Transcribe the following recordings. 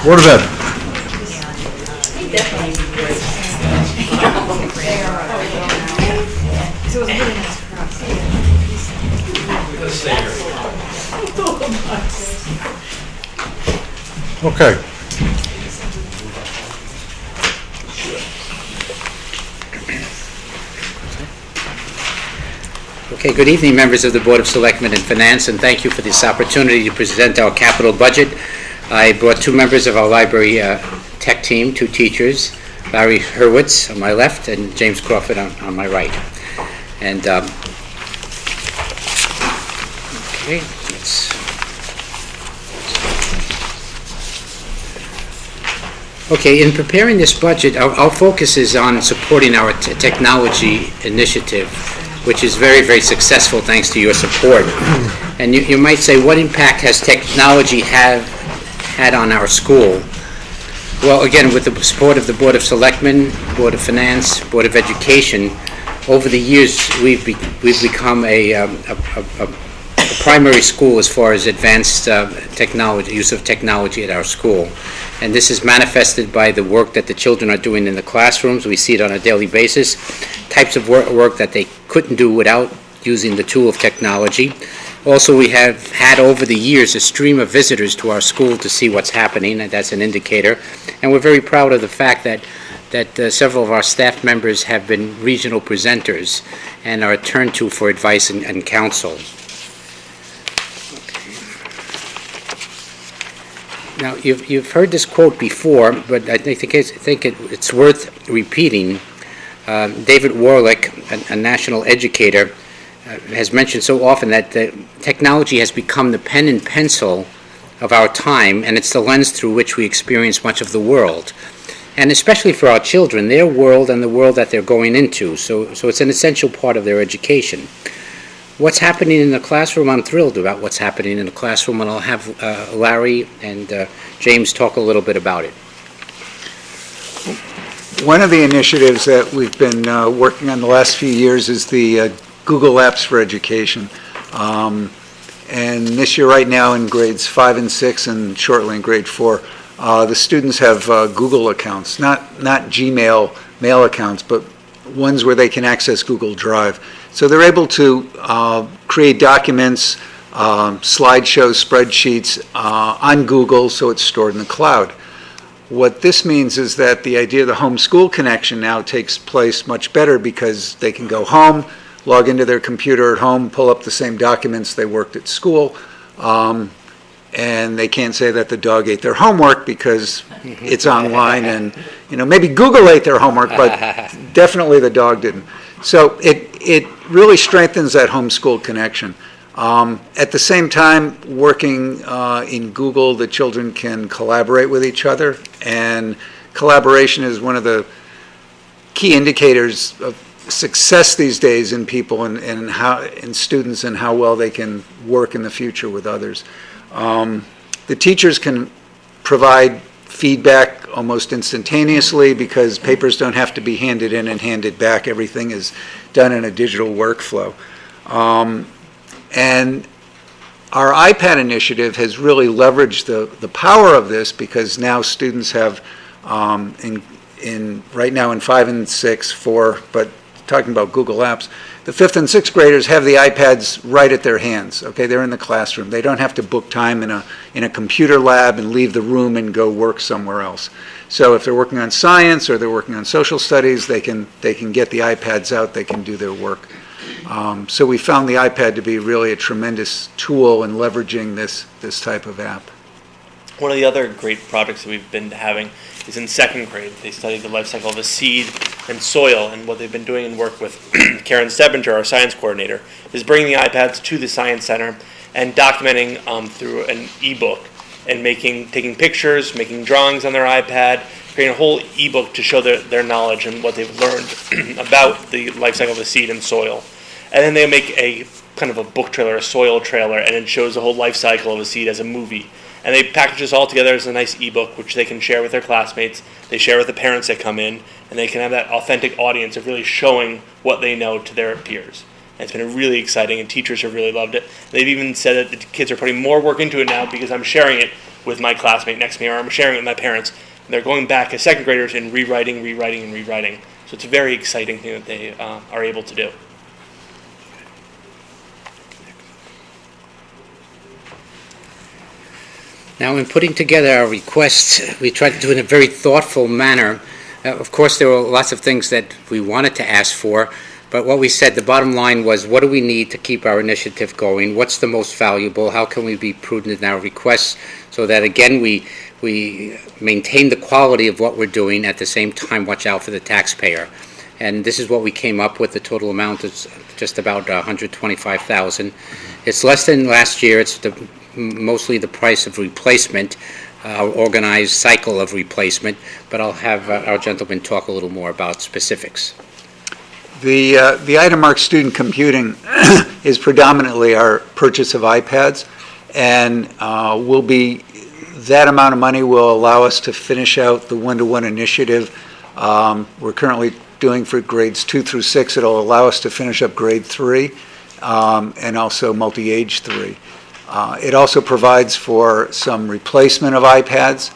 Board of Ed. Okay. Okay, good evening, members of the Board of Selectmen and Finance, and thank you for this opportunity to present our capital budget. I brought two members of our library tech team, two teachers, Larry Hurwitz on my left and James Crawford on my right. And, okay, in preparing this budget, our focus is on supporting our technology initiative, which is very, very successful thanks to your support. And you might say, what impact has technology had on our school? Well, again, with the support of the Board of Selectmen, Board of Finance, Board of Education, over the years we've become a primary school as far as advanced technology, use of technology at our school. And this is manifested by the work that the children are doing in the classrooms. We see it on a daily basis, types of work that they couldn't do without using the tool of technology. Also, we have had over the years a stream of visitors to our school to see what's happening, and that's an indicator. And we're very proud of the fact that several of our staff members have been regional presenters and are turned to for advice and counsel. Now, you've heard this quote before, but I think it's worth repeating. David Warlick, a national educator, has mentioned so often that the technology has become the pen and pencil of our time, and it's the lens through which we experience much of the world. And especially for our children, their world and the world that they're going into. So it's an essential part of their education. What's happening in the classroom, I'm thrilled about what's happening in the classroom, and I'll have Larry and James talk a little bit about it. One of the initiatives that we've been working on the last few years is the Google Apps for Education. And this year right now in grades 5 and 6 and shortly in grade 4, the students have Google accounts, not Gmail mail accounts, but ones where they can access Google Drive. So they're able to create documents, slideshows, spreadsheets on Google, so it's stored in the cloud. What this means is that the idea of the homeschool connection now takes place much better because they can go home, log into their computer at home, pull up the same documents they worked at school, and they can't say that the dog ate their homework because it's online, and maybe Google ate their homework, but definitely the dog didn't. So it really strengthens that homeschool connection. At the same time, working in Google, the children can collaborate with each other, and collaboration is one of the key indicators of success these days in people and in students and how well they can work in the future with others. The teachers can provide feedback almost instantaneously because papers don't have to be handed in and handed back. Everything is done in a digital workflow. And our iPad initiative has really leveraged the power of this because now students have, right now in 5 and 6, 4, but talking about Google Apps, the 5th and 6th graders have the iPads right at their hands. Okay, they're in the classroom. They don't have to book time in a computer lab and leave the room and go work somewhere else. So if they're working on science or they're working on social studies, they can get the iPads out. They can do their work. So we found the iPad to be really a tremendous tool in leveraging this type of app. One of the other great projects that we've been having is in 2nd grade. They studied the life cycle of a seed and soil, and what they've been doing in work with Karen Stebinger, our science coordinator, is bringing the iPads to the Science Center and documenting through an ebook and taking pictures, making drawings on their iPad, creating a whole ebook to show their knowledge and what they've learned about the life cycle of a seed and soil. And then they make a kind of a book trailer, a soil trailer, and it shows the whole life cycle of a seed as a movie. And they package this all together as a nice ebook, which they can share with their classmates. They share with the parents that come in, and they can have that authentic audience of really showing what they know to their peers. And it's been really exciting, and teachers have really loved it. They've even said that the kids are putting more work into it now because I'm sharing it with my classmate next to me, or I'm sharing it with my parents. And they're going back as second graders and rewriting. So it's a very exciting thing that they are able to do. Now, in putting together our requests, we tried to do it in a very thoughtful manner. Of course, there were lots of things that we wanted to ask for, but what we said, the bottom line was, what do we need to keep our initiative going? What's the most valuable? How can we be prudent in our requests so that, again, we maintain the quality of what we're doing, at the same time watch out for the taxpayer? And this is what we came up with. The total amount is just about $125,000. It's less than last year. It's mostly the price of replacement, our organized cycle of replacement, but I'll have our gentleman talk a little more about specifics. The item marked student computing is predominantly our purchase of iPads, and that amount of money will allow us to finish out the one-to-one initiative we're currently doing for grades 2 through 6. It'll allow us to finish up grade 3 and also multi-age 3. It also provides for some replacement of iPads,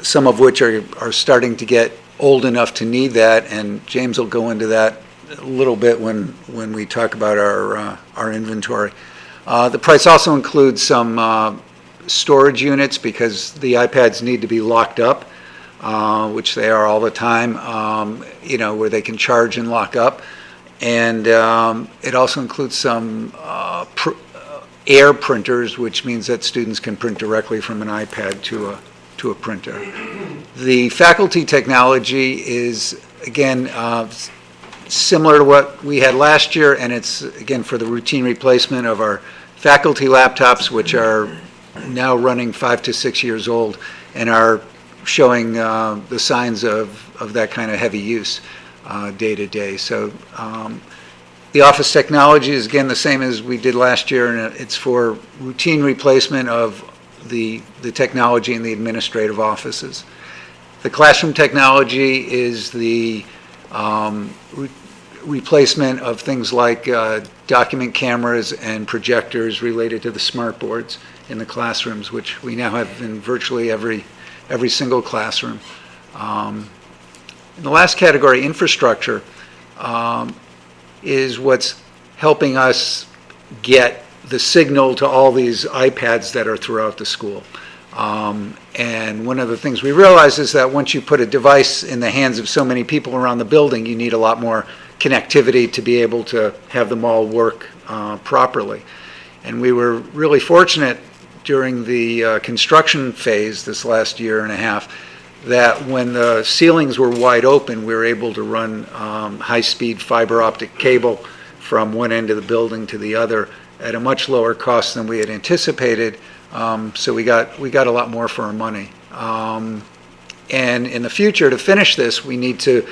some of which are starting to get old enough to need that, and James will go into that a little bit when we talk about our inventory. The price also includes some storage units, because the iPads need to be locked up, which they are all the time, where they can charge and lock up. And it also includes some air printers, which means that students can print directly from an iPad to a printer. The faculty technology is, again, similar to what we had last year, and it's, again, for the routine replacement of our faculty laptops, which are now running 5 to 6 years old and are showing the signs of that kind of heavy use day to day. So the office technology is, again, the same as we did last year, and it's for routine replacement of the technology in the administrative offices. The classroom technology is the replacement of things like document cameras and projectors related to the smart boards in the classrooms, which we now have in virtually every single classroom. In the last category, infrastructure, is what's helping us get the signal to all these iPads that are throughout the school. And one of the things we realize is that once you put a device in the hands of so many people around the building, you need a lot more connectivity to be able to have them all work properly. And we were really fortunate during the construction phase this last year and a half that when the ceilings were wide open, we were able to run high-speed fiber optic cable from one end of the building to the other at a much lower cost than we had anticipated. So we got a lot more for our money. And in the future, to finish this, we need to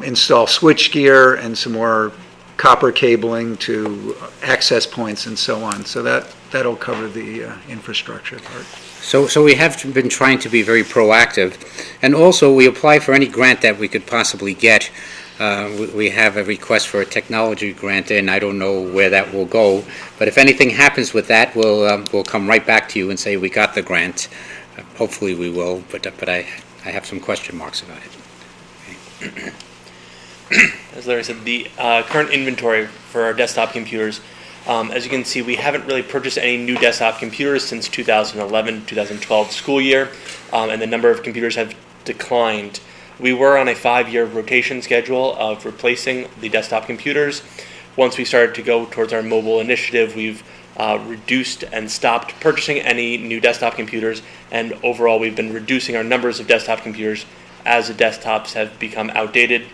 install switchgear and some more copper cabling to access points and so on. So that'll cover the infrastructure part. So we have been trying to be very proactive, and also we apply for any grant that we could possibly get. We have a request for a technology grant, and I don't know where that will go. But if anything happens with that, we'll come right back to you and say we got the grant. Hopefully we will, but I have some question marks about it. Okay. As Larry said, the current inventory for our desktop computers, as you can see, we haven't really purchased any new desktop computers since 2011-2012 school year, and the number of computers have declined. We were on a 5-year rotation schedule of replacing the desktop computers. Once we started to go towards our mobile initiative, we've reduced and stopped purchasing any new desktop computers, and overall we've been reducing our numbers of desktop computers as the desktops have become outdated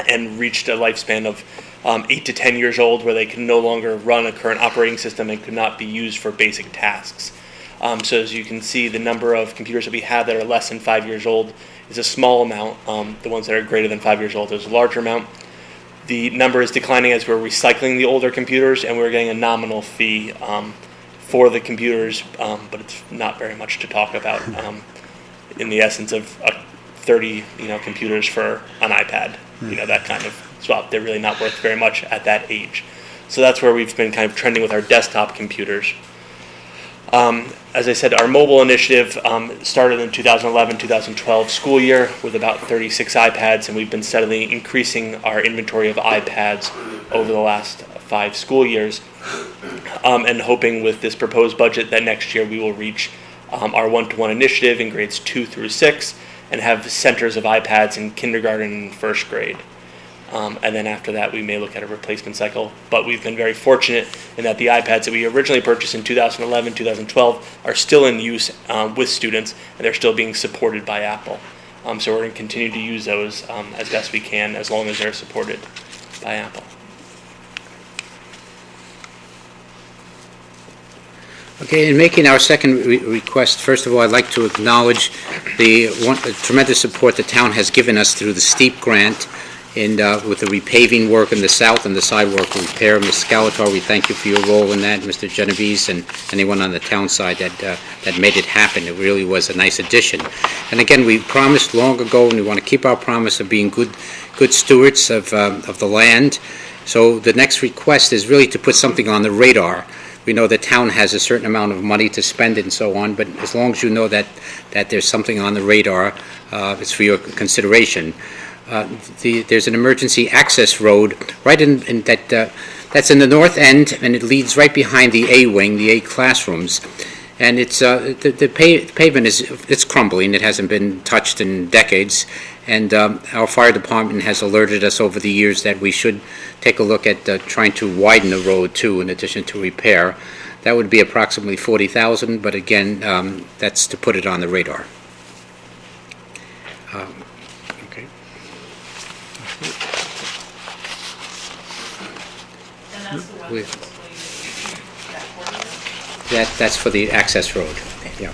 and reached a lifespan of 8 to 10 years old, where they can no longer run a current operating system and could not be used for basic tasks. So as you can see, the number of computers that we have that are less than 5 years old is a small amount. The ones that are greater than 5 years old is a larger amount. The number is declining as we're recycling the older computers, and we're getting a nominal fee for the computers, but it's not very much to talk about in the essence of 30 computers for an iPad. That kind of swap. They're really not worth very much at that age. So that's where we've been kind of trending with our desktop computers. As I said, our mobile initiative started in 2011-2012 school year with about 36 iPads, and we've been steadily increasing our inventory of iPads over the last 5 school years, and hoping with this proposed budget that next year we will reach our one-to-one initiative in grades 2 through 6 and have centers of iPads in kindergarten and first grade. And then after that, we may look at a replacement cycle. But we've been very fortunate in that the iPads that we originally purchased in 2011, 2012 are still in use with students, and they're still being supported by Apple. So we're going to continue to use those as best we can as long as they're supported by Apple. Okay, in making our second request, first of all, I'd like to acknowledge the tremendous support the town has given us through the STEEP grant and with the repaving work in the south and the sidewalk repair. Ms. Scalator, we thank you for your role in that, Mr. Genovese, and anyone on the town side that made it happen. It really was a nice addition. And again, we promised long ago, and we want to keep our promise of being good stewards of the land. So the next request is really to put something on the radar. We know the town has a certain amount of money to spend and so on, but as long as you know that there's something on the radar, it's for your consideration. There's an emergency access road right in that, that's in the north end, and it leads right behind the A wing, the A classrooms. And it's the pavement it's crumbling. It hasn't been touched in decades, and our fire department has alerted us over the years that we should take a look at trying to widen the road too, in addition to repair. That would be approximately $40,000, but again, that's to put it on the radar. Okay. And that's the one We- that That's for the access road. Yeah.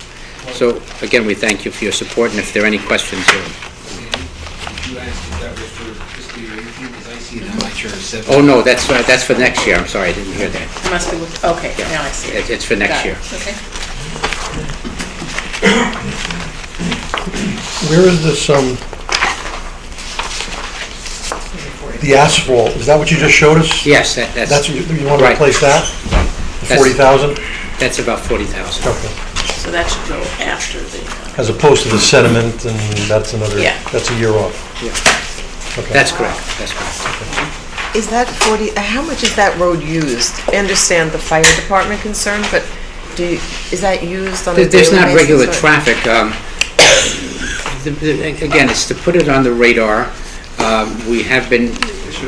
So again, we thank you for your support, and if there are any questions, Did you ask if that was for fiscal year 18? Because I see it on my chart as 17. oh no, that's for next year. I'm sorry, I didn't hear that. It must be, okay, now I see it. It's for next Got it. year. Okay. Where is this, the asphalt, is that what you just showed us? Yes, That's, that's you want to right. replace that? That's- 40,000? That's about $40,000. Okay. So that should go after the, As opposed to the sediment, and that's another, Yeah. that's a year off. Yeah. Okay. That's correct. That's correct. Is that 40, how much is that road used? I understand the fire department concern, but is that used on a daily basis? There's not regular or- traffic. Again, it's to put it on the radar. We have been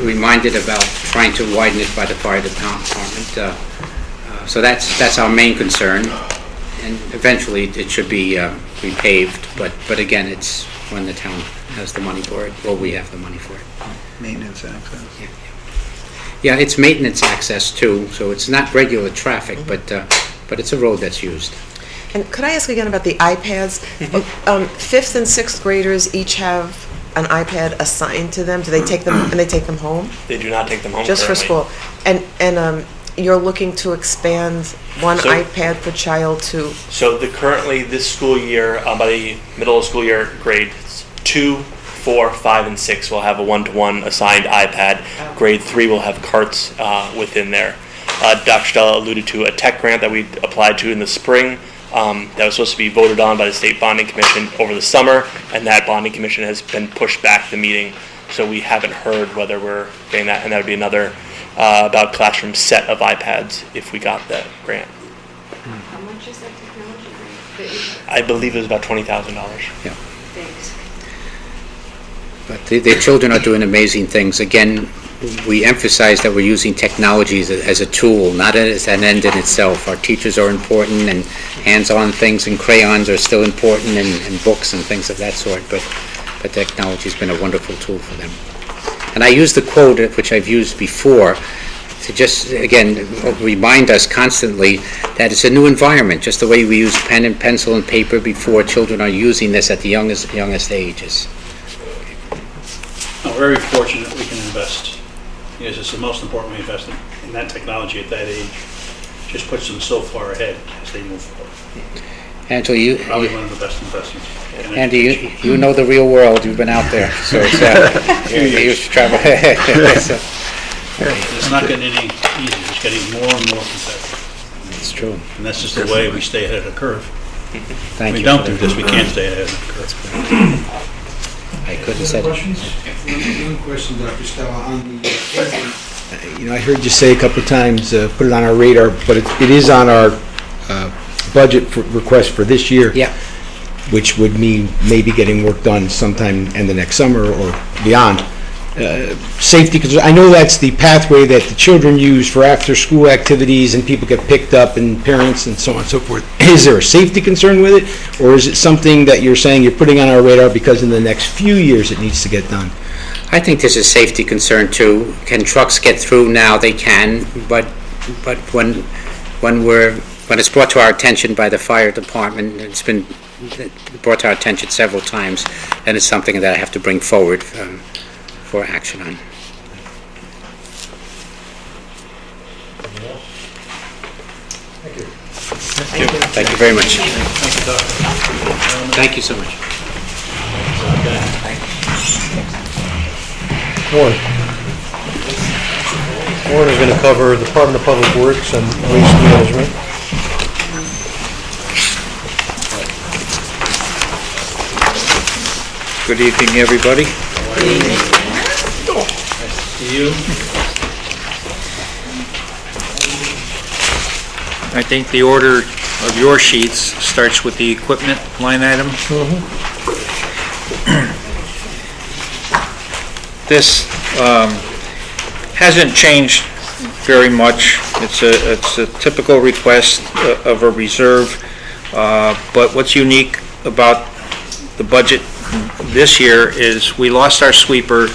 reminded about trying to widen it by the fire department. So that's our main concern, and eventually it should be repaved, but again, it's when the town has the money for it, or we have the money for it. Maintenance access. Yeah, it's maintenance access too, so it's not regular traffic, but it's a road that's used. And could I ask again about the iPads? Fifth and sixth graders each have an iPad assigned to them? Do they take them, and they take them home? They do not take them home Just for currently. school? And you're looking to expand one So- iPad per child to, So currently this school year, by the middle of school year, grades 2, 4, 5, and 6 will have a one-to-one assigned iPad. Grade 3 will have carts within there. Dr. Stella alluded to a tech grant that we applied to in the spring that was supposed to be voted on by the State Bonding Commission over the summer, and that bonding commission has been pushed back the meeting, so we haven't heard whether we're getting that, and that would be another about classroom set of iPads if we got that grant. How much is that technology grant? I believe it was about $20,000. Thanks. But the children are doing amazing things. Again, we emphasize that we're using technology as a tool, not as an end in itself. Our teachers are important, and hands-on things and crayons are still important, and books and things of that sort, but technology's been a wonderful tool for them. And I use the quote, which I've used before, to just, again, remind us constantly that it's a new environment, just the way we used pen and pencil and paper before. Children are using this at the youngest ages. We're very fortunate we can invest, because it's the most important we invest in that technology at that age. Just puts them so far ahead as they move forward. Angela, Probably one of the best investments. in Andy, education. you know the real world. You've been out there, so it's, you used to travel. So, It's not getting any easier, it's getting more and more competitive. true. And that's just the way we stay ahead of the curve. Thank We you. don't do this, we can't stay ahead of the curve. I couldn't say that. One question, Dr. Stella, on the I heard you say a couple of times, put it on our radar, but it is on our budget request for this year. Yeah. Which would mean maybe getting work done sometime in the next summer or beyond. Safety concerns, I know that's the pathway that the children use for after-school activities and people get picked up and parents and so on and so forth. Is there a safety concern with it? Or is it something that you're saying you're putting on our radar because in the next few years it needs to get done? I think there's a safety concern too. Can trucks get through now? They can, but when it's brought to our attention by the fire department, it's been brought to our attention several times, and it's something that I have to bring forward for action on. Thank you very much. Thank you so much. Warren is going to cover the Department of Public Works and Waste Management. Good evening, everybody. You? I think the order of your sheets starts with the equipment line item. This hasn't changed very much. It's a typical request of a reserve, but what's unique about the budget this year is we lost our sweeper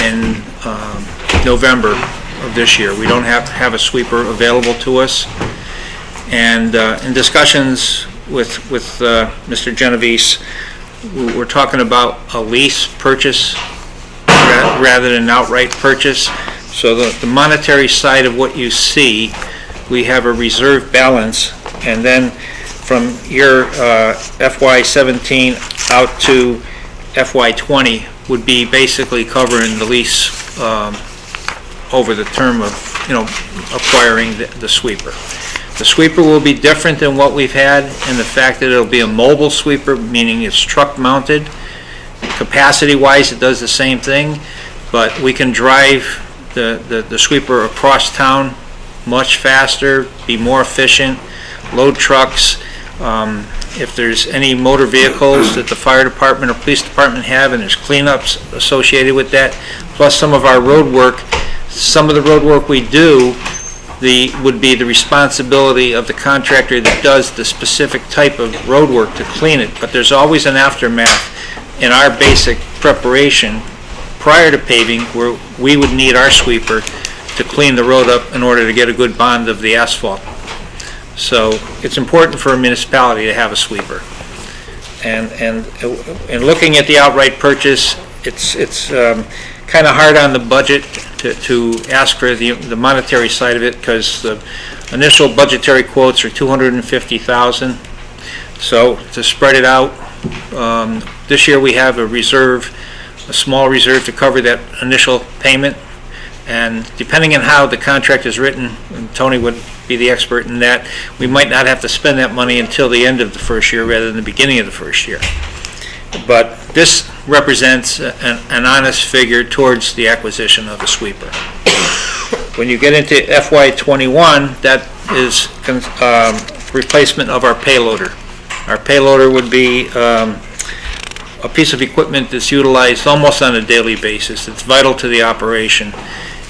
in November of this year. We don't have a sweeper available to us. And in discussions with Mr. Genovese, we're talking about a lease purchase rather than an outright purchase. So the monetary side of what you see, we have a reserve balance, and then from your FY17 out to FY20 would be basically covering the lease over the term of, acquiring the sweeper. The sweeper will be different than what we've had in the fact that it'll be a mobile sweeper, meaning it's truck mounted. Capacity-wise, it does the same thing, but we can drive the sweeper across town much faster, be more efficient, load trucks. If there's any motor vehicles that the fire department or police department have and there's cleanups associated with that, plus some of our road work, some of the road work we do would be the responsibility of the contractor that does the specific type of road work to clean it, but there's always an aftermath in our basic preparation prior to paving where we would need our sweeper to clean the road up in order to get a good bond of the asphalt. So it's important for a municipality to have a sweeper. And looking at the outright purchase, it's kind of hard on the budget to ask for the monetary side of it because the initial budgetary quotes are $250,000. So to spread it out, this year we have a reserve, a small reserve to cover that initial payment. And depending on how the contract is written, and Tony would be the expert in that, we might not have to spend that money until the end of the first year rather than the beginning of the first year. But this represents an honest figure towards the acquisition of a sweeper. When you get into FY21, that is replacement of our payloader. Our payloader would be a piece of equipment that's utilized almost on a daily basis. It's vital to the operation.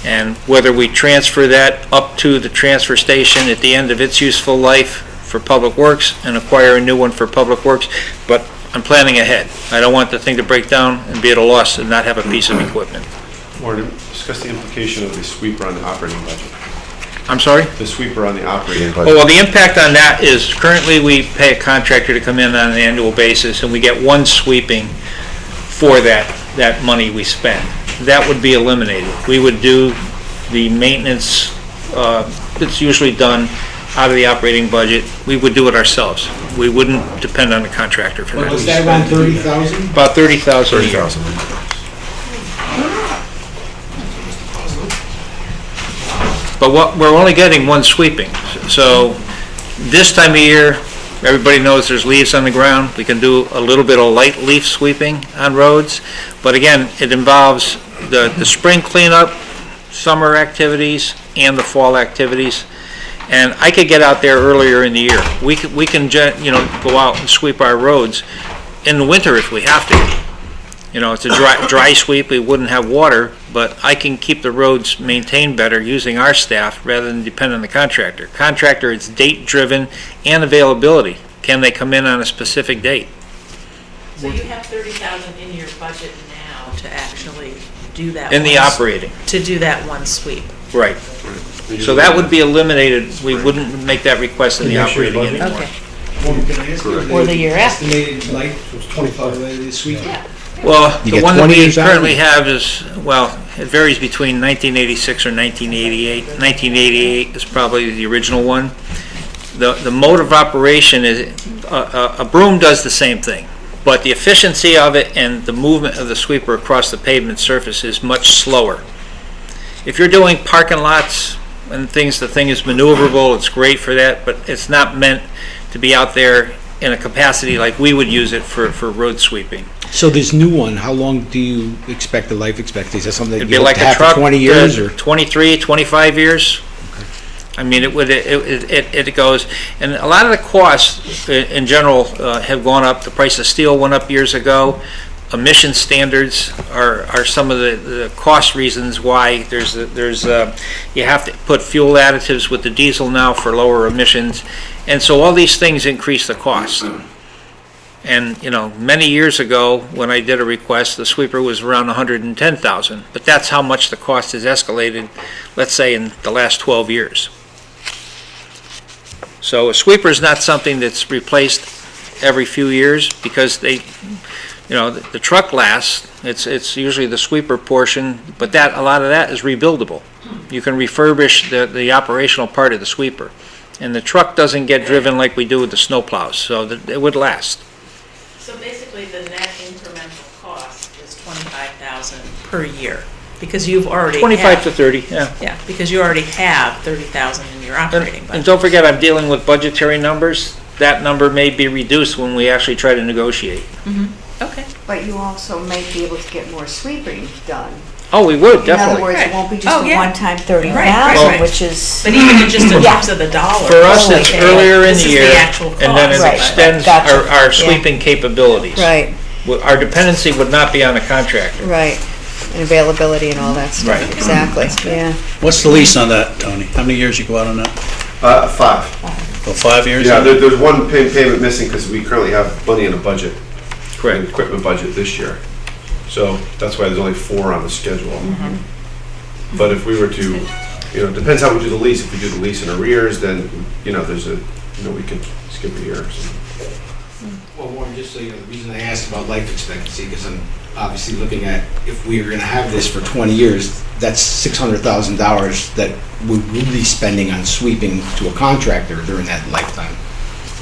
And whether we transfer that up to the transfer station at the end of its useful life for Public Works and acquire a new one for Public Works, but I'm planning ahead. I don't want the thing to break down and be at a loss and not have a piece of equipment. Warren, discuss the implication of the sweeper on the operating budget. I'm sorry? The sweeper on the operating budget. Oh, well, the impact on that is currently we pay a contractor to come in on an annual basis and we get one sweeping for that money we spend. That would be eliminated. We would do the maintenance that's usually done out of the operating budget. We would do it ourselves. We wouldn't depend on the contractor for that. Was that around 30,000? About 30,000 a year. But we're only getting one sweeping. So This time of year, everybody knows there's leaves on the ground. We can do a little bit of light leaf sweeping on roads. But again, it involves the spring cleanup, summer activities, and the fall activities. And I could get out there earlier in the year. We can go out and sweep our roads in the winter if we have to. It's a dry sweep, we wouldn't have water, but I can keep the roads maintained better using our staff rather than depend on the contractor. Contractor, it's date-driven and availability. Can they come in on a specific date? So you have 30,000 in your budget now to actually do that. In the operating. To do that one sweep. Right. So that would be eliminated, we wouldn't make that request in the operating anymore. Okay. Or the year after. Estimated life was 25 this week. Well, You the get one that 20 we years out? currently have is, well, it varies between 1986 or 1988. 1988 is probably the original one. The mode of operation is, a broom does the same thing, but the efficiency of it and the movement of the sweeper across the pavement surface is much slower. If you're doing parking lots and things, the thing is maneuverable, it's great for that, but it's not meant to be out there in a capacity like we would use it for road sweeping. So this new one, how long do you expect the life expectancy? Is that something that It'd you be hope like to a have truck, for 20 years or? 23, 25 years. I mean, it goes, and a lot of the costs in general have gone up. The price of steel went up years ago. Emission standards are some of the cost reasons why there's you have to put fuel additives with the diesel now for lower emissions, and so all these things increase the cost. And many years ago when I did a request, the sweeper was around 110,000, but that's how much the cost has escalated, let's say in the last 12 years. So a sweeper is not something that's replaced every few years because the truck lasts. It's usually the sweeper portion, but a lot of that is rebuildable. You can refurbish the operational part of the sweeper, and the truck doesn't get driven like we do with the snow plows, so it would last. So basically, the net incremental cost is 25,000 per year, because you've already 25 to 30, yeah. Yeah, because you already have 30,000 in your operating budget. And don't forget, I'm dealing with budgetary numbers. That number may be reduced when we actually try to negotiate. Okay. But you also may be able to get more sweeping done. Oh, we would, In definitely. other words, it won't be just Oh, a yeah. one-time 30,000, Right. which is. But even just in Yeah. terms of the dollar. For us, oh, it's okay, earlier in this the is year, actual and then it cost. Right. extends Gotcha. our Yeah. sweeping capabilities. Right, Our dependency would not be on a contractor. right. And availability and all that stuff. Right. Exactly, yeah. What's the lease on that, Tony? How many years you go out on that? 5. Well, 5 years? Yeah, there's one payment missing because we currently have money in the budget. Correct. Equipment budget this year. So that's why there's only 4 on the schedule. But if we were to, it depends how we do the lease. If we do the lease in arrears, then, there's we can skip a year or something. Well, Warren, just so you know, the reason I asked about life expectancy, because I'm obviously looking at, if we were gonna have this for 20 years, that's $600,000 that we would be spending on sweeping to a contractor during that lifetime,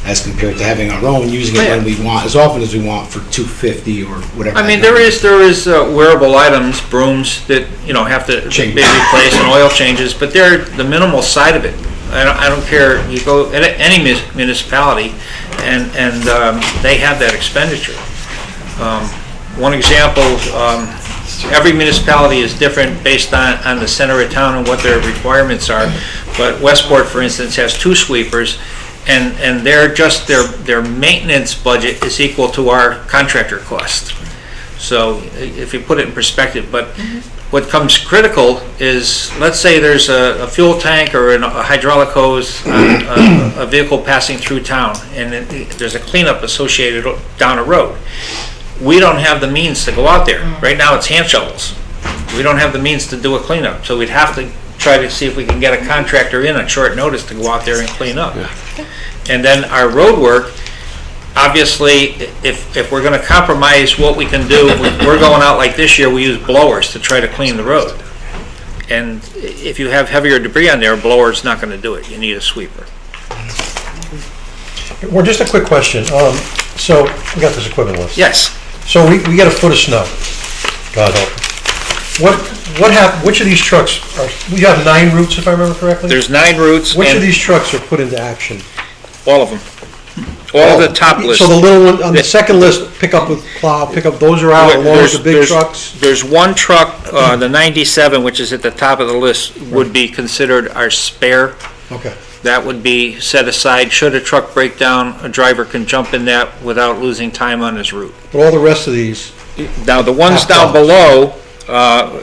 as compared to having our own, using it when we want, as often as we want for $250 or whatever. I mean, there is wearable items, brooms that, have to Change. be replaced and oil changes, but they're the minimal side of it. I don't care, you go at any municipality and they have that expenditure. One example, every municipality is different based on the center of town and what their requirements are. But Westport, for instance, has 2 sweepers, and their maintenance budget is equal to our contractor cost. So if you put it in perspective, but what comes critical is, let's say there's a fuel tank or a hydraulic hose on a vehicle passing through town, and there's a cleanup associated down a road. We don't have the means to go out there. Right now, it's hand shovels. We don't have the means to do a cleanup, so we'd have to try to see if we can get a contractor in on short notice to go out there and clean up. And then our road work, obviously, if we're going to compromise what we can do, we're going out like this year, we use blowers to try to clean the road. And if you have heavier debris on there, a blower's not going to do it. You need a sweeper. Well, just a quick question. So we got this equipment list. Yes. So we get a foot of snow. God help. What happened? Which of these trucks are? We have 9 routes, if I remember correctly. There's 9 routes. Which of these trucks are put into action? All of them. All of the top list. So the little one, on the second list, pickup with plow, pickup, those are out along with the big There's- trucks? There's one truck, the 97, which is at the top of the list, would be considered our spare. Okay. That would be set aside. Should a truck break down, a driver can jump in that without losing time on his route. But all the rest of these, Now, the ones down below,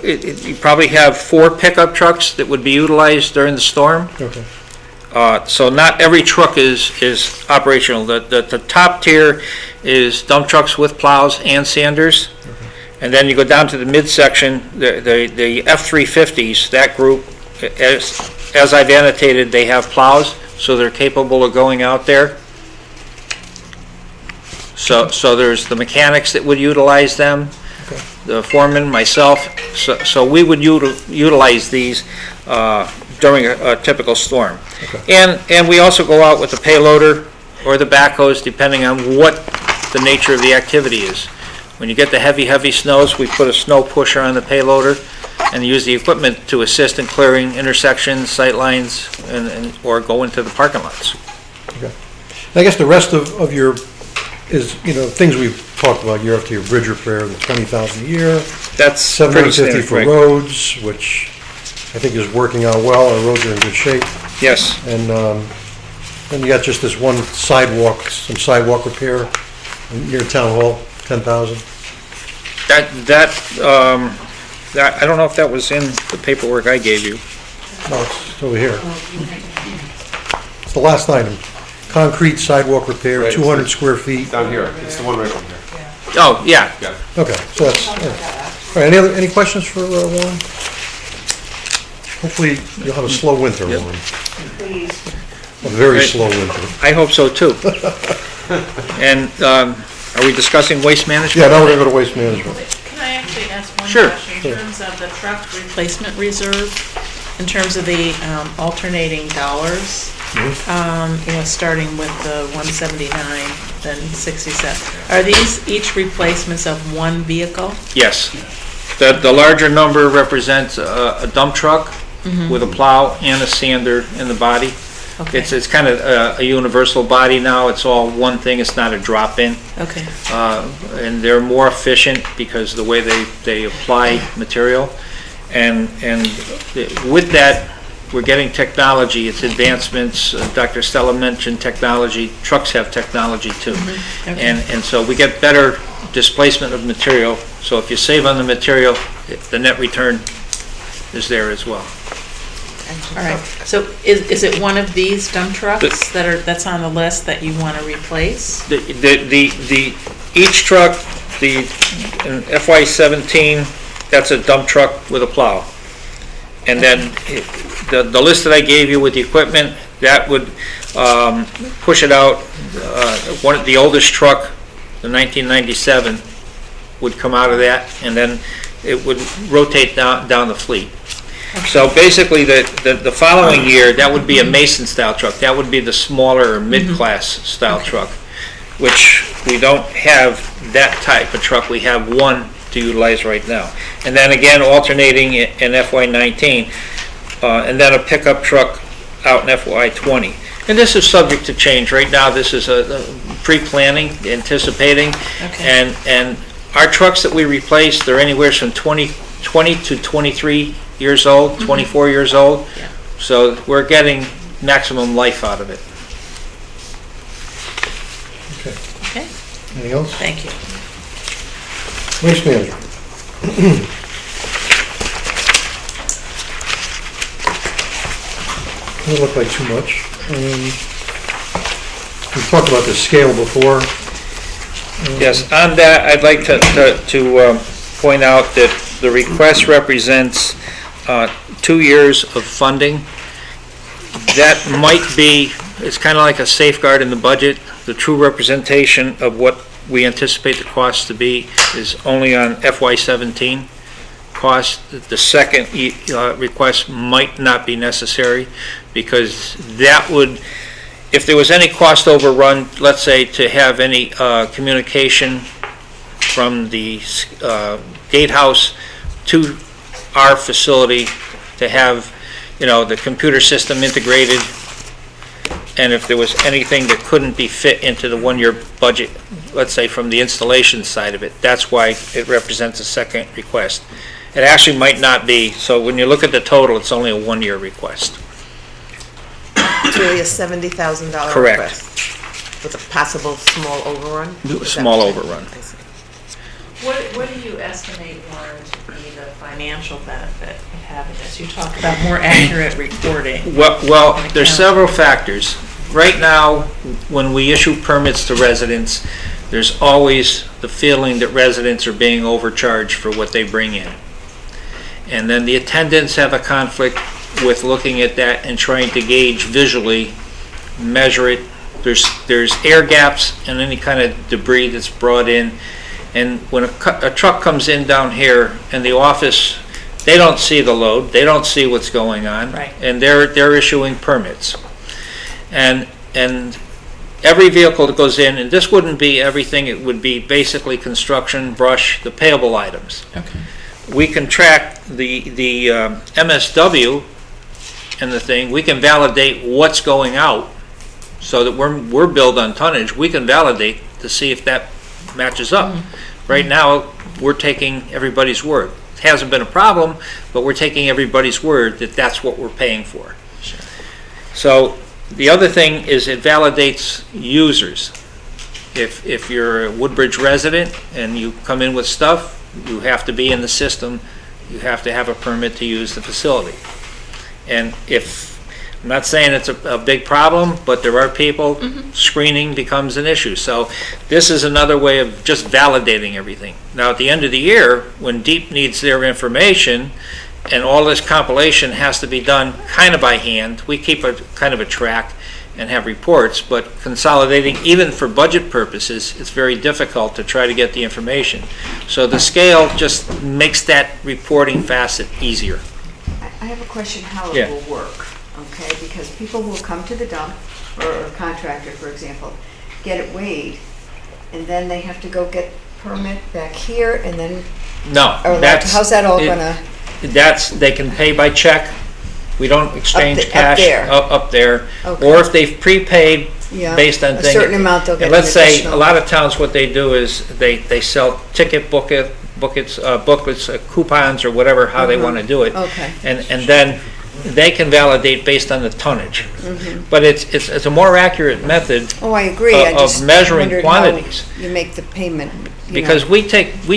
you probably have 4 pickup trucks that would be utilized during the storm. okay. So not every truck is operational. The top tier is dump trucks with plows and sanders. And then you go down to the midsection, the F-350s, that group, as I've annotated, they have plows, so they're capable of going out there. So there's the mechanics that would utilize them, the foreman, myself, so we would utilize these during a typical storm. And we also go out with the payloader or the backhoes, depending on what the nature of the activity is. When you get the heavy snows, we put a snow pusher on the payloader and use the equipment to assist in clearing intersections, sight lines, or go into the parking lots. Okay. I guess the rest of your, is, things we've talked about year after year, bridge repair, the 20,000 a year. That's pretty $750 standard, for right? roads, which I think is working out well, our roads are in good shape. Yes. And then you got just this one sidewalk, some sidewalk repair near Town Hall, 10,000. I don't know if that was in the paperwork I gave you. No, it's over here. It's the last item. Concrete sidewalk repair, Right. 200 square feet. Down here, it's the one right on here. Oh, yeah. Yeah. Okay, so that's, all right, any questions for Warren? Hopefully you'll have a slow winter, Yep. Warren. A very Right. slow winter. I hope so too. And are we discussing waste management? Yeah, now we're gonna go to waste management. Can I actually ask one Sure. question? In terms of the truck replacement reserve, in terms of the alternating dollars, starting with the 179, then 67, are these each replacements of one vehicle? Yes. The larger number represents a dump truck with a plow and a sander in the body. Okay. It's kind of a universal body now. It's all one thing. It's not a drop-in. Okay. And they're more efficient because of the way they apply material. And with that, we're getting technology. It's advancements. Dr. Stella mentioned technology. Trucks have technology too. Okay. And so we get better displacement of material. So if you save on the material, the net return is there as well. All right, so is it one of these dump trucks that's on the list that you want to replace? Each truck, in FY17, that's a dump truck with a plow. And then the list that I gave you with the equipment, that would push it out. The oldest truck, the 1997, would come out of that, and then it would rotate down the fleet. So basically, the following year, that would be a Mason-style truck. That would be the smaller or mid-class style truck, which we don't have that type of truck. We have one to utilize right now. And then again, alternating in FY19, and then a pickup truck out in FY20. And this is subject to change. Right now, this is a pre-planning, anticipating, Okay. and our trucks that we replace, they're anywhere from 20 to 23 years old, 24 years old. Yeah. So we're getting maximum life out of it. Okay, Anything else? thank you. Waste management. Doesn't look like too much. We talked about the scale before. Yes, on that, I'd like to point out that the request represents 2 years of funding. That might be, it's kind of like a safeguard in the budget. The true representation of what we anticipate the cost to be is only on FY17 cost. The second request might not be necessary, because that would, if there was any cost overrun, let's say to have any communication from the gatehouse to our facility, to have, the computer system integrated, and if there was anything that couldn't be fit into the one-year budget, let's say from the installation side of it, that's why it represents a second request. It actually might not be, so when you look at the total, it's only a one-year request. It's really a $70,000 Correct. request with a possible small overrun? Is that Small what you're- overrun. I see. What do you estimate, Warren, to be the financial benefit of having this? You talk about more accurate reporting. Well, there's several factors. Right now, when we issue permits to residents, there's always the feeling that residents are being overcharged for what they bring in. And then the attendants have a conflict with looking at that and trying to gauge visually, measure it. There's air gaps and any kind of debris that's brought in. And when a truck comes in down here and the office, they don't see the load, they don't see what's going on. Right. And they're issuing permits. And every vehicle that goes in, and this wouldn't be everything, it would be basically construction, brush, the payable items. Okay. We can track the MSW and the thing, we can validate what's going out so that we're billed on tonnage. We can validate to see if that matches up. Right now, we're taking everybody's word. It hasn't been a problem, but we're taking everybody's word that that's what we're paying for. So the other thing is it validates users. If you're a Woodbridge resident and you come in with stuff, you have to be in the system. You have to have a permit to use the facility. And I'm not saying it's a big problem, but there are people, screening becomes an issue. So this is another way of just validating everything. Now, at the end of the year, when DEEP needs their information, and all this compilation has to be done kind of by hand, we keep a kind of a track and have reports, but consolidating, even for budget purposes, it's very difficult to try to get the information. So the scale just makes that reporting facet easier. I have a question how Yeah. it will work, okay? Because people will come to the dump, or a contractor, for example, get it weighed, and then they have to go get permit back here, and then, No, or like, that's... how's that all it- gonna, they can pay by check. We don't exchange Up cash there. up there. Okay. Or if they've prepaid yeah, based on a things. certain amount they'll get And an let's say, additional. a lot of towns, what they do is they sell ticket booklets, coupons, or whatever, how they want to do it. Okay. And then they can validate based on the tonnage. Mm-hmm. But it's a more accurate method Oh, I agree, I of just measuring wondered how quantities. you make the payment, you Because know. we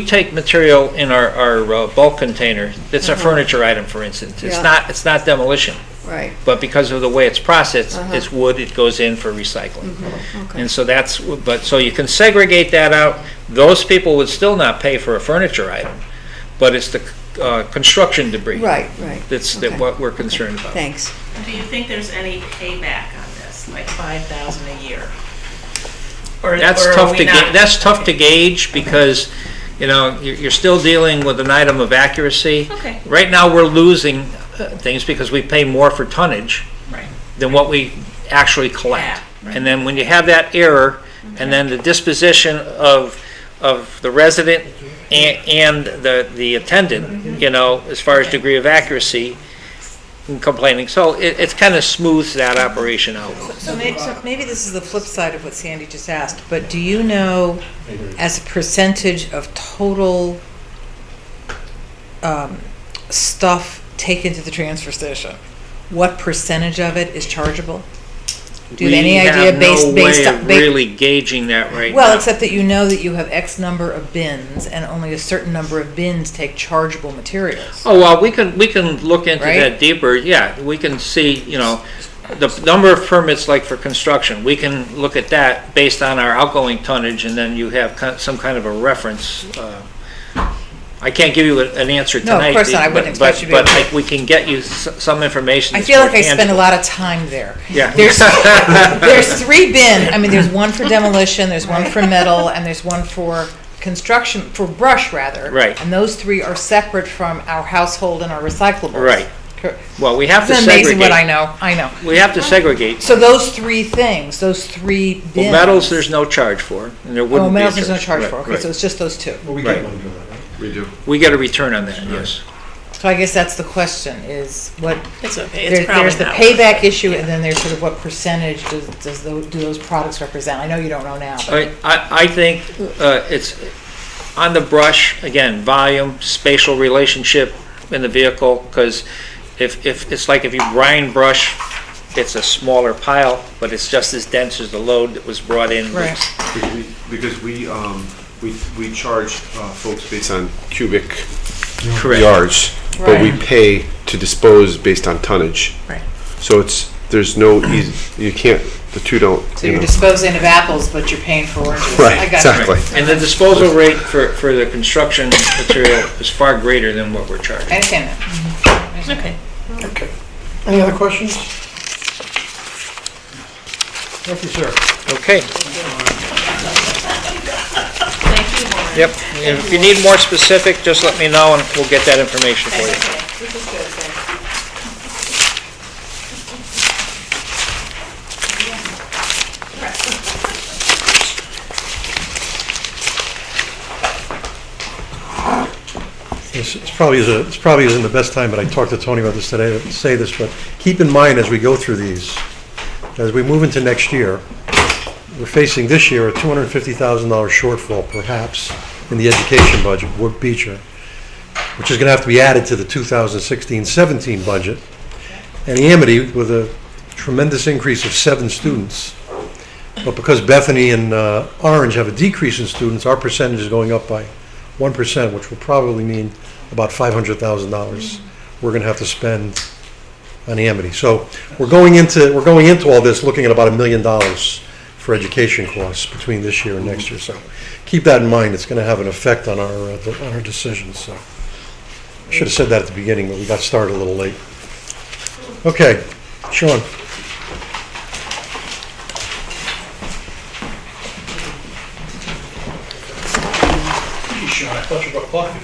take material in our bulk container, that's a furniture item, for instance. Yeah. It's not demolition. Right, But because of the way it's processed, Uh-huh. it's wood, it goes in for recycling. okay. And so so you can segregate that out. Those people would still not pay for a furniture item, but it's the construction debris. Right. That's Okay. what we're concerned about. Thanks. Do you think there's any payback on this, like $5,000 a year? Or That's are tough we to not- that's tough to gauge because, you're still dealing with an item of accuracy. Okay. Right now, we're losing things because we pay more for tonnage Right. than what we actually collect. Yeah, right. And then when you have that error, and then the disposition of the resident and the attendant, as far as degree of accuracy and complaining, so it's kind of smooths that operation out. So maybe this is the flip side of what Sandy just asked, but do you know, as a percentage of total stuff taken to the transfer station, what percentage of it is chargeable? Do you have any idea based We have no way on? of really gauging that right now. Well, except that you know that you have X number of bins, and only a certain number of bins take chargeable materials. Oh, well, we can look into Right? that deeper, yeah, we can see, the number of permits like for construction, we can look at that based on our outgoing tonnage, and then you have some kind of a reference. I can't give you an answer No, of tonight. course not. I wouldn't expect you to be But able to. we can get you some information I that's feel more like I spend a tangible. lot of time there. Yeah. There's 3 bin, there's one for demolition, there's one for metal, and there's one for construction, for brush rather. Right. And those 3 are separate from our household and our recyclables. Right. Well, we have to It's segregate. amazing what I know. We have to segregate. So those 3 things, those 3 bins. Well, metals, there's no charge for, and there wouldn't be a metals there's no charge Right, for, okay, right. so it's just those 2. Well, we Right. get money doing that, right? We do. We get a return on that, yes. So I guess that's the question, is what, It's okay, it's probably there's the not payback issue, and then there's sort of what percentage do those products represent? I know you don't know now, but I think it's on the brush, again, volume, spatial relationship in the vehicle, because if it's like if you grind brush, it's a smaller pile, but it's just as dense as the load that was brought in. Right. Because we charge folks based on cubic Correct. yards, but we Right. pay to dispose based on tonnage. Right. So there's no easy, you can't, the two don't, so you you're know. disposing of apples, but you're paying for oranges. Right, I got you. exactly. And the disposal rate for the construction material is far greater than what we're charging. I understand that. Okay. Okay. Any other questions? Thank you, sir. Okay. Thank you, Warren. Yep. And if you need more specific, just let me know and we'll get that information for you. This is good, thanks. It's probably isn't the best time, but I talked to Tony about this today to say this, but keep in mind as we go through these, as we move into next year, we're facing this year a $250,000 shortfall perhaps in the education budget, Beecher, which is going to have to be added to the 2016-17 budget. And Amity, with a tremendous increase of 7 students, but because Bethany and Orange have a decrease in students, our percentage is going up by 1%, which will probably mean about $500,000 we're going to have to spend on Amity. So we're going into all this looking at about $1 million for education costs between this year and next year. So keep that in mind. It's going to have an effect on our decisions. So I should have said that at the beginning, but we got started a little late. Okay, Sean. Sean, I thought you brought coffee.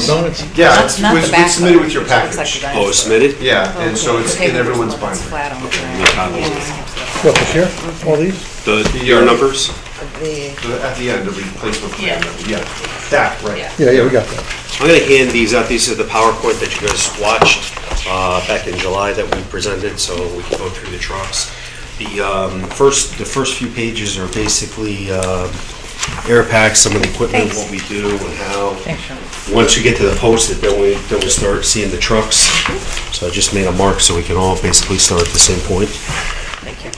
Donuts? Yeah, Not the it's back submitted one. with your It looks like package. the Oh, it's submitted? Yeah, and so it's in everyone's binder. Flat on the What, this year? All these? The year numbers? At the end, the replacement plan, Yeah. yeah, that, right. Yeah, we got that. I'm going to hand these out. These are the PowerPoint that you guys watched back in July that we presented, so we can go through the trucks. The first few pages are basically air packs, some of the equipment, what we do and how. Thanks, Sean. Once you get to the post-it, then we start seeing the trucks. So I just made a mark so we can all basically start at the same point. Thank you.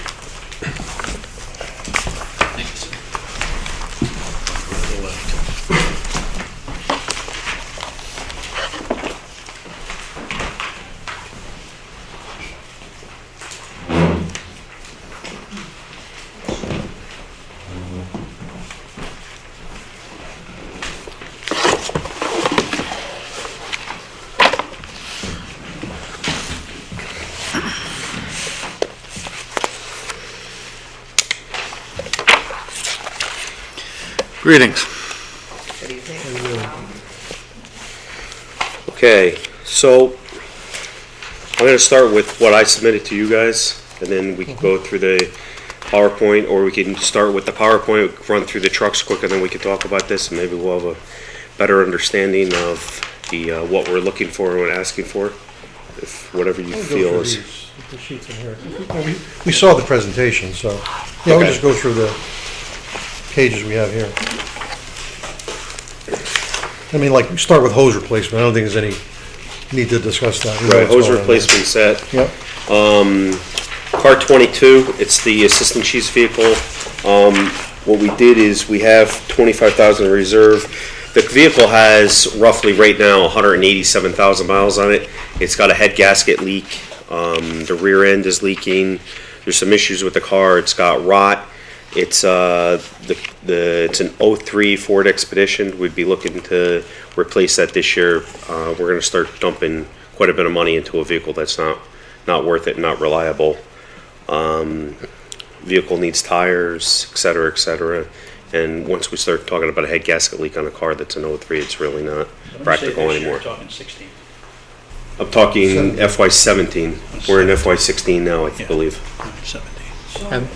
Greetings. Okay, so I'm going to start with what I submitted to you guys, and then we can go through the PowerPoint, or we can start with the PowerPoint, run through the trucks quick, and then we can talk about this, and maybe we'll have a better understanding of the what we're looking for and asking for, if whatever you feel is. The sheets in here. We saw the presentation, so yeah, we'll Okay. just go through the pages we have here. I mean, like, we start with hose replacement. I don't think there's any need to discuss that. We know Right, what's hose going on there. replacement set. Yep. Car 22, it's the assistant chief's vehicle. What we did is we have 25,000 in reserve. The vehicle has roughly right now 187,000 miles on it. It's got a head gasket leak. The rear end is leaking. There's some issues with the car. It's got rot. It's it's an 03 Ford Expedition. We'd be looking to replace that this year. We're going to start dumping quite a bit of money into a vehicle that's not worth it, not reliable. Vehicle needs tires, et cetera, and once we start talking about a head gasket leak on a car that's an 03, it's really not practical anymore. You're talking 16. I'm talking FY17. We're in FY16 now, I believe. 17. And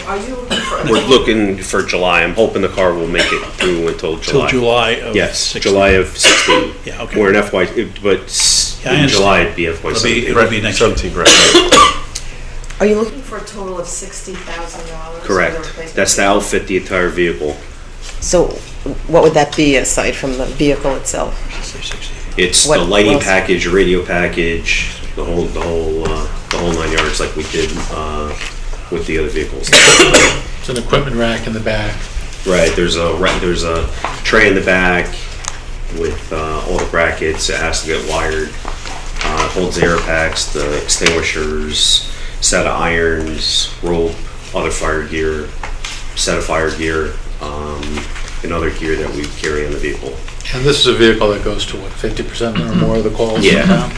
Are you looking for? We're looking for July. I'm hoping the car will make it through until Till July. July of Yes, 16. July of 16. Yeah, okay. We're in FY, but Yeah, I in understand. July it'd be FY It'll 17. be next year. 17, right. Are you looking for a total of $60,000? Correct. That's to outfit the entire vehicle. So what would that be aside from the vehicle itself? It's What the lighting else? package, radio package, the whole 9 yards like we did with the other vehicles. it's an equipment rack in the back. Right, there's a tray in the back with all the brackets. It has to get wired. Holds the air packs, the extinguishers, set of irons, rope, other fire gear, set of fire gear, and other gear that we carry on the vehicle. And this is a vehicle that goes to what, 50% or more of the calls in Yeah. town?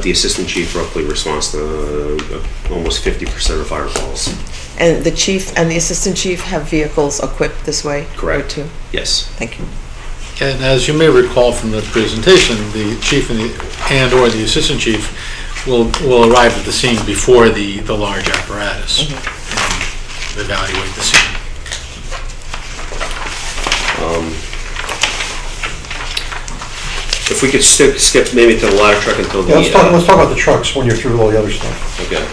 The assistant chief roughly responds to almost 50% of fire calls. And the chief and the assistant chief have vehicles equipped this way? Correct. Or two? Yes. Thank you. And as you may recall from the presentation, the chief and/or the assistant chief will arrive at the scene before the large apparatus and evaluate the scene. If we could skip maybe to the ladder truck until the... Yeah, let's talk about the trucks when you're through all the other stuff. Okay.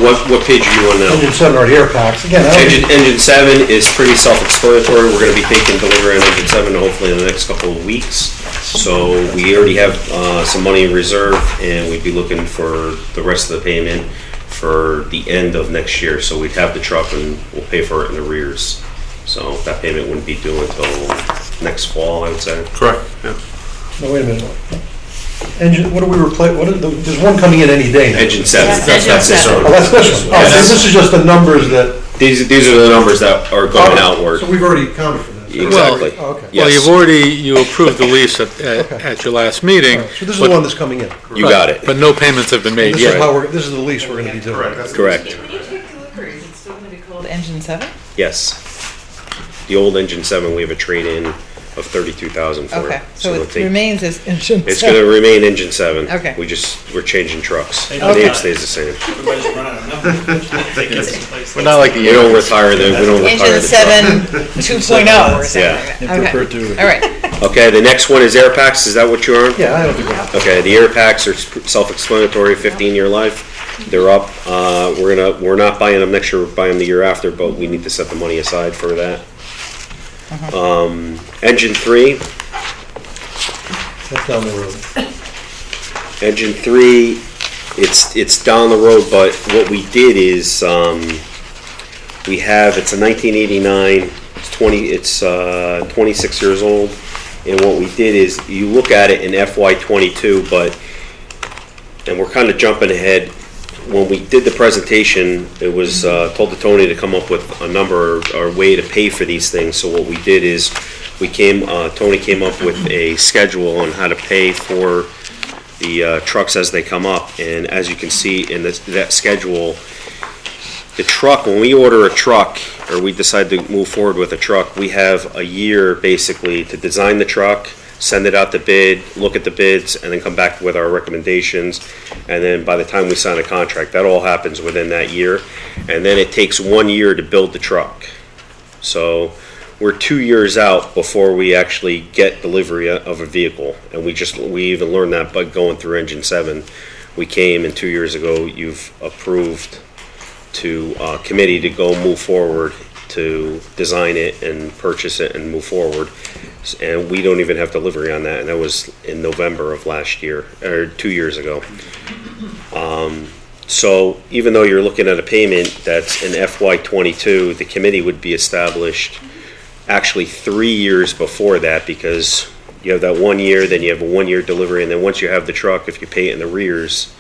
What page are you on now? Engine 7 are the air packs. Again, I don't- Engine 7 is pretty self-explanatory. We're gonna be taking delivery on Engine 7 hopefully in the next couple of weeks. So we already have some money in reserve, and we'd be looking for the rest of the payment for the end of next year. So we'd have the truck and we'll pay for it in arrears. So that payment wouldn't be due until next fall, I would say. Correct, yeah. No, wait a minute. Engine, what do we replace, there's one coming in any day now. Engine 7. Yes, That's Engine this 7. one. Oh, that's this one. Oh, so this is just the numbers that. These are the numbers that are going outward. So we've already accounted for that. Exactly. Oh, okay. Yes. Well, you approved the lease at your last meeting. So this is the one that's coming in. You got it. But no payments have been made This is yet. how this is the lease we're gonna be doing. Correct. When you take delivery, is it still going to be called Engine 7? Yes. The old Engine 7, we have a trade-in of $32,000 for it. Okay, so it'll it take- remain as Engine 7. It's gonna remain Engine 7. Okay. We're changing trucks. The Okay. name stays the same. Everybody's run out of numbers. We're not like the... We don't retire the Engine truck. 7 2.0 or something Yeah. like that. Okay, all right. Okay, the next one is air packs. Is that what you're on? Yeah, I don't think that. Okay, the air packs are self-explanatory, 15-year life. They're up. We're not buying them next year, we're buying them the year after, but we need to set the money aside for that. Engine 3. That's down the road. Engine 3, it's down the road, but what we did is, it's a 1989, it's 26 years old, and what we did is, you look at it in FY '22, and we're kind of jumping ahead. When we did the presentation, it was told to Tony to come up with a number or way to pay for these things. So what we did is Tony came up with a schedule on how to pay for the trucks as they come up. And as you can see in that schedule, the truck, when we order a truck or we decide to move forward with a truck, we have a year basically to design the truck, send it out to bid, look at the bids, and then come back with our recommendations. And then by the time we sign a contract, that all happens within that year. And then it takes 1 year to build the truck. So we're 2 years out before we actually get delivery of a vehicle. And we even learned that by going through Engine 7. We came, and 2 years ago, you've approved to committee to go move forward to design it and purchase it and move forward. And we don't even have delivery on that, and that was in November of last year, or 2 years ago. So even though you're looking at a payment that's in FY '22, the committee would be established actually 3 years before that, because you have that 1 year, then you have a 1 year delivery, and then once you have the truck, if you pay it in arrears,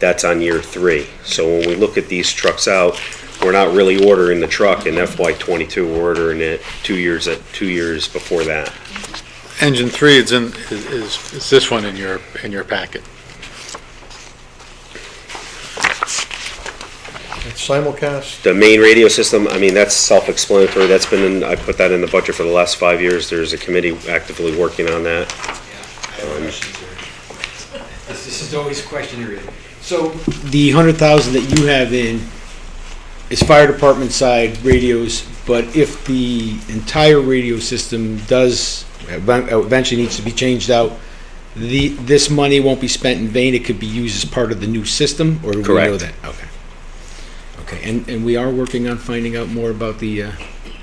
that's on year 3. So when we look at these trucks out, we're not really ordering the truck in FY '22, we're ordering it 2 years before that. Engine 3 is this one in your packet? It's simulcast. The main radio system, I mean, that's self-explanatory. That's been I put that in the budget for the last 5 years. There's a committee actively working on that. This is always a question area. So the 100,000 that you have in is fire department side radios, but if the entire radio system does eventually needs to be changed out, this money won't be spent in vain. It could be used as part of the new system, or do we know that? Okay. Okay, and we are working on finding out more about the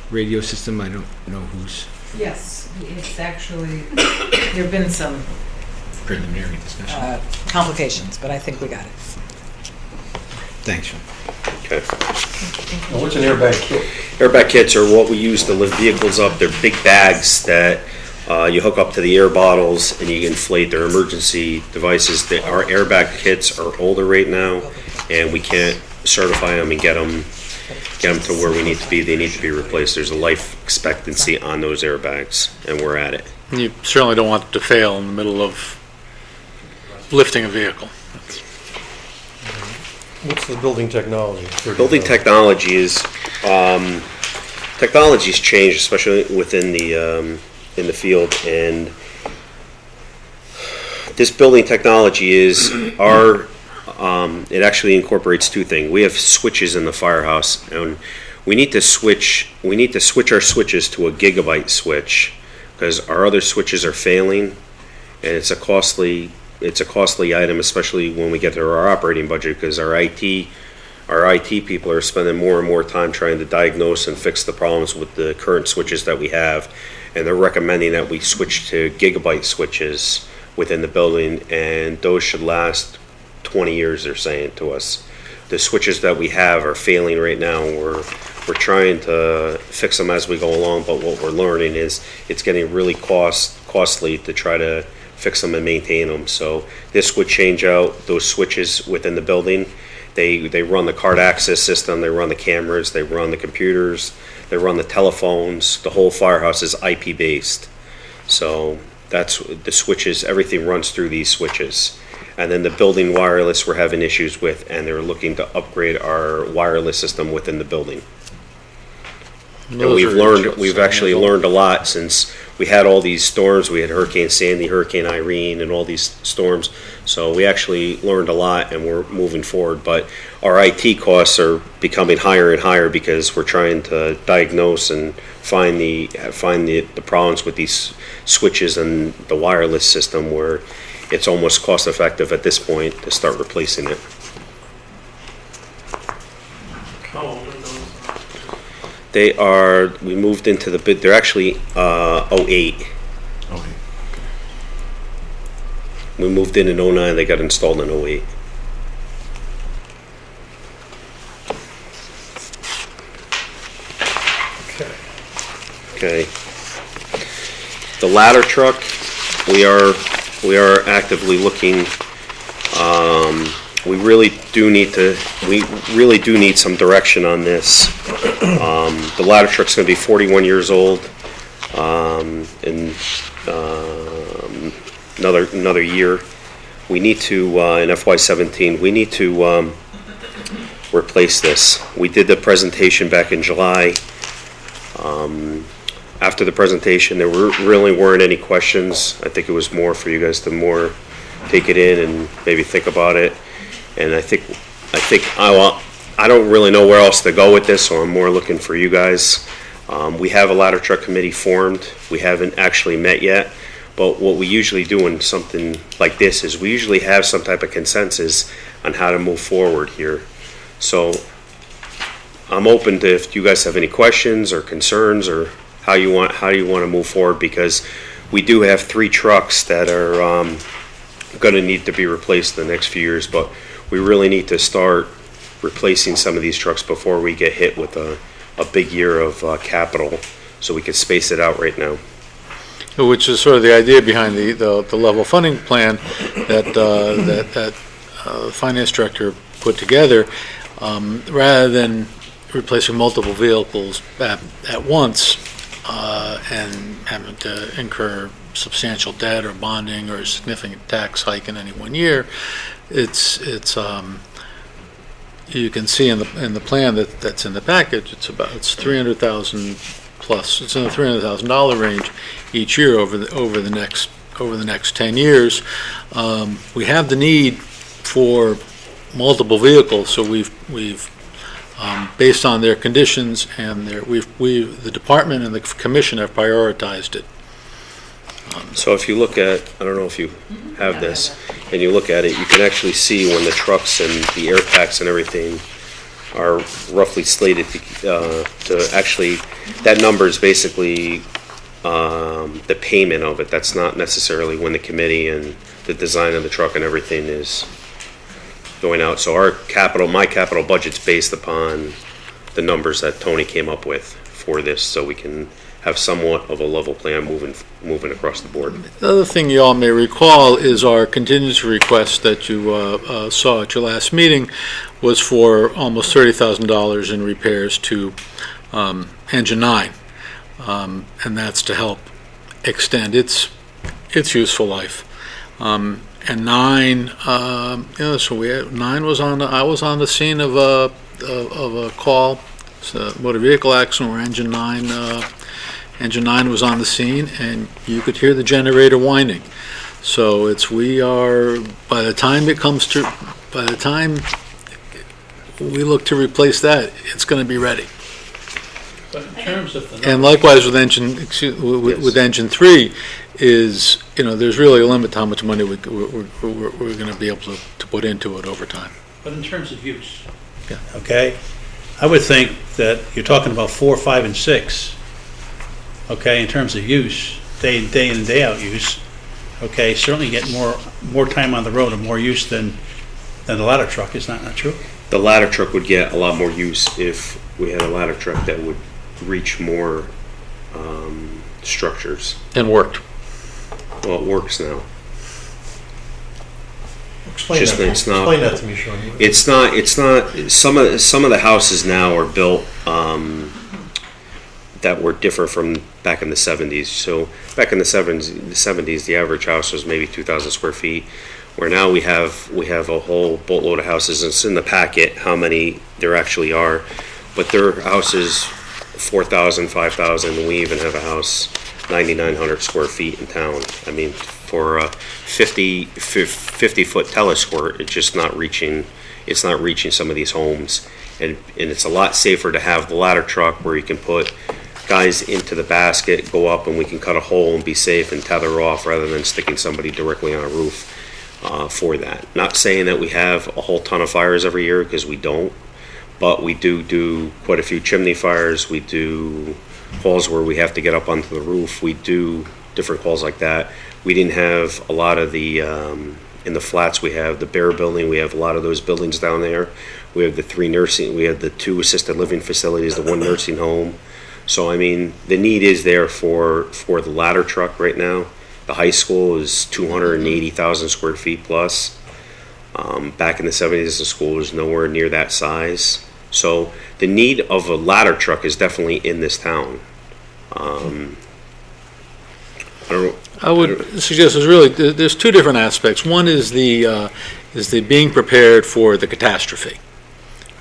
radio system. I don't know who's Yes, it's actually, there've been some preliminary discussion. complications, but I think we got it. Thanks, Sean. Okay. Now, what's an airbag kit? Airbag kits are what we use to lift vehicles up. They're big bags that you hook up to the air bottles and you inflate. Their emergency devices. Our airbag kits are older right now, and we can't certify them and get them to where we need to be. They need to be replaced. There's a life expectancy on those airbags, and we're at it. You certainly don't want it to fail in the middle of lifting a vehicle. What's the building technology? Building technology is, technology's changed, especially within the, in the field, and this building technology is it actually incorporates two things. We have switches in the firehouse, and we need to switch our switches to a gigabyte switch, because our other switches are failing, and it's a costly item, especially when we get to our operating budget, because our IT people are spending more and more time trying to diagnose and fix the problems with the current switches that we have, and they're recommending that we switch to gigabyte switches within the building, and those should last 20 years, they're saying to us. The switches that we have are failing right now. We're trying to fix them as we go along, but what we're learning is it's getting really costly to try to fix them and maintain them. So this would change out those switches within the building. They run the card access system, they run the cameras, they run the computers, they run the telephones. The whole firehouse is IP based. So that's the switches, everything runs through these switches. And then the building wireless we're having issues with, and they're looking to upgrade our wireless system within the building. And we've actually learned a lot since we had all these storms. We had Hurricane Sandy, Hurricane Irene, and all these storms. So we actually learned a lot, and we're moving forward. But our IT costs are becoming higher and higher because we're trying to diagnose and find the problems with these switches and the wireless system, where it's almost cost effective at this point to start replacing it. We moved into the bid, they're actually 08. Okay. We moved in 09, they got installed in 08. Okay. The ladder truck, we are actively looking. We really do need some direction on this. The ladder truck's going to be 41 years old in another year. We need to, in FY17, we need to replace this. We did the presentation back in July. After the presentation, there really weren't any questions. I think it was more for you guys to more take it in and maybe think about it. And I think I don't really know where else to go with this, so I'm more looking for you guys. We have a ladder truck committee formed. We haven't actually met yet, but what we usually do in something like this is we usually have some type of consensus on how to move forward here. So I'm open to if you guys have any questions or concerns or how you want to move forward, because we do have 3 trucks that are going to need to be replaced in the next few years, but we really need to start replacing some of these trucks before we get hit with a big year of capital, so we can space it out right now. Which is sort of the idea behind the level funding plan that the finance director put together. Rather than replacing multiple vehicles at once and having to incur substantial debt or bonding or a significant tax hike in any one year, it's you can see in the plan that's in the package, it's $300,000 plus. It's in the $300,000 range each year over the next over the next 10 years. We have the need for multiple vehicles, so we've based on their conditions and the department and the commission have prioritized it. So if you look at, I don't know if you have this, and you look at it, you can actually see when the trucks and the air packs and everything are roughly slated to actually, that number is basically the payment of it. That's not necessarily when the committee and the design of the truck and everything is going out. So my capital budget's based upon the numbers that Tony came up with for this, so we can have somewhat of a level plan moving across the board. The other thing you all may recall is our contingency request that you saw at your last meeting was for almost $30,000 in repairs to Engine 9. And that's to help extend its useful life. And 9, so I was on the scene of a call, it's a motor vehicle accident where Engine 9 was on the scene, and you could hear the generator whining. So by the time we look to replace that, it's going to be ready. But in terms of the And likewise with Engine 3, is, there's really a limit to how much money we're going to be able to put into it over time. But in terms of use, Okay? I would think that you're talking about 4, 5, and 6, okay, in terms of use, day in and day out use, okay, certainly get more time on the road and more use than the ladder truck, is that not true? The ladder truck would get a lot more use if we had a ladder truck that would reach more structures. And worked. Well, it works now. Explain that to me, Sean. It's not, some of the houses now are built that were different from back in the 70s. So back in the 70s, the average house was maybe 2,000 square feet, where now we have a whole boatload of houses. It's in the packet how many there actually are, but there are houses 4,000, 5,000, and we even have a house 9,900 square feet in town. I mean, for a 50-foot telesquirt, it's just not reaching some of these homes. And it's a lot safer to have the ladder truck where you can put guys into the basket, go up, and we can cut a hole and be safe and tether off rather than sticking somebody directly on a roof for that. Not saying that we have a whole ton of fires every year, because we don't, but we do quite a few chimney fires. We do calls where we have to get up onto the roof. We do different calls like that. We didn't have a lot of the, in the flats, we have the Bear building, we have a lot of those buildings down there. We have we have the 2 assisted living facilities, the 1 nursing home. So, I mean, the need is there for the ladder truck right now. The high school is 280,000 square feet plus. Back in the 70s, the school was nowhere near that size. So the need of a ladder truck is definitely in this town. I would suggest there's 2 different aspects. One is the being prepared for the catastrophe.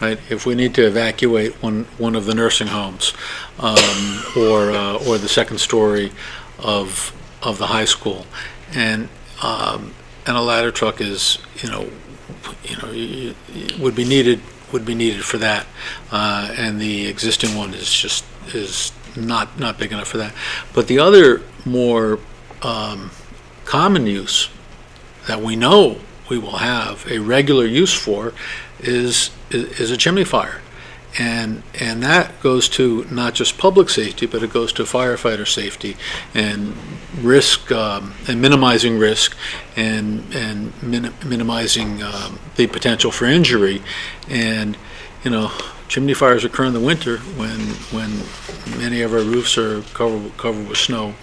Right? If we need to evacuate one of the nursing homes, or the second story of the high school, and a ladder truck is would be needed for that, and the existing one is not big enough for that. But the other more common use that we know we will have a regular use for is a chimney fire, and that goes to not just public safety, but it goes to firefighter safety and risk, and minimizing risk, and minimizing the potential for injury. And chimney fires occur in the winter when many of our roofs are covered with snow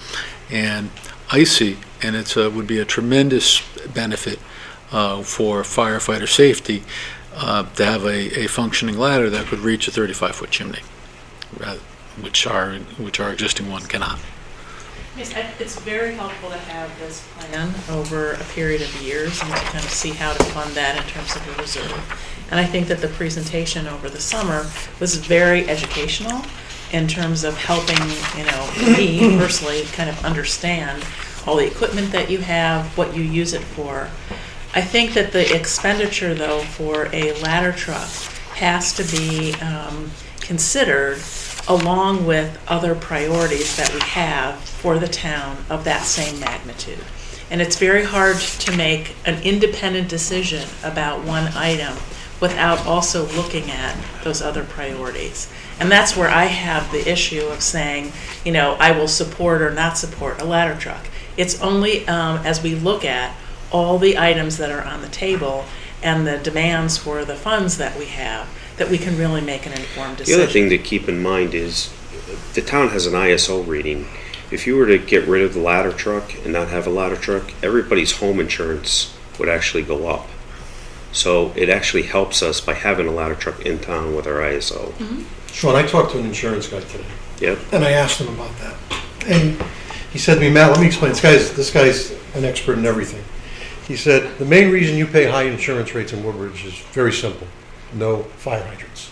and icy, and it would be a tremendous benefit for firefighter safety to have a functioning ladder that could reach a 35-foot chimney, which our existing one cannot. It's very helpful to have this plan over a period of years and to kind of see how to fund that in terms of the reserve. And I think that the presentation over the summer was very educational in terms of helping, me personally kind of understand all the equipment that you have, what you use it for. I think that the expenditure, though, for a ladder truck has to be considered along with other priorities that we have for the town of that same magnitude. And it's very hard to make an independent decision about one item without also looking at those other priorities. And that's where I have the issue of saying, you know, I will support or not support a ladder truck. It's only as we look at all the items that are on the table and the demands for the funds that we have that we can really make an informed decision. The other thing to keep in mind is the town has an ISO rating. If you were to get rid of the ladder truck and not have a ladder truck, everybody's home insurance would actually go up. So it actually helps us by having a ladder truck in town with our ISO. Sean, I talked to an insurance guy today. Yep. And I asked him about that. And he said to me, Matt, let me explain. This guy's an expert in everything. He said, the main reason you pay high insurance rates in Woodbridge is very simple. No fire hydrants.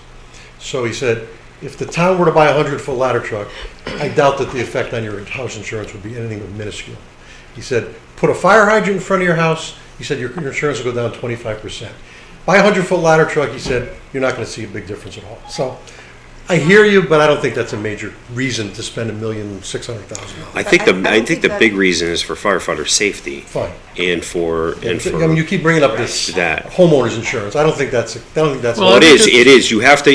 So he said, if the town were to buy a 100-foot ladder truck, I doubt that the effect on your house insurance would be anything but minuscule. He said, put a fire hydrant in front of your house, he said your insurance will go down 25%. Buy a 100-foot ladder truck, he said, you're not going to see a big difference at all. So I hear you, but I don't think that's a major reason to spend $1,600,000. I think the big reason is for firefighter safety. Fine. And for I mean, you keep bringing up this homeowners insurance. I don't think that's. Well, it is. You have to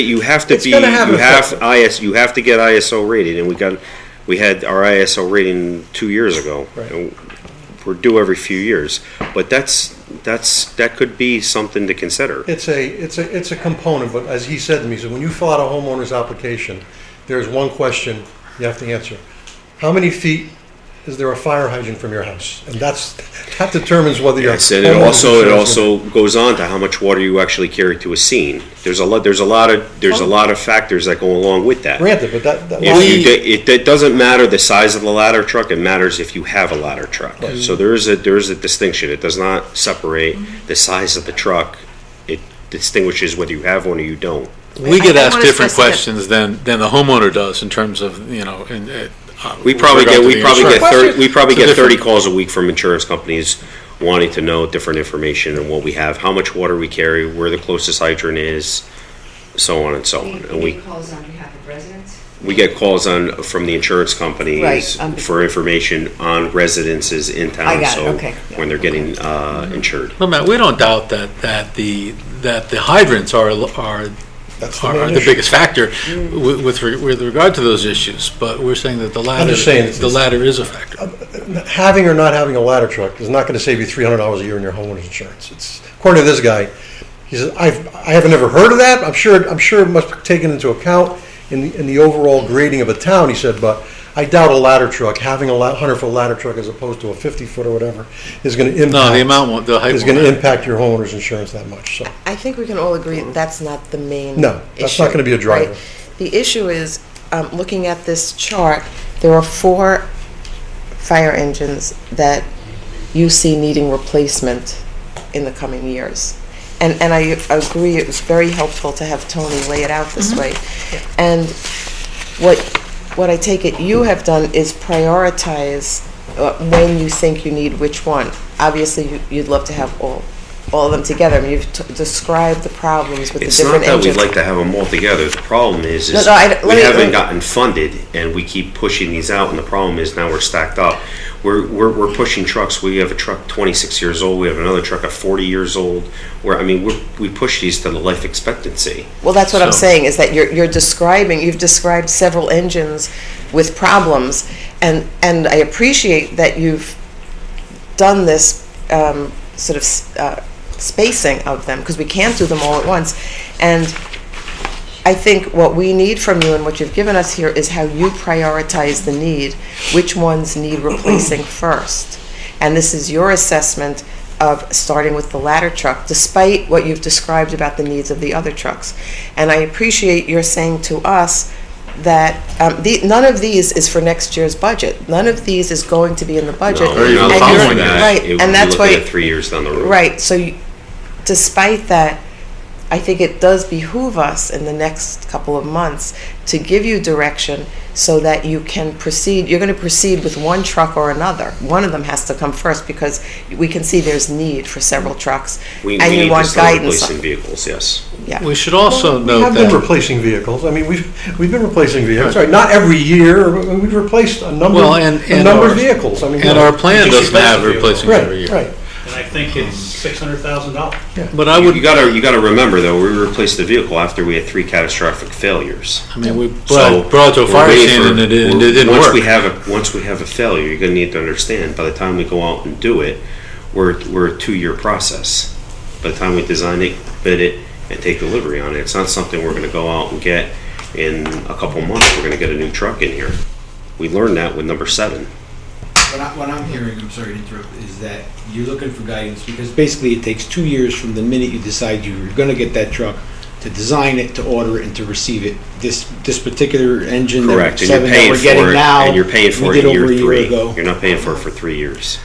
get ISO rated, and we had our ISO rating 2 years ago. Right. And we're due every few years, but that could be something to consider. It's a component, but as he said to me, he said, when you fill out a homeowner's application, there's one question you have to answer. How many feet is there a fire hydrant from your house? And that determines whether you're. Yes, and it also goes on to how much water you actually carry to a scene. There's a lot of factors that go along with that. Granted, but it doesn't matter the size of the ladder truck. It matters if you have a ladder truck. Right. So there is a distinction. It does not separate the size of the truck. It distinguishes whether you have one or you don't. We get asked different questions than the homeowner does in terms of, you know, we probably get 30 calls a week from insurance companies wanting to know different information and what we have, how much water we carry, where the closest hydrant is, so on and so on. And we calls on behalf of residents. We get calls from the insurance companies for information on residences in town. When they're getting insured. Well, Matt, we don't doubt that the hydrants are the biggest factor with regard to those issues, but we're saying that the ladder is a factor. Having or not having a ladder truck is not going to save you $300 a year in your homeowner's insurance. It's according to this guy. He says, I haven't ever heard of that. I'm sure it must be taken into account in the overall grading of a town. He said, but I doubt a ladder truck, having a 100-foot ladder truck as opposed to a 50-foot or whatever, is going to impact your homeowner's insurance that much. So I think we can all agree that's not the main issue. No, that's not going to be a driver. Right? The issue is, looking at this chart, there are 4 fire engines that you see needing replacement in the coming years. And I agree, it was very helpful to have Tony lay it out this way. And what I take it you have done is prioritize when you think you need which one. Obviously, you'd love to have all of them together. I mean, you've described the problems with the different engines. It's not that we'd like to have them all together. The problem is we haven't gotten funded, and we keep pushing these out, and the problem is now we're stacked up. We're pushing trucks. We have a truck 26 years old. We have another truck at 40 years old. We push these to the life expectancy. Well, that's what I'm saying, is that you've described several engines with problems, and I appreciate that you've done this sort of spacing of them, because we can't do them all at once. And I think what we need from you and what you've given us here is how you prioritize the need, which ones need replacing first. And this is your assessment of starting with the ladder truck, despite what you've described about the needs of the other trucks. And I appreciate your saying to us that none of these is for next year's budget. None of these is going to be in the budget. No, we're not following that. Right, and that's why 3 years down the road. Right. So, despite that, I think it does behoove us in the next couple of months to give you direction so that you can proceed. You're going to proceed with one truck or another. One of them has to come first because we can see there's need for several trucks. We and you need want to start guidance. replacing vehicles, yes. Yeah. We should also We note have been that, replacing vehicles. I mean, we've been replacing vehicles. Sorry, not every year. We've replaced a number well, of vehicles. I mean, and our plan doesn't have replacing right, every year. right. And I think it's $600,000. But I would, You gotta remember though, we replaced the vehicle after we had 3 catastrophic failures. I mean, we So brought it to a we're fire waiting scene for- and it didn't once work. we have a failure, you're gonna need to understand, by the time we go out and do it, we're a 2-year process. By the time we design it, bid it, and take delivery on it, it's not something we're gonna go out and get in a couple months, we're gonna get a new truck in here. We learned that with number 7. What I'm hearing, I'm sorry to interrupt, is that you're looking for guidance, because basically it takes 2 years from the minute you decide you're gonna get that truck, to design it, to order it, and to receive it. This particular engine, Correct, that and you're 7 that paying we're for getting it, now, and you're paying for we it did in year over a year 3. ago. You're not paying for it for 3 years.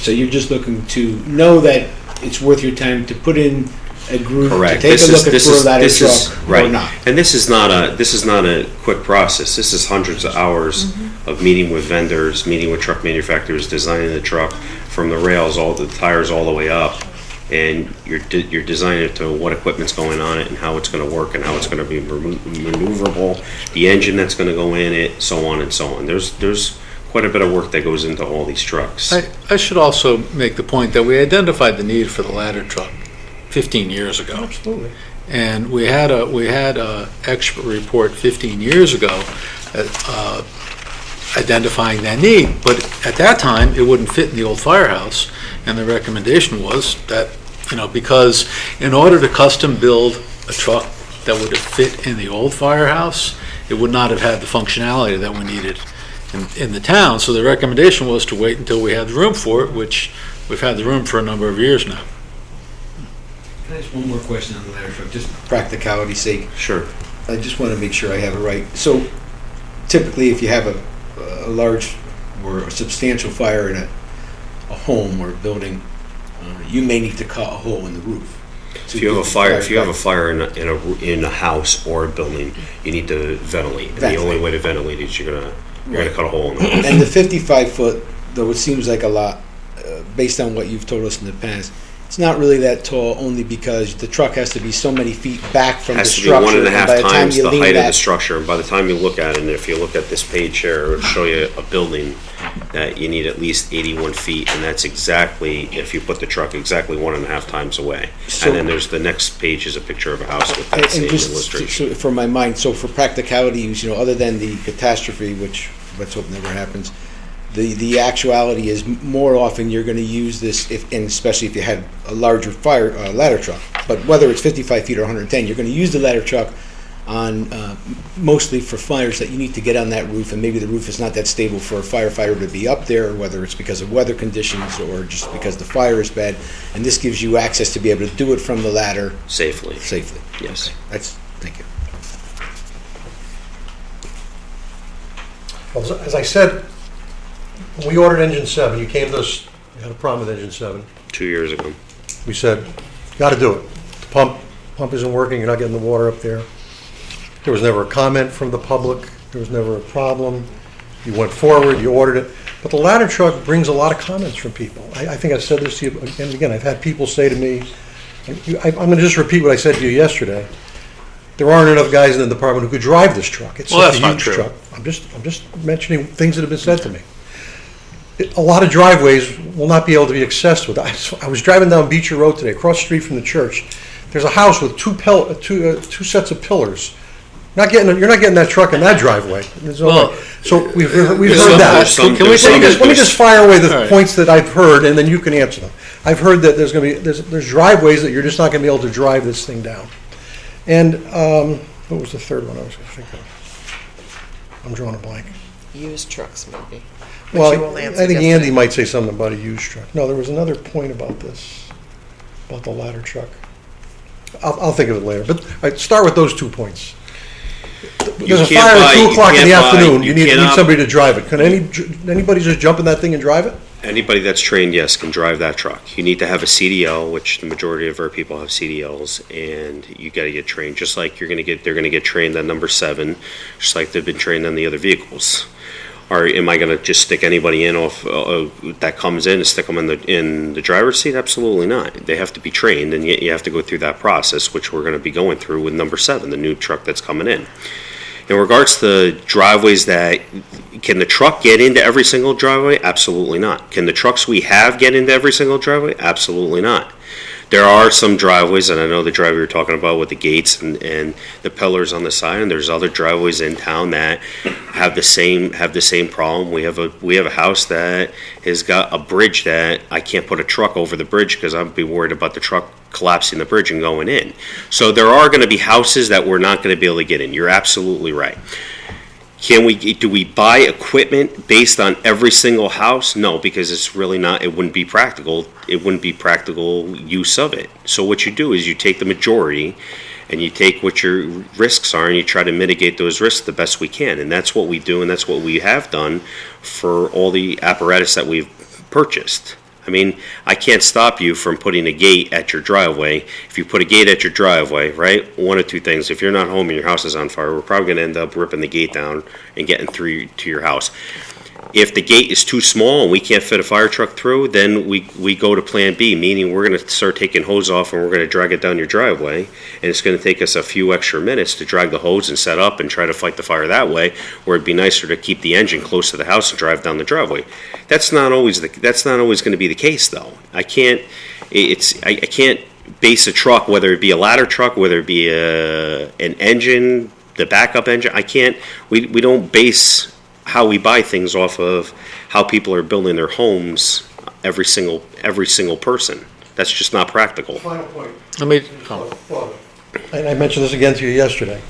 So you're just looking to know that it's worth your time to put in a group, to Correct. take a look at for a ladder truck, or right. not. And this is not a quick process. This is hundreds of hours of meeting with vendors, meeting with truck manufacturers, designing the truck from the rails, all the tires, all the way up. And you're designing it to what equipment's going on it and how it's going to work and how it's going to be maneuverable, the engine that's going to go in it, so on and so on. There's quite a bit of work that goes into all these trucks. I should also make the point that we identified the need for the ladder truck 15 years ago. Absolutely. And we had a expert report 15 years ago identifying that need, but at that time, it wouldn't fit in the old firehouse, and the recommendation was that, because in order to custom build a truck that would have fit in the old firehouse, it would not have had the functionality that we needed in the town, so the recommendation was to wait until we had the room for it, which we've had the room for a number of years now. Can I ask one more question on the ladder truck, just practicality's sake? Sure. I just want to make sure I have it right. So typically, if you have a large or a substantial fire in a home or a building, you may need to cut a hole in the roof. If you have a fire in a house or a building, you need to ventilate. And the only way to ventilate is you're gonna cut a hole in the roof. And the 55-foot, though it seems like a lot, based on what you've told us in the past, it's not really that tall, only because the truck has to be so many feet back from the structure. Has to be 1.5 times the height of the back, structure, and by the time you look at it, and if you look at this page here, it'll show you a building that you need at least 81 feet, and that's exactly, if you put the truck exactly 1.5 times away. And then there's the next page is a picture of a house with that same illustration. So for my mind, so for practicality, other than the catastrophe, which let's hope never happens, the actuality is more often you're going to use this, and especially if you had a larger ladder truck. But whether it's 55 feet or 110, you're going to use the ladder truck on mostly for fires that you need to get on that roof, and maybe the roof is not that stable for a firefighter to be up there, whether it's because of weather conditions or just because the fire is bad. And this gives you access to be able to do it from the ladder safely. Okay. Yes. Thank you. Well, as I said, when we ordered engine 7, you came to us, you had a problem with engine 7. 2 years ago. We said, got to do it. The pump isn't working, you're not getting the water up there. There was never a comment from the public, there was never a problem. You went forward, you ordered it. But the ladder truck brings a lot of comments from people. I think I've said this to you again and again. I've had people say to me, I'm going to just repeat what I said to you yesterday. There aren't enough guys in the department who could drive this truck. It's such a huge truck. I'm just mentioning things that have been said to me. A lot of driveways will not be able to be accessed with. I was driving down Beecher Road today, across the street from the church. There's a house with two sets of pillars. You're not getting that truck in that driveway. So we've heard that. Let me just fire away the points that I've heard, and then you can answer them. I've heard that there's driveways that you're just not going to be able to drive this thing down. And what was the third one I was going to think of? I'm drawing a blank. Used trucks, maybe. Well, I think Andy might say something about a used truck. No, there was another point about this, about the ladder truck. I'll think of it later. But start with those 2 points. There's a fire at 2 o'clock in the afternoon. You need somebody to drive it. Can anybody just jump in that thing and drive it? Anybody that's trained, yes, can drive that truck. You need to have a CDL, which the majority of our people have CDLs, and you gotta get trained, just like they're gonna get trained on number 7, just like they've been trained on the other vehicles. Or am I gonna just stick anybody in off, that comes in and stick them in the driver's seat? Absolutely not. They have to be trained, and you have to go through that process, which we're gonna be going through with number 7, the new truck that's coming in. In regards to the driveways can the truck get into every single driveway? Absolutely not. Can the trucks we have get into every single driveway? Absolutely not. There are some driveways, and I know the driveway you're talking about with the gates and the pillars on the side, and there's other driveways in town that have the same problem. We have a house that has got a bridge that I can't put a truck over the bridge because I'd be worried about the truck collapsing the bridge and going in. So there are going to be houses that we're not going to be able to get in. You're absolutely right. Do we buy equipment based on every single house? No, because it's really not, it wouldn't be practical. It wouldn't be practical use of it. So what you do is you take the majority and you take what your risks are and you try to mitigate those risks the best we can. And that's what we do, and that's what we have done for all the apparatus that we've purchased. I mean, I can't stop you from putting a gate at your driveway. If you put a gate at your driveway, right, one of two things. If you're not home and your house is on fire, we're probably going to end up ripping the gate down and getting through to your house. If the gate is too small and we can't fit a fire truck through, then we go to plan B, meaning we're going to start taking hose off and we're going to drag it down your driveway. And it's going to take us a few extra minutes to drag the hose and set up and try to fight the fire that way, where it'd be nicer to keep the engine close to the house and drive down the driveway. That's not always going to be the case, though. I can't base a truck, whether it be a ladder truck, whether it be an engine, the backup engine. We don't base how we buy things off of how people are building their homes, every single person. That's just not practical. Final point. And I mentioned this again to you yesterday.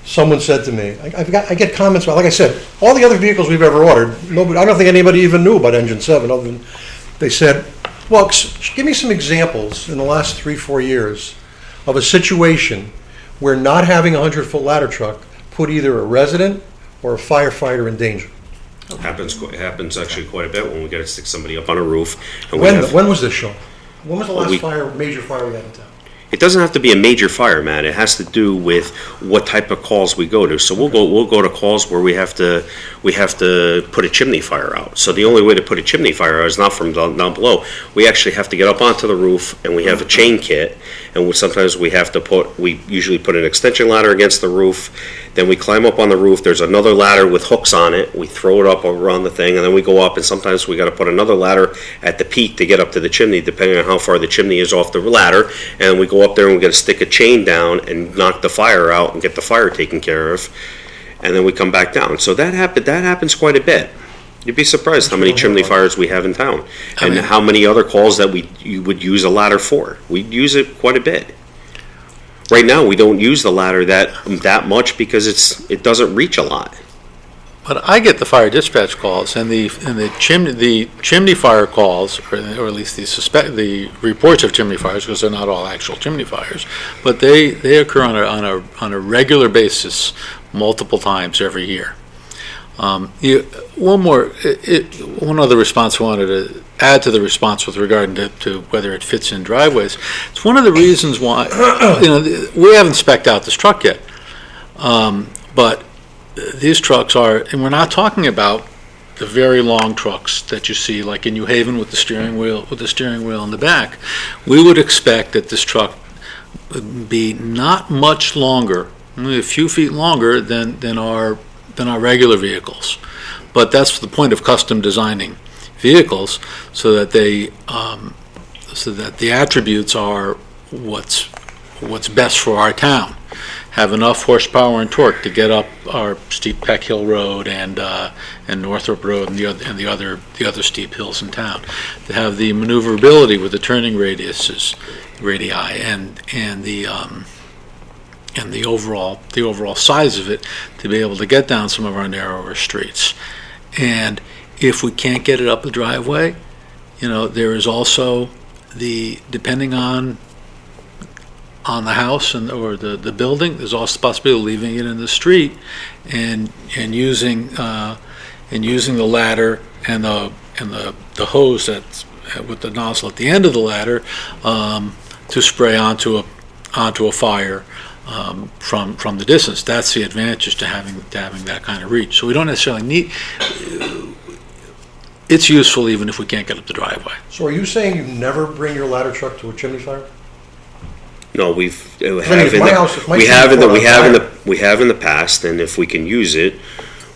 Someone said to me, I get comments about, like I said, all the other vehicles we've ever ordered, I don't think anybody even knew about Engine 7, other than they said, well, give me some examples in the last 3-4 years of a situation where not having a 100-foot ladder truck put either a resident or a firefighter in danger. It happens actually quite a bit when we got to stick somebody up on a roof. And when was this show? When was the last major fire we had in town? It doesn't have to be a major fire, Matt. It has to do with what type of calls we go to. So we'll go to calls where we have to put a chimney fire out. So the only way to put a chimney fire out is not from down below. We actually have to get up onto the roof, and we have a chain kit. And sometimes we usually put an extension ladder against the roof. Then we climb up on the roof. There's another ladder with hooks on it. We throw it up around the thing, and then we go up. And sometimes we got to put another ladder at the peak to get up to the chimney, depending on how far the chimney is off the ladder. And we go up there and we got to stick a chain down and knock the fire out and get the fire taken care of. And then we come back down. So that happens quite a bit. You'd be surprised how many chimney fires we have in town, and how many other calls that you would use a ladder for. We use it quite a bit. Right now, we don't use the ladder that much because it doesn't reach a lot. But I get the fire dispatch calls and the chimney fire calls, or at least the reports of chimney fires, because they're not all actual chimney fires, but they occur on a regular basis, multiple times every year. One other response I wanted to add to the response with regard to whether it fits in driveways. It's one of the reasons why we haven't spec'd out this truck yet, but these trucks are, and we're not talking about the very long trucks that you see, like in New Haven with the steering wheel in the back. We would expect that this truck would be not much longer, only a few feet longer than our regular vehicles. But that's the point of custom designing vehicles, so that the attributes are what's best for our town. Have enough horsepower and torque to get up our steep Peck Hill Road and Northrop Road and the other steep hills in town. To have the maneuverability with the turning radii and the overall size of it to be able to get down some of our narrower streets. And if we can't get it up the driveway, there is also depending on the house or the building, there's also the possibility of leaving it in the street and using the ladder and the hose that's with the nozzle at the end of the ladder to spray onto a fire from the distance. That's the advantage to having that kind of reach. So we don't necessarily need. It's useful even if we can't get up the driveway. So are you saying you never bring your ladder truck to a chimney fire? No, we if my have in chimney the past, and if we can use it,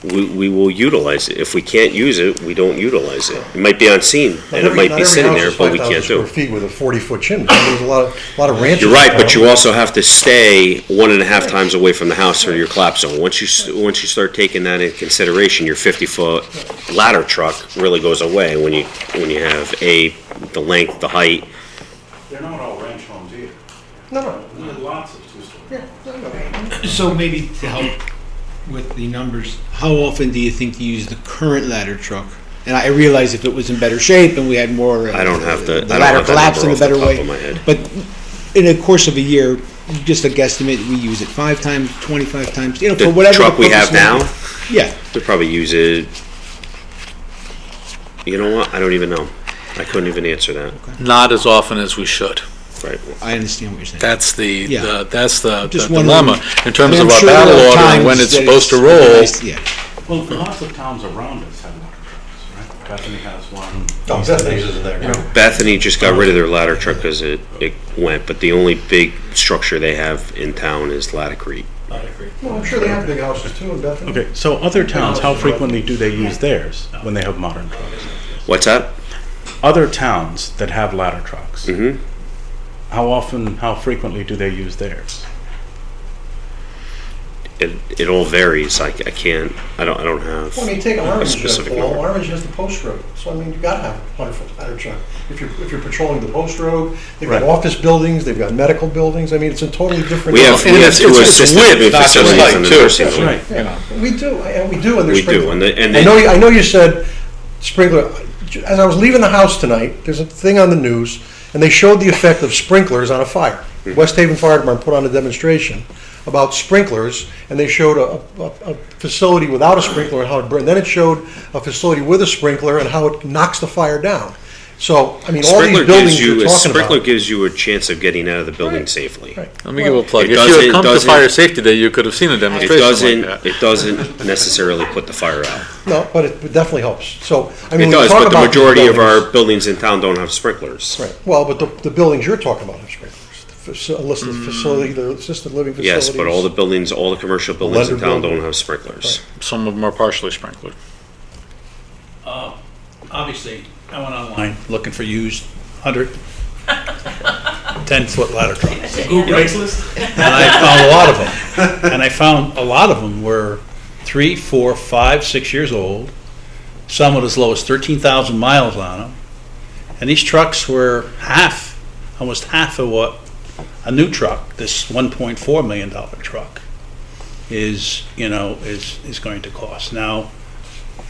we will utilize it. If we can't use it, we don't utilize it. It might be on scene, and it might be sitting there, but we can't do Not every house is 5,000 square feet with a 40-foot chimney. There's a lot of ranches. You're right, but you also have to stay 1.5 times away from the house for your collapse zone. Once you start taking that into consideration, your 50-foot ladder truck really goes away when you have the length, the height. They're not all ranch homes either. No. There's lots of two-story. So maybe to help with the numbers, how often do you think you use the current ladder truck? And I realize if it was in better shape and we had more, I don't have the ladder collapsed in a better way. Of my head. But in the course of a year, just a guesstimate, we use it 5 times, 25 times, for The whatever. truck we purpose have now, Yeah. we probably use it. You know what? I don't even know. I couldn't even answer that. Not as often as we should. Right. I understand what you're saying. That's the Just dilemma in terms of I'm our sure there battle are order and when times it's that supposed to it's roll. nice, yeah. Well, lots of towns around us have ladder trucks, right? Bethany has one. Oh, Bethany's isn't there. Bethany just got rid of their ladder truck because it went, but the only big structure they have in town is Ladder Creek. Well, I'm sure they have big houses too in Bethany. Okay, so other towns, how frequently do they use theirs when they have modern trucks? What's that? Other towns that have ladder trucks, Mm-hmm. how frequently do they use theirs? It all varies. I don't have Well, I mean, take a Orange, specific Paul. number. Orange has the post road, so I mean, you gotta have a 100-foot ladder truck. If you're patrolling the post road, they've got Right. office buildings, they've got medical buildings, I mean, it's a totally different. We have And it's two assisted width, living not just facilities height, in the too. nursing That's home. right. Yeah, we do, and there's We do, sprinkler. and I know you said sprinkler, as I was leaving the house tonight, there's a thing on the news, and they showed the effect of sprinklers on a fire. West Haven Fire Department put on a demonstration about sprinklers, and they showed a facility without a sprinkler and how it burned. Then it showed a facility with a sprinkler and how it knocks the fire down. So, I mean, all these buildings you're A talking sprinkler about. gives you a chance of getting out of the building safely. Right. Let me give a plug. It If you had come to doesn't- Fire Safety Day, you could have seen a It demonstration like that. doesn't necessarily put the fire out. No, but it definitely helps. So, I It mean, when you does, talk but the about these majority of our buildings- buildings in town don't have sprinklers. Right, well, but the buildings you're talking about have sprinklers. Listed facility, the assisted living facilities. Yes, but all the commercial buildings in Lender town building. don't have sprinklers. Some of them are partially sprinkled. Obviously, I went online looking for used 10-foot ladder trucks. And I found a lot of them. And I found a lot of them were 3, 4, 5, 6 years old. Some with as low as 13,000 miles on them. And these trucks were almost half of what a new truck, this $1.4 million truck, is going to cost. Now,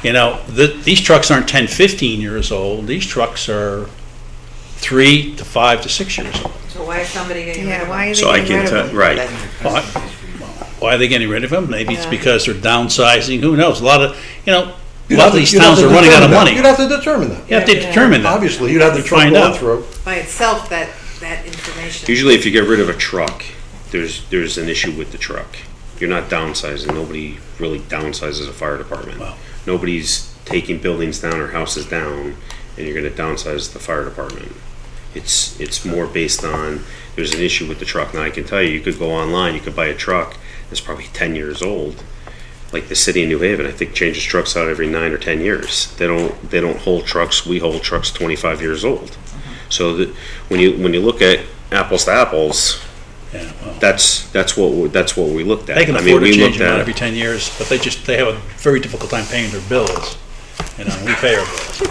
these trucks aren't 10, 15 years old. These trucks are 3 to 5 to 6 years old. So why is somebody getting rid of them? why are they So I getting can rid of tell, them? right. Why are they getting rid of them? Maybe it's Yeah. because they're downsizing. Who knows? A lot of You'd have to- these you'd have towns to are running out of determine that. money. You'd have to determine that. You have to determine that. Obviously, you'd have the truck Find going out. through. By itself, that information. Usually if you get rid of a truck, there's an issue with the truck. You're not downsizing. Nobody really downsizes a fire department. Wow. Nobody's taking buildings down or houses down, and you're gonna downsize the fire department. It's more based on, there's an issue with the truck. Now, I can tell you, you could go online, you could buy a truck that's probably 10 years old. Like the city of New Haven, I think changes trucks out every 9 or 10 years. They don't hold trucks, we hold trucks 25 years old. So when you look at apples to apples, Yeah, well, that's what we looked at. they can I mean, afford to we change looked them out at- every 10 years, but they have a very difficult time paying their bills. We pay our bills.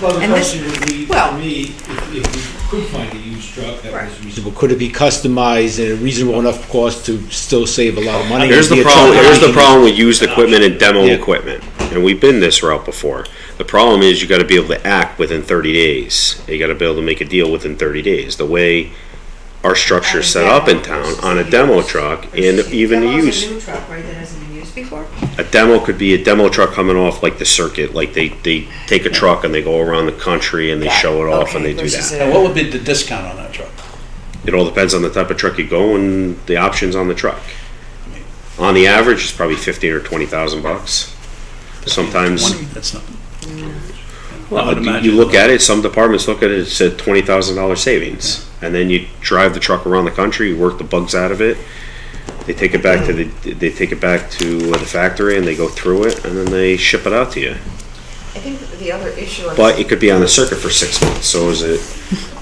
Well, the And this- question would be, well- for me, if we could find a used truck that was reasonable, could it be customized at a reasonable enough cost to still save a lot of money? Here's Be the a truck problem. that Here's we the can- problem with used equipment and demo Yeah. equipment, and we've been this route before. The problem is you got to be able to act within 30 days. You got to be able to make a deal within 30 days. The way our structure's set up in town on a demo truck and even a Demo's used. a new truck, right, that hasn't been used used before? A demo could be a demo truck coming off like the circuit, like they take a truck and they go around the country and they show it off and they do that. And what would be the discount on that truck? It all depends on the type of truck you go and the options on the truck. On the average, it's probably 15 or 20,000 bucks. Sometimes, That's not. you look at it, some departments look at it, it said $20,000 savings. And then you drive the truck around the country, you work the bugs out of it. They take it back to the factory and they go through it and then they ship it out to you. I think the other issue. But it could be on the circuit for 6 months, so is it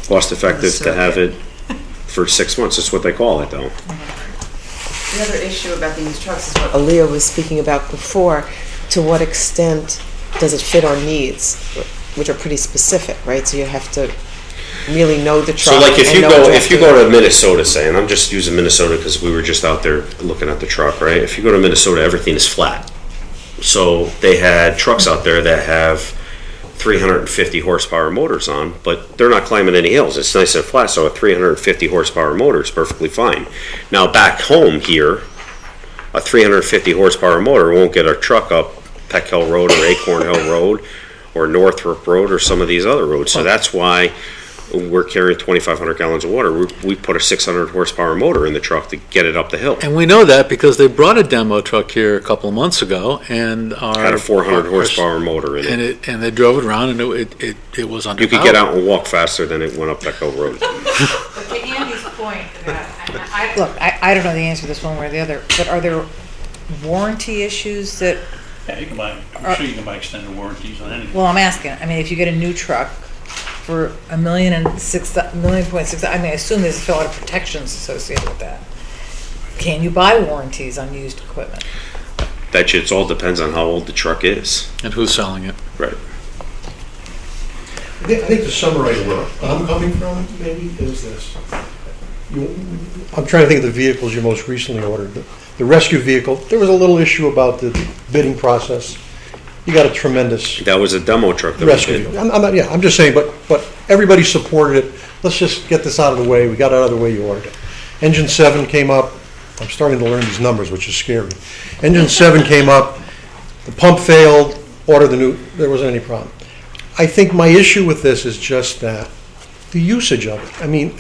cost effective to have it for 6 months? That's what they call it, though. The other issue about the used trucks is what Aaliyah was speaking about before. To what extent does it fit our needs, which are pretty specific, right? So you have to really know the truck. So like if you go to Minnesota, say, and I'm just using Minnesota because we were just out there looking at the truck, right? If you go to Minnesota, everything is flat. So they had trucks out there that have 350 horsepower motors on, but they're not climbing any hills. It's nice and flat, so a 350 horsepower motor is perfectly fine. Now back home here, a 350 horsepower motor won't get a truck up Peck Hill Road or Acorn Hill Road or Northrop Road or some of these other roads. So that's why we're carrying 2,500 gallons of water. We put a 600 horsepower motor in the truck to get it up the hill. And we know that because they brought a demo truck here a couple of months ago and had a 400 horsepower motor in it. And they drove it around and it was underpowered. You could get out and walk faster than it went up Peck Hill Road. But to Andy's point about, I don't know the answer to this one way or the other, but are there warranty issues that? Yeah, you can buy, I'm sure you can buy extended warranties on anything. Well, I'm asking, I mean, if you get a new truck for $1.6 million, I mean, I assume there's a lot of protections associated with that. Can you buy warranties on used equipment? It all depends on how old the truck is. And who's selling it. Right. I think to summarize where I'm coming from, maybe, is this. I'm trying to think of the vehicles you most recently ordered. The rescue vehicle, there was a little issue about the bidding process. You got a tremendous That was a demo truck that rescue we did. vehicle. I'm just saying, but everybody supported it. Let's just get this out of the way. We got it out of the way, you ordered it. Engine 7 came up. I'm starting to learn these numbers, which is scary. Engine 7 came up. The pump failed. Ordered the new. There wasn't any problem. I think my issue with this is just that the usage of it. I mean,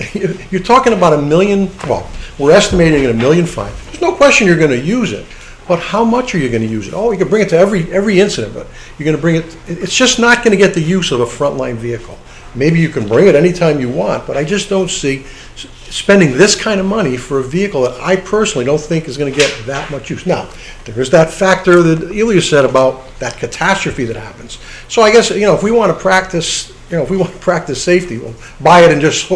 you're talking about $1 million. Well, we're estimating at $1.5 million. There's no question you're going to use it, but how much are you going to use it? Oh, you can bring it to every incident, but you're going to bring it. It's just not going to get the use of a frontline vehicle. Maybe you can bring it anytime you want, but I just don't see spending this kind of money for a vehicle that I personally don't think is going to get that much use. Now, there's that factor that Ilya said about that catastrophe that happens. So I guess, if we want to practice, safety, we'll buy it and just,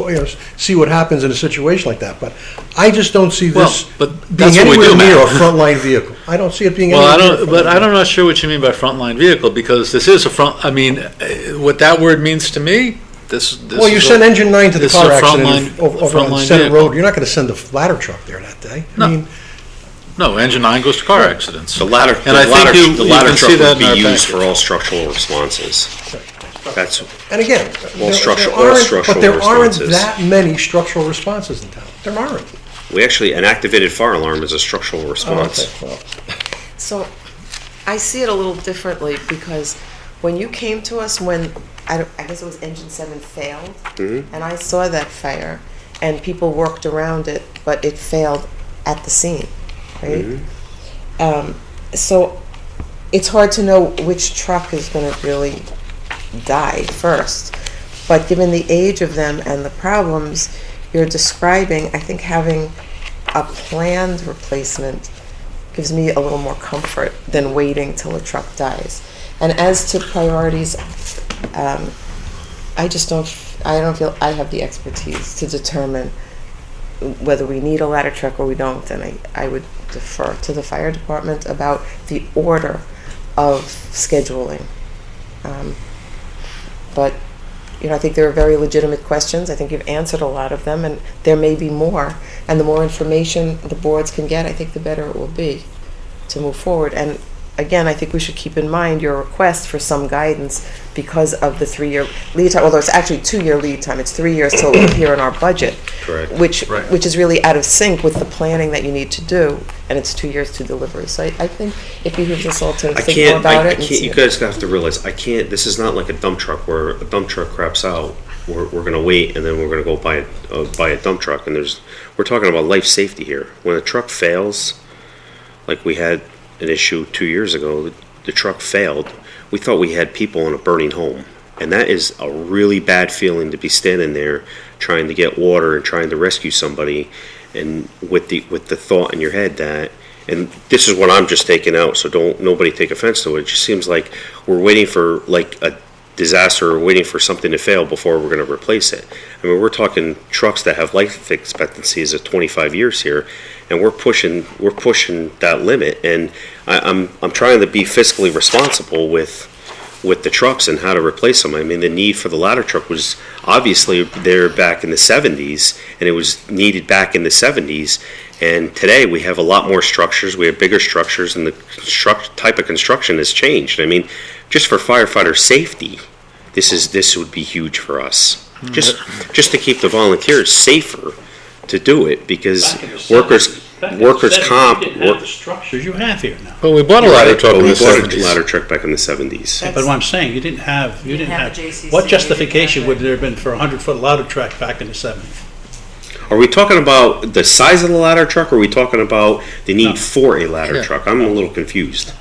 see what happens in a situation like that. But I just don't see this being anywhere near a frontline vehicle. I don't see it being anywhere near a frontline vehicle. I'm not sure what you mean by frontline vehicle, because this is what that word means to me, well, you send engine 9 to the car accident over on Senate vehicle. Road. You're not going to send a ladder truck there that day. No, engine 9 goes to car accidents. The ladder truck would be used for all structural responses. That's and again, all structural but there aren't responses. that many structural responses in town. There aren't. An activated fire alarm is a structural response. Oh, okay. Well. So I see it a little differently, because when you came to us when, I guess it was engine 7 failed, and I saw that fire, and people worked around it, but it failed at the scene, right? So it's hard to know which truck is going to really die first. But given the age of them and the problems you're describing, I think having a planned replacement gives me a little more comfort than waiting till a truck dies. And as to priorities, I don't feel I have the expertise to determine whether we need a ladder truck or we don't, and I would defer to the fire department about the order of scheduling. But I think there are very legitimate questions. I think you've answered a lot of them, and there may be more. And the more information the boards can get, I think the better it will be to move forward. And again, I think we should keep in mind your request for some guidance because of the 3-year lead time, although it's actually 2-year lead time. It's 3 years till we're here in our budget. Correct. Which is really out of sync with the planning that you need to do, and it's 2 years to delivery. So I think it behooves us all to think more about it. You guys have to realize, this is not like a dump truck where a dump truck craps out. We're gonna wait and then we're gonna go buy a dump truck, and we're talking about life safety here. When a truck fails, like we had an issue 2 years ago, the truck failed. We thought we had people in a burning home, and that is a really bad feeling to be standing there trying to get water and trying to rescue somebody, and with the thought in your head that, and this is what I'm just taking out, so nobody take offense to it. It just seems like we're waiting for like a disaster or waiting for something to fail before we're going to replace it. I mean, we're talking trucks that have life expectancies of 25 years here, and we're pushing that limit. And I'm trying to be fiscally responsible with the trucks and how to replace them. I mean, the need for the ladder truck was obviously there back in the 70s, and it was needed back in the 70s. And today we have a lot more structures, we have bigger structures, and the type of construction has changed. I mean, just for firefighter safety, this would be huge for us. Just to keep the volunteers safer to do it, because workers comp. The structures you have here now. Well, we bought a ladder truck in the We bought a 70s. ladder truck back in the 70s. But what I'm saying, you didn't have, have a JCC, what you justification didn't would have there have been for a 100-foot ladder truck back in the 70s? Are we talking about the size of the ladder truck, or are we talking about the need for a ladder truck? I'm a little confused.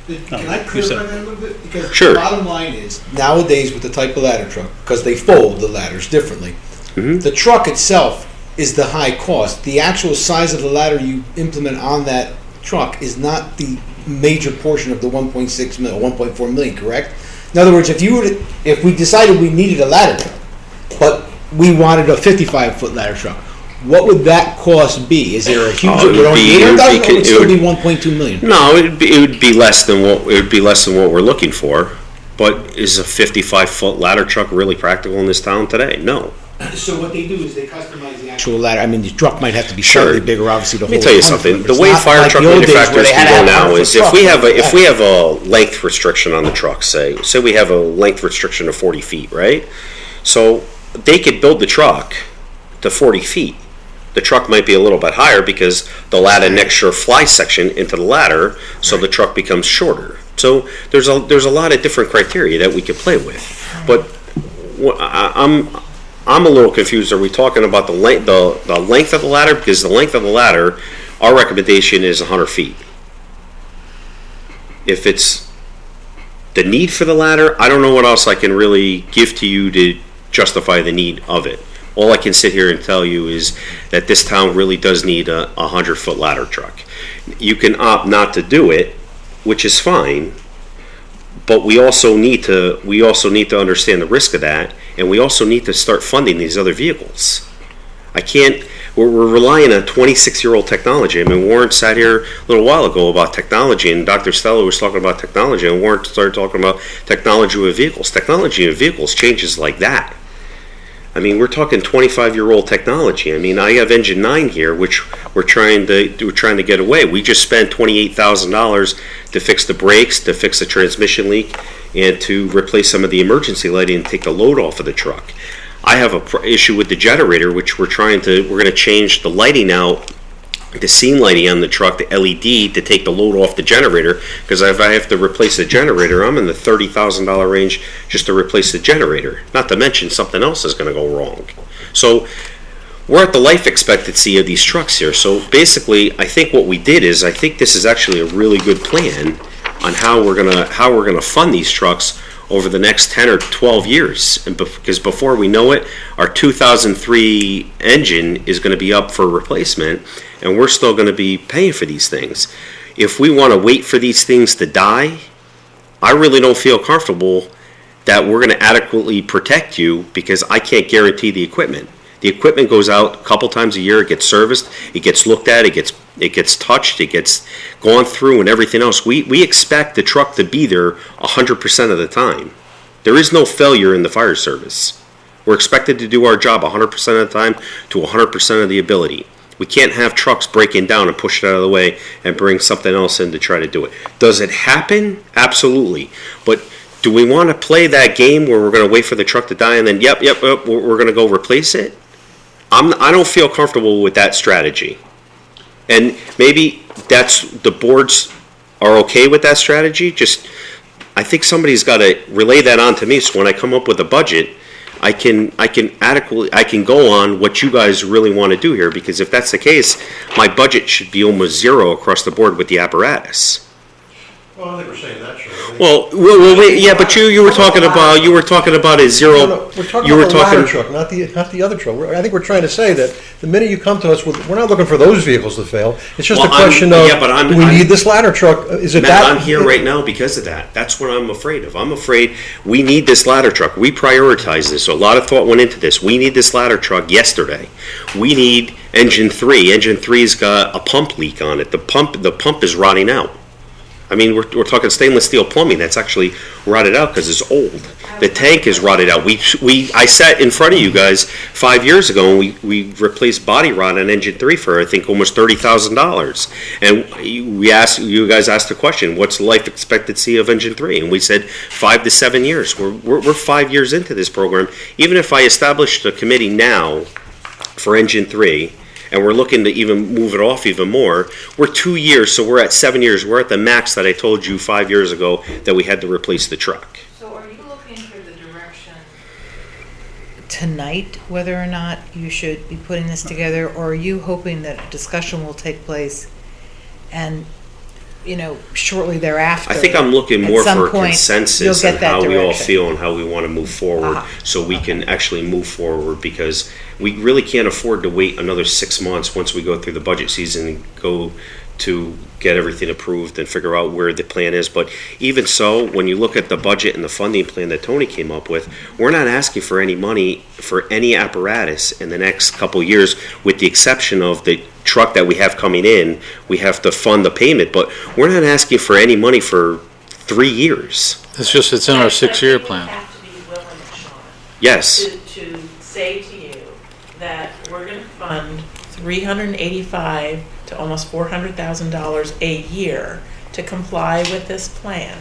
Can I you said- clarify that a little bit? Because Sure. the bottom line is, nowadays with the type of ladder truck, because they fold the ladders differently, the truck itself is the high cost. The actual size of the ladder you implement on that truck is not the major portion of the 1.6 million, 1.4 million, correct? In other words, if we decided we needed a ladder truck, but we wanted a 55-foot ladder truck, what would that cost be? Is there a huge? It would be- it it would would still be- be 1.2 million. No, it would be less than what we're looking for. But is a 55-foot ladder truck really practical in this town today? No. So what they do is they customize the actual ladder. I mean, the truck might have to be Sure. slightly bigger, obviously. Let me tell you something. The way fire truck manufacturers can go now is if we have a length restriction on the truck, say we have a length restriction of 40 feet, right? So they could build the truck to 40 feet. The truck might be a little bit higher because they'll add an extra fly section into the ladder, so the truck becomes shorter. So there's a lot of different criteria that we could play with. But I'm a little confused. Are we talking about the length of the ladder? Because the length of the ladder, our recommendation is 100 feet. If it's the need for the ladder, I don't know what else I can really give to you to justify the need of it. All I can sit here and tell you is that this town really does need a 100-foot ladder truck. You can opt not to do it, which is fine, but we also need to understand the risk of that, and we also need to start funding these other vehicles. We're relying on 26-year-old technology. I mean, Warren sat here a little while ago about technology, and Dr. Stella was talking about technology, and Warren started talking about technology with vehicles. Technology with vehicles changes like that. I mean, we're talking 25-year-old technology. I mean, I have Engine 9 here, which we're trying to get away. We just spent $28,000 to fix the brakes, to fix the transmission leak, and to replace some of the emergency lighting and take the load off of the truck. I have an issue with the generator, which we're going to change the lighting out, the scene lighting on the truck, the LED, to take the load off the generator, because if I have to replace the generator, I'm in the $30,000 range just to replace the generator, not to mention something else is going to go wrong. So we're at the life expectancy of these trucks here. So basically, I think what we did is, I think this is actually a really good plan on how we're gonna fund these trucks over the next 10 or 12 years, and because before we know it, our 2003 engine is going to be up for replacement, and we're still going to be paying for these things. If we want to wait for these things to die, I really don't feel comfortable that we're going to adequately protect you, because I can't guarantee the equipment. The equipment goes out a couple times a year, it gets serviced, it gets looked at, it gets touched, it gets gone through and everything else. We expect the truck to be there 100% of the time. There is no failure in the fire service. We're expected to do our job 100% of the time to 100% of the ability. We can't have trucks breaking down and push it out of the way and bring something else in to try to do it. Does it happen? Absolutely. But do we want to play that game where we're going to wait for the truck to die and then, yep, we're going to go replace it? I don't feel comfortable with that strategy. And maybe the boards are okay with that strategy. Just, I think somebody's got to relay that on to me, so when I come up with a budget, I can go on what you guys really want to do here, because if that's the case, my budget should be almost zero across the board with the apparatus. Well, I think we're saying that, Charlie. Well, wait, yeah, but you were talking about a zero. No, we're talking about the ladder truck, not the other truck. I think we're trying to say that the minute you come to us with, we're not looking for those vehicles to fail. It's just a question of, do we need this ladder truck? Is it Matt, that? I'm here right now because of that. That's what I'm afraid of. I'm afraid we need this ladder truck. We prioritize this. A lot of thought went into this. We need this ladder truck yesterday. We need engine 3. Engine 3's got a pump leak on it. The pump is rotting out. I mean, we're talking stainless steel plumbing that's actually rotted out because it's old. The tank is rotted out. I sat in front of you guys 5 years ago and we replaced body rod on engine 3 for I think almost $30,000. And you guys asked the question, what's the life expectancy of engine 3? And we said 5 to 7 years. We're 5 years into this program. Even if I established a committee now for engine 3, and we're looking to even move it off even more, we're 2 years, so we're at 7 years. We're at the max that I told you 5 years ago that we had to replace the truck. So are you looking for the direction tonight, whether or not you should be putting this together, or are you hoping that a discussion will take place and, shortly thereafter? I think I'm looking more for a point, consensus you'll on get that how we all direction. feel and how we want to move forward, so we can actually move forward, because we really can't afford to wait another 6 months once we go through the budget season and go to get everything approved and figure out where the plan is. But even so, when you look at the budget and the funding plan that Tony came up with, we're not asking for any money for any apparatus in the next couple of years, with the exception of the truck that we have coming in. We have to fund the payment, but we're not asking for any money for 3 years. It's in our 6-year plan. Yes. To say to you that we're going to fund $385,000 to almost $400,000 a year to comply with this plan.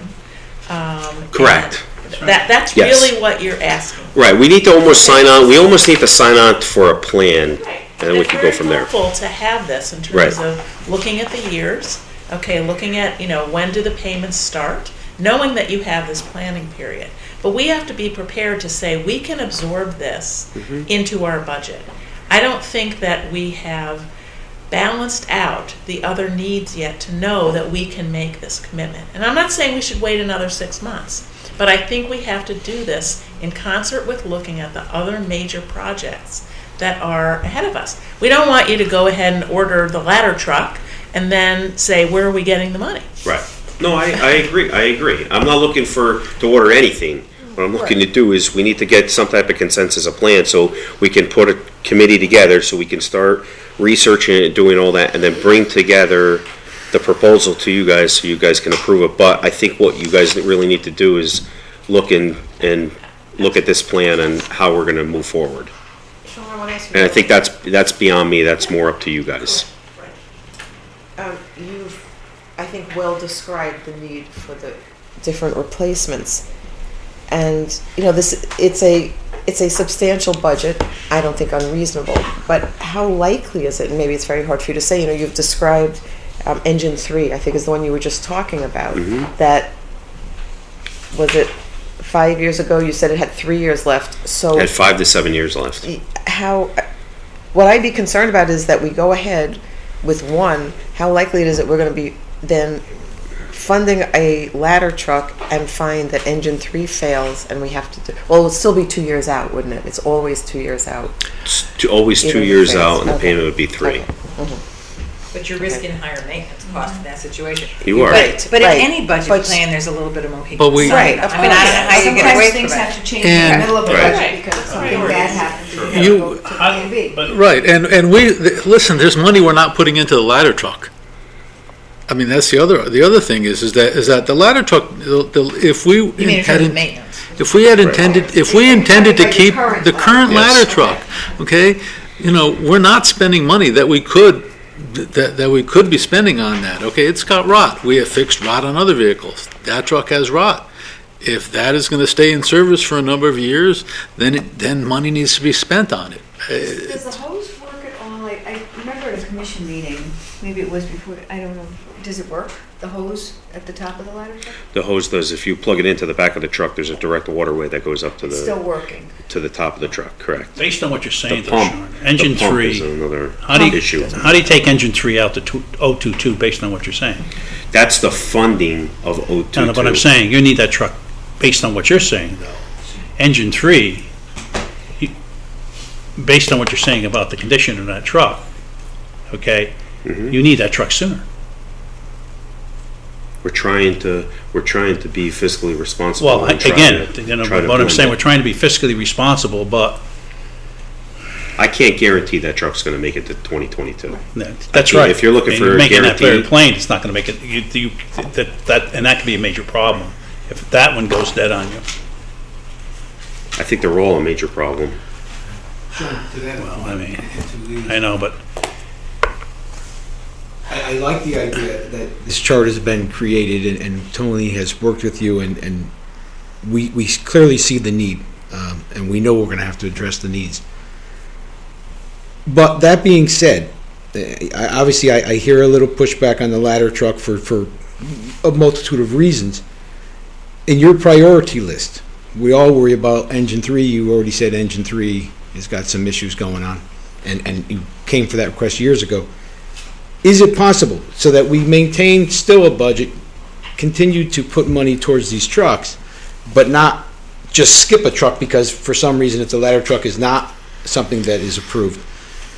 Correct. That's Yes. really what you're asking. Right, we need to almost sign on, we almost need to sign on for a plan, Right. and then we can go from there. It's very helpful to have this in terms of looking at the years, looking at, when do the payments start, knowing that you have this planning period. But we have to be prepared to say, we can absorb this into our budget. I don't think that we have balanced out the other needs yet to know that we can make this commitment. And I'm not saying we should wait another 6 months, but I think we have to do this in concert with looking at the other major projects that are ahead of us. We don't want you to go ahead and order the ladder truck and then say, where are we getting the money? Right. No, I agree, I'm not looking to order anything. What I'm looking to do is, we need to get some type of consensus, a plan, so we can put a committee together, so we can start researching it, doing all that, and then bring together the proposal to you guys, so you guys can approve it. But I think what you guys really need to do is look at this plan and how we're gonna move forward. And I think that's beyond me, that's more up to you guys. You've, I think, well described the need for the different replacements. And, it's a substantial budget, I don't think unreasonable, but how likely is it, and maybe it's very hard for you to say, you've described engine 3, I think is the one you were just talking about, that, was it 5 years ago, you said it had 3 years left, so... It had 5 to 7 years left. What I'd be concerned about is that we go ahead with one, how likely it is that we're going to be then funding a ladder truck and find that engine 3 fails and we have to it would still be 2 years out, wouldn't it? It's always 2 years out. It's always 2 years out, and the payment would be 3. But you're risking higher maintenance costs in that situation. You are. But in any budget plan, there's a little bit of mohican. But we- Right, I mean, I don't know how you get away from Sometimes things have it. to change in the And- middle of the Right. budget because something bad happens. and you You- have to go to plan B. Right, and listen, there's money we're not putting into the ladder truck. I mean, that's the other thing is that the ladder truck, if we You mean in terms of maintenance? if we intended to keep the current ladder truck, okay, we're not spending money that we could be spending on that. Okay, it's got rot. We have fixed rot on other vehicles. That truck has rot. If that is going to stay in service for a number of years, then money needs to be spent on it. Does the hose work at all? I remember at a commission meeting, maybe it was before, I don't know, does it work? The hose at the top of the ladder truck? The hose does, if you plug it into the back of the truck, there's a direct waterway that goes up to It's still working. to the top of the truck, correct. Based on what you're saying, The though, pump- Sean, engine the pump 3, is another how do you issue. take engine 3 out to 022 based on what you're saying? That's the funding of 022. No, but I'm saying, you need that truck, based on what you're saying, though. Engine 3, based on what you're saying about the condition of that truck, okay, you need that truck sooner. We're trying to be fiscally responsible. Well, and try again, to- you know, try to what I'm blend saying, it. we're trying to be fiscally responsible, but I can't guarantee that truck's gonna make it to 2022. that's I mean, right. if you're looking And for you're a making that very guarantee- plain, it's not gonna make it, and that could be a major problem, if that one goes dead on you. I think they're all a major problem. Sean, to that Well, point, I mean, and to I know, but I like the idea that this chart has been created and Tony has worked with you and we clearly see the need and we know we're going to have to address the needs. But that being said, obviously I hear a little pushback on the ladder truck for a multitude of reasons. In your priority list, we all worry about engine 3. You already said engine 3 has got some issues going on and you came for that request years ago. Is it possible so that we maintain still a budget, continue to put money towards these trucks, but not just skip a truck because for some reason it's a ladder truck is not something that is approved?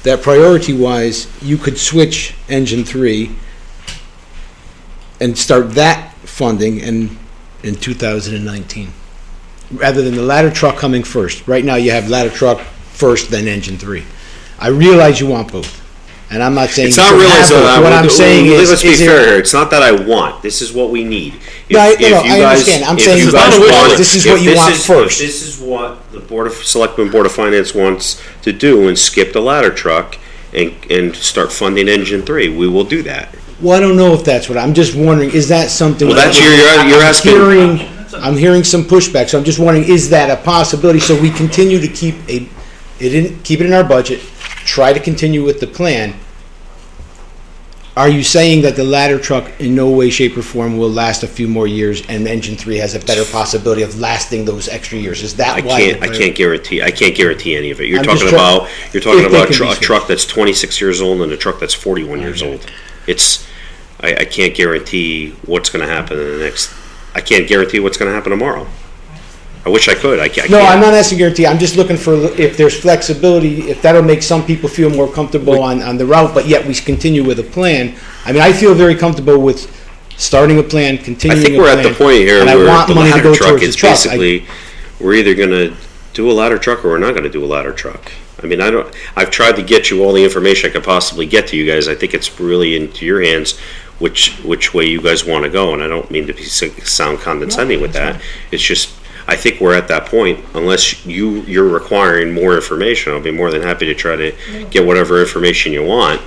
That priority-wise, you could switch engine 3 and start that funding in 2019, rather than the ladder truck coming first. Right now, you have ladder truck first, then engine 3. I realize you want both. And I'm not saying It's you not should really have so. both. What I'm saying is, let's be is fair it- here. It's not that I want. This is what we need. No, I understand. I'm saying it's not a wish list. This is what you want first. If this is what the Board of Selectmen, Board of Finance wants to do, and skip the ladder truck and start funding engine 3, we will do that. Well, I don't know if that's what I'm just wondering. Is that something? Well, that that's you're asking. I'm hearing some pushback, so I'm just wondering: is that a possibility? So we continue to keep it in our budget, try to continue with the plan. Are you saying that the ladder truck in no way, shape, or form will last a few more years, and engine 3 has a better possibility of lasting those extra years? Is that why? I can't guarantee any of it. You're I'm talking just about if they can be a truck that's 26 years old and a truck that's 41 years old. I can't guarantee what's going to happen in the next. I can't guarantee what's going to happen tomorrow. I wish I could. I can't. No, I'm not asking guarantee. I'm just looking for if there's flexibility, if that'll make some people feel more comfortable on the route, but yet we continue with a plan. I mean, I feel very comfortable with starting a plan, continuing I think a we're plan. at the point here and I where want the money to ladder go truck, towards the it's truck. basically, we're either going to do a ladder truck or we're not going to do a ladder truck. I mean, I've tried to get you all the information I could possibly get to you guys. I think it's really into your hands which way you guys want to go, and I don't mean to sound condescending with that. It's just, I think we're at that point. Unless you're requiring more information, I'll be more than happy to try to get whatever information you want.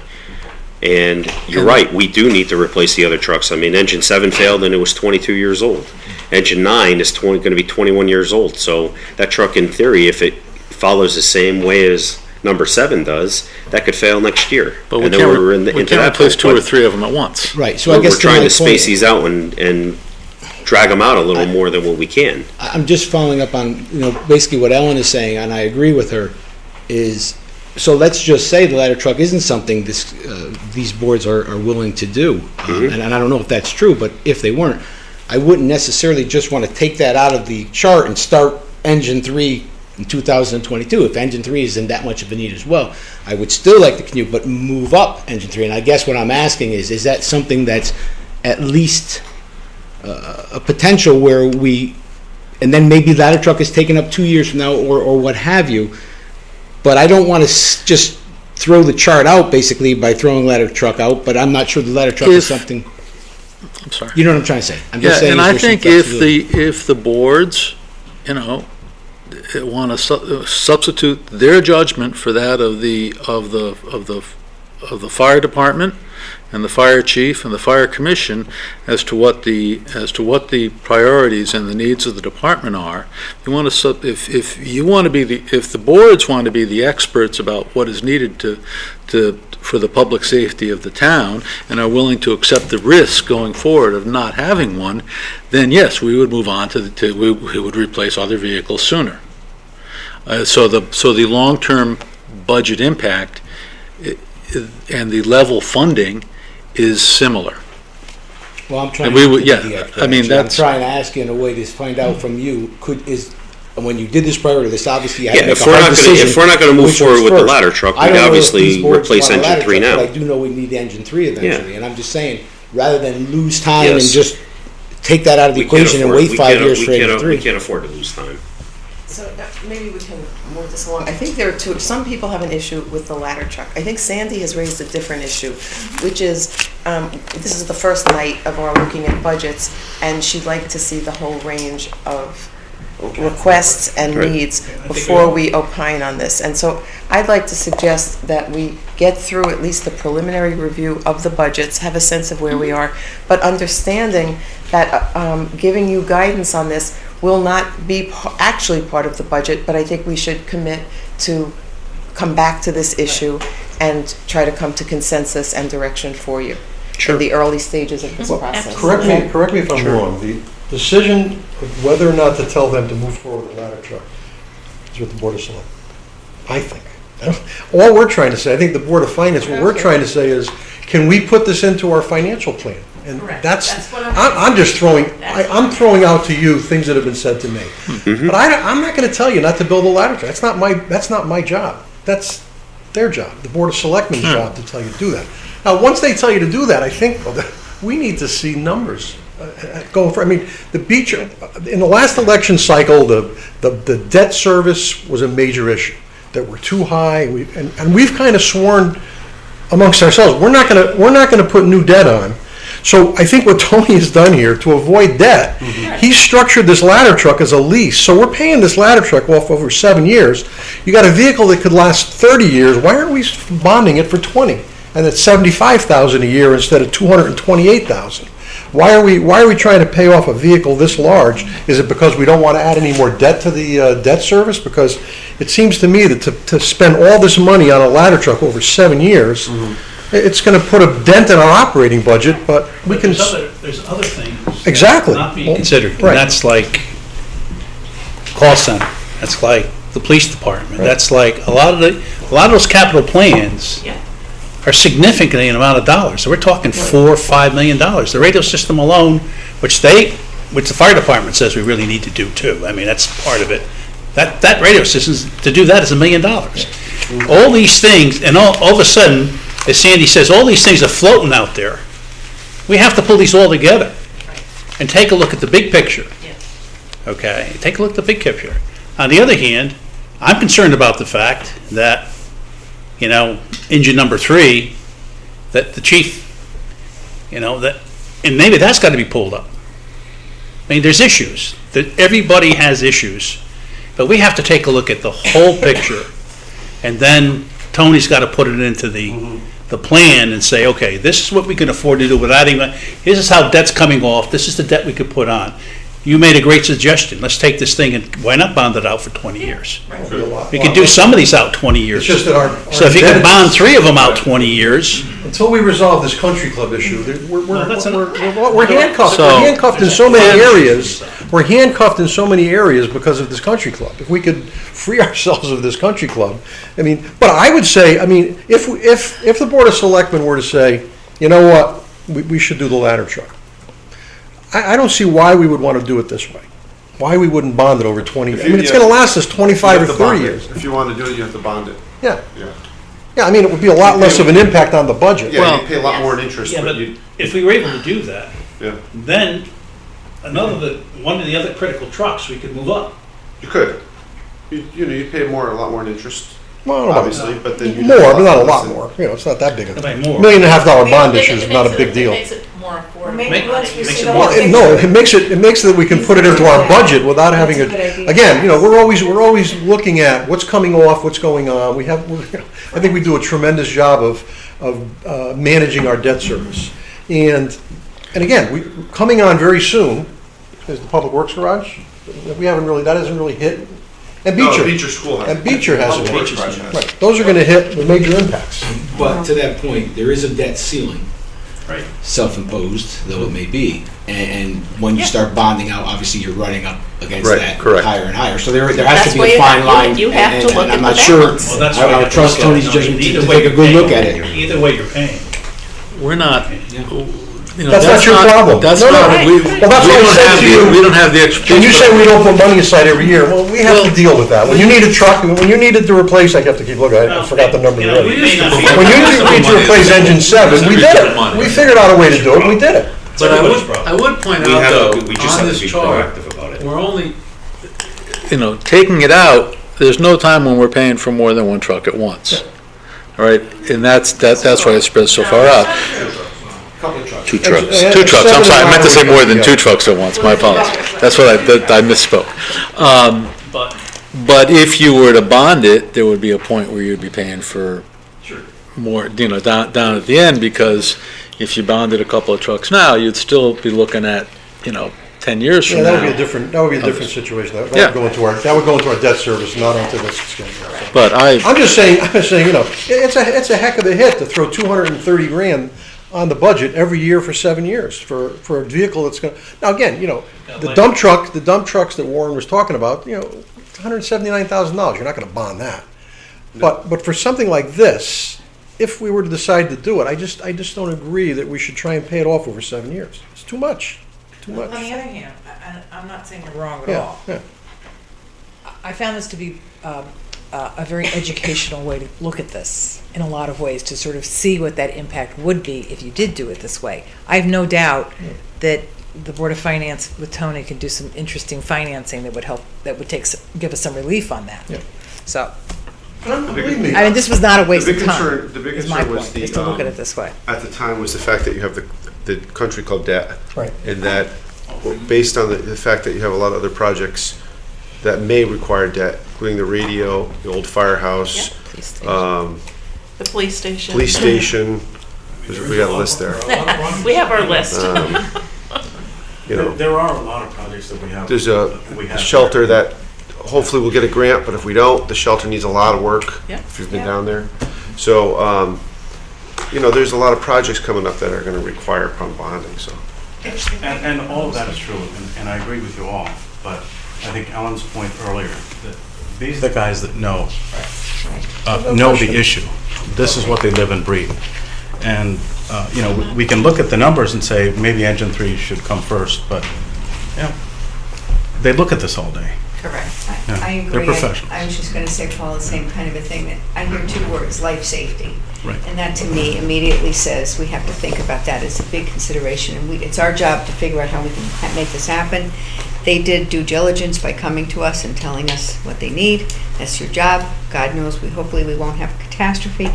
And you're right, we do need to replace the other trucks. I mean, engine 7 failed and it was 22 years old. Engine 9 is going to be 21 years old. So that truck, in theory, if it follows the same way as number 7 does, that could fail next year. But we And then can't, we're we into can't that replace point. 2 or 3 of them at once. Right, so I guess we're trying my to space point- these out and drag them out a little more than what we can. I'm just following up on, basically what Ellen is saying, and I agree with her, is, so let's just say the ladder truck isn't something these boards are willing to do. And I don't know if that's true, but if they weren't, I wouldn't necessarily just want to take that out of the chart and start engine 3 in 2022. If engine 3 is in that much of a need as well, I would still like to continue, but move up engine 3. And I guess what I'm asking is that something that's at least a potential where and then maybe ladder truck is taken up 2 years from now or what have you, but I don't want to just throw the chart out basically by throwing ladder truck out, but I'm not sure the ladder truck is something. I'm sorry. You know what I'm trying to say? I'm just saying. And I is there some think flexibility? if the boards, want to substitute their judgment for that of the fire department and the fire chief and the fire commission as to what the priorities and the needs of the department are. You want to if the boards want to be the experts about what is needed for the public safety of the town and are willing to accept the risk going forward of not having one, then yes, we would move on we would replace other vehicles sooner. So the long-term budget impact and the level funding is similar. Well, I'm trying And we to would- get yeah, the expert I mean, answer. I'm that's- trying to ask you in a way to find out from you, when you did this priority list, obviously you had Yeah, to make if a we're hard not gonna- decision. if we're not gonna move which was forward with the first. ladder truck, I we'd don't know if obviously these boards replace want a engine ladder 3 truck, now. But I do know we need engine 3 eventually, and I'm just saying, rather than lose time and Yes. just take that out of the We can't equation and afford- wait we 5 can't- years we for can't- engine 3. We can't afford to lose time. So maybe we can move this along. I think there are some people have an issue with the ladder truck. I think Sandy has raised a different issue, which is, this is the first night of our looking at budgets, and she'd like to see the whole range of requests and Right. needs before we opine on this. And so I'd like to suggest that we get through at least the preliminary review of the budgets, have a sense of where we are, but understanding that giving you guidance on this will not be actually part of the budget, but I think we should commit to come back to this issue and try to come to consensus and direction for you in the early stages of this process. Correct me if I'm wrong. The decision of whether or not to tell them to move forward with the ladder truck is with the Board of Selectmen, I think. All we're trying to say, I think the Board of Finance, what we're trying to say is, can we put this into our financial plan? And that's what I'm just throwing, I'm throwing out to you things that have been said to me. But I'm not going to tell you not to build a ladder truck. That's not my job. That's their job, the Board of Selectmen's job to tell you to do that. Now, once they tell you to do that, I think we need to see numbers going for. I mean, the Beecher, in the last election cycle, the debt service was a major issue, that we're too high, and we've kind of sworn amongst ourselves, we're not going to put new debt on. So I think what Tony has done here, to avoid debt, he's structured this ladder truck as a lease. So we're paying this ladder truck off over 7 years. You got a vehicle that could last 30 years. Why aren't we bonding it for 20? And it's $75,000 a year instead of $228,000. Why are we trying to pay off a vehicle this large? Is it because we don't want to add any more debt to the debt service? Because it seems to me that to spend all this money on a ladder truck over 7 years, it's going to put a dent in our operating budget, but we can... There's other things. Exactly. Not being considered. And Right. that's like call center. That's like the police department. Right. That's like a lot of those capital plans are significant in amount of dollars. So we're talking $4 or $5 million. The radio system alone, which the fire department says we really need to do too. I mean, that's part of it. That radio system, to do that is $1 million. All these things, and all of a sudden, as Sandy says, all these things are floating out there. We have to pull these all together and take a look at the big picture. Okay, take a look at the big picture. On the other hand, I'm concerned about the fact that, engine number 3, that the chief, and maybe that's got to be pulled up. I mean, there's issues. That everybody has issues, but we have to take a look at the whole picture, and then Tony's got to put it into the plan and say, okay, this is what we can afford to do without even, this is how debt's coming off, this is the debt we could put on. You made a great suggestion, let's take this thing and why not bond it out for 20 years? We could do some of these out 20 years. It's just that our So if you can bond 3 of them out 20 years. Until we resolve this country club issue, we're handcuffed. So- We're handcuffed in so many areas. We're handcuffed in so many areas because of this country club. If we could free ourselves of this country club, I mean, but I would say, I mean, if the Board of Selectmen were to say, you know what, we should do the ladder truck, I don't see why we would want to do it this way. Why we wouldn't bond it over 20 years. I mean, it's going to last us 25 or 30 years. If you want to do it, you have to bond it. Yeah. Yeah. Yeah, I mean, it would be a lot less of an impact on the budget. Yeah, you pay a lot more in interest. Yeah, but if we were able to do that, then one of the other critical trucks we could move up. You could. You'd pay a lot more in interest. Well, obviously, but then you more, but not a lot more. It's not that big. More. $1.5 million bond issue is not a big deal. It makes it more affordable. maybe once we see the Well, whole picture. no, it makes it that we can put it into our budget without having That's a it. good idea. Again, we're always looking at what's coming off, what's going on. I think we do a tremendous job of managing our debt service. And again, coming on very soon is the Public Works Garage. That hasn't really hit. And No, Beecher. Beecher School has. And Beecher hasn't Public hit. Works has. Right, those are gonna hit the major impacts. But to that point, there is a debt ceiling. Right. Self-imposed, though it may be. And when you start bonding out, obviously you're running up against Right, that correct. higher and higher. So there has That's to why be a you fine have- line. you have to and look at I'm the not sure, balance. Well, that's I why you would trust look at it. Tony's No, judgment to either take way a you're good look paying. at it. Either way you're paying. We're not, That's not your problem. That's No, no. not, we Well, that's what I said to you. we don't have the expertise. When you say we don't put money aside every year, well, we have to deal with that. When you need a truck, when you needed to replace, I have to keep looking, I forgot the number already. We may not be- When you need to replace engine 7, we did it. We figured out a way to do it, and we did it. But everybody's problem. I would point We out have, though, we just on have this to be chart, proactive about it. we're only, taking it out, there's no time when we're paying for more than one truck at once. All right, and that's why it spreads so far out. Couple of trucks. Two trucks. Two trucks, I'm sorry, I meant to say more than two trucks at once, my apologies. That's what I misspoke. But But if you were to bond it, there would be a point where you'd be paying for more, down at the end, because if you bonded a couple of trucks now, you'd still be looking at, 10 years from Yeah, now. that would be a different situation. That Yeah. would go into our debt service, not onto this schedule. But I'm just saying, it's a heck of a hit to throw 230 grand on the budget every year for 7 years for a vehicle that's gonna, now again, the dump trucks that Warren was talking about, it's $179,000, you're not gonna bond that. But for something like this, if we were to decide to do it, I just don't agree that we should try and pay it off over 7 years. It's too much. On the other hand, I'm not saying you're wrong at Yeah, all. yeah. I found this to be a very educational way to look at this in a lot of ways, to sort of see what that impact would be if you did do it this way. I have no doubt that the Board of Finance with Tony could do some interesting financing that would help, that would give us some relief on that. Yeah. So, Believe me. I mean, this was not a waste The of big time, concern- the big is my concern was point, the, is to look at it this way. At the time was the fact that you have the country club debt. Right. And that, based on the fact that you have a lot of other projects that may require debt, including the radio, the old firehouse, The police station. police station, we got a list there. We have our list. There are a lot of projects that we have. There's a we have shelter that hopefully we'll get a grant, but if we don't, the shelter needs a lot of work. Yeah. If you've been down there. So, there's a lot of projects coming up that are gonna require pump bonding, so. And all of that is true, and I agree with you all, but I think Ellen's point earlier, that these are the guys that know the issue. This is what they live and breathe. And, we can look at the numbers and say, maybe engine 3 should come first, but, they look at this all day. Correct. Yeah, I agree. they're professionals. I was just going to say, Paul, the same kind of a thing, that I hear two words, life safety. Right. And that to me immediately says we have to think about that as a big consideration, and it's our job to figure out how we can make this happen. They did due diligence by coming to us and telling us what they need. That's your job. God knows, hopefully we won't have a catastrophe,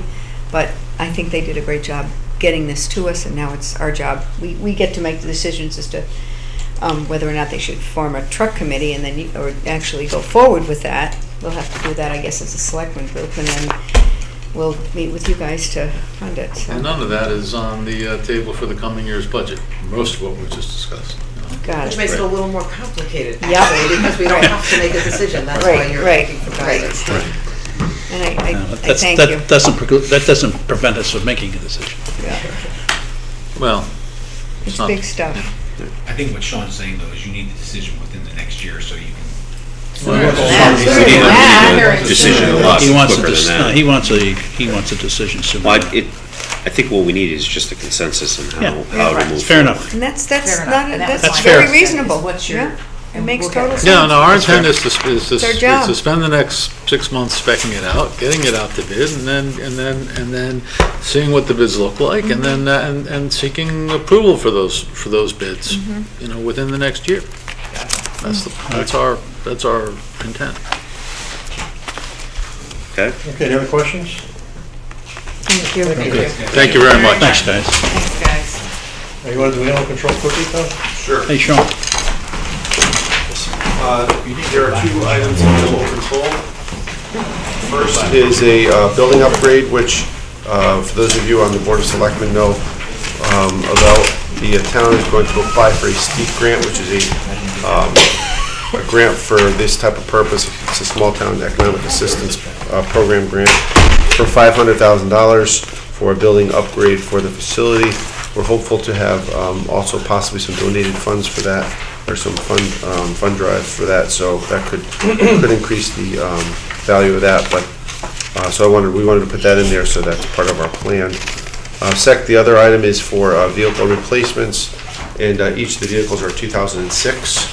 but I think they did a great job getting this to us, and now it's our job. We get to make the decisions as to whether or not they should form a truck committee and then or actually go forward with that. We'll have to do that, I guess, as a selectman group, and then we'll meet with you guys to fund it. So. And none of that is on the table for the coming year's budget, most of what we just discussed. Got Which it. makes it a little more complicated, Yep. actually, because we don't have to make a decision, that's why you're looking for guidance. And I That's- thank that you. that doesn't prevent us from making a decision. Yeah. Well, It's not- big stuff. I think what Sean's saying though is you need the decision within the next year so you can. We need a decision a lot He wants a quicker dec- than no, that. he wants a decision soon. Well, I think what we need is just a consensus on Yeah. how to move It's fair forward. enough. And that's Fair enough. not, And that that's was very fair. reasonable. What's your- Yeah. It makes we'll get total it. sense. Yeah, no, our intent is to our job. spend the next 6 months specking it out, getting it out to bid, and then seeing what the bids look like, and then, and seeking approval for those bids, within the next year. That's our intent. Okay? Okay, any other questions? Thank you. Thank you very much. Thanks, guys. Thanks, guys. You want to do animal control quickly, Tom? Sure. Hey, Sean. There are 2 items in animal control. First is a building upgrade, which, for those of you on the Board of Selectmen know about, the town is going to apply for a STEEP grant, which is a grant for this type of purpose. It's a small town economic assistance program grant for $500,000 for a building upgrade for the facility. We're hopeful to have also possibly some donated funds for that, or some fund drive for that, so that could increase the value of that. But so we wanted to put that in there, so that's part of our plan. The other item is for vehicle replacements, and each of the vehicles are 2006,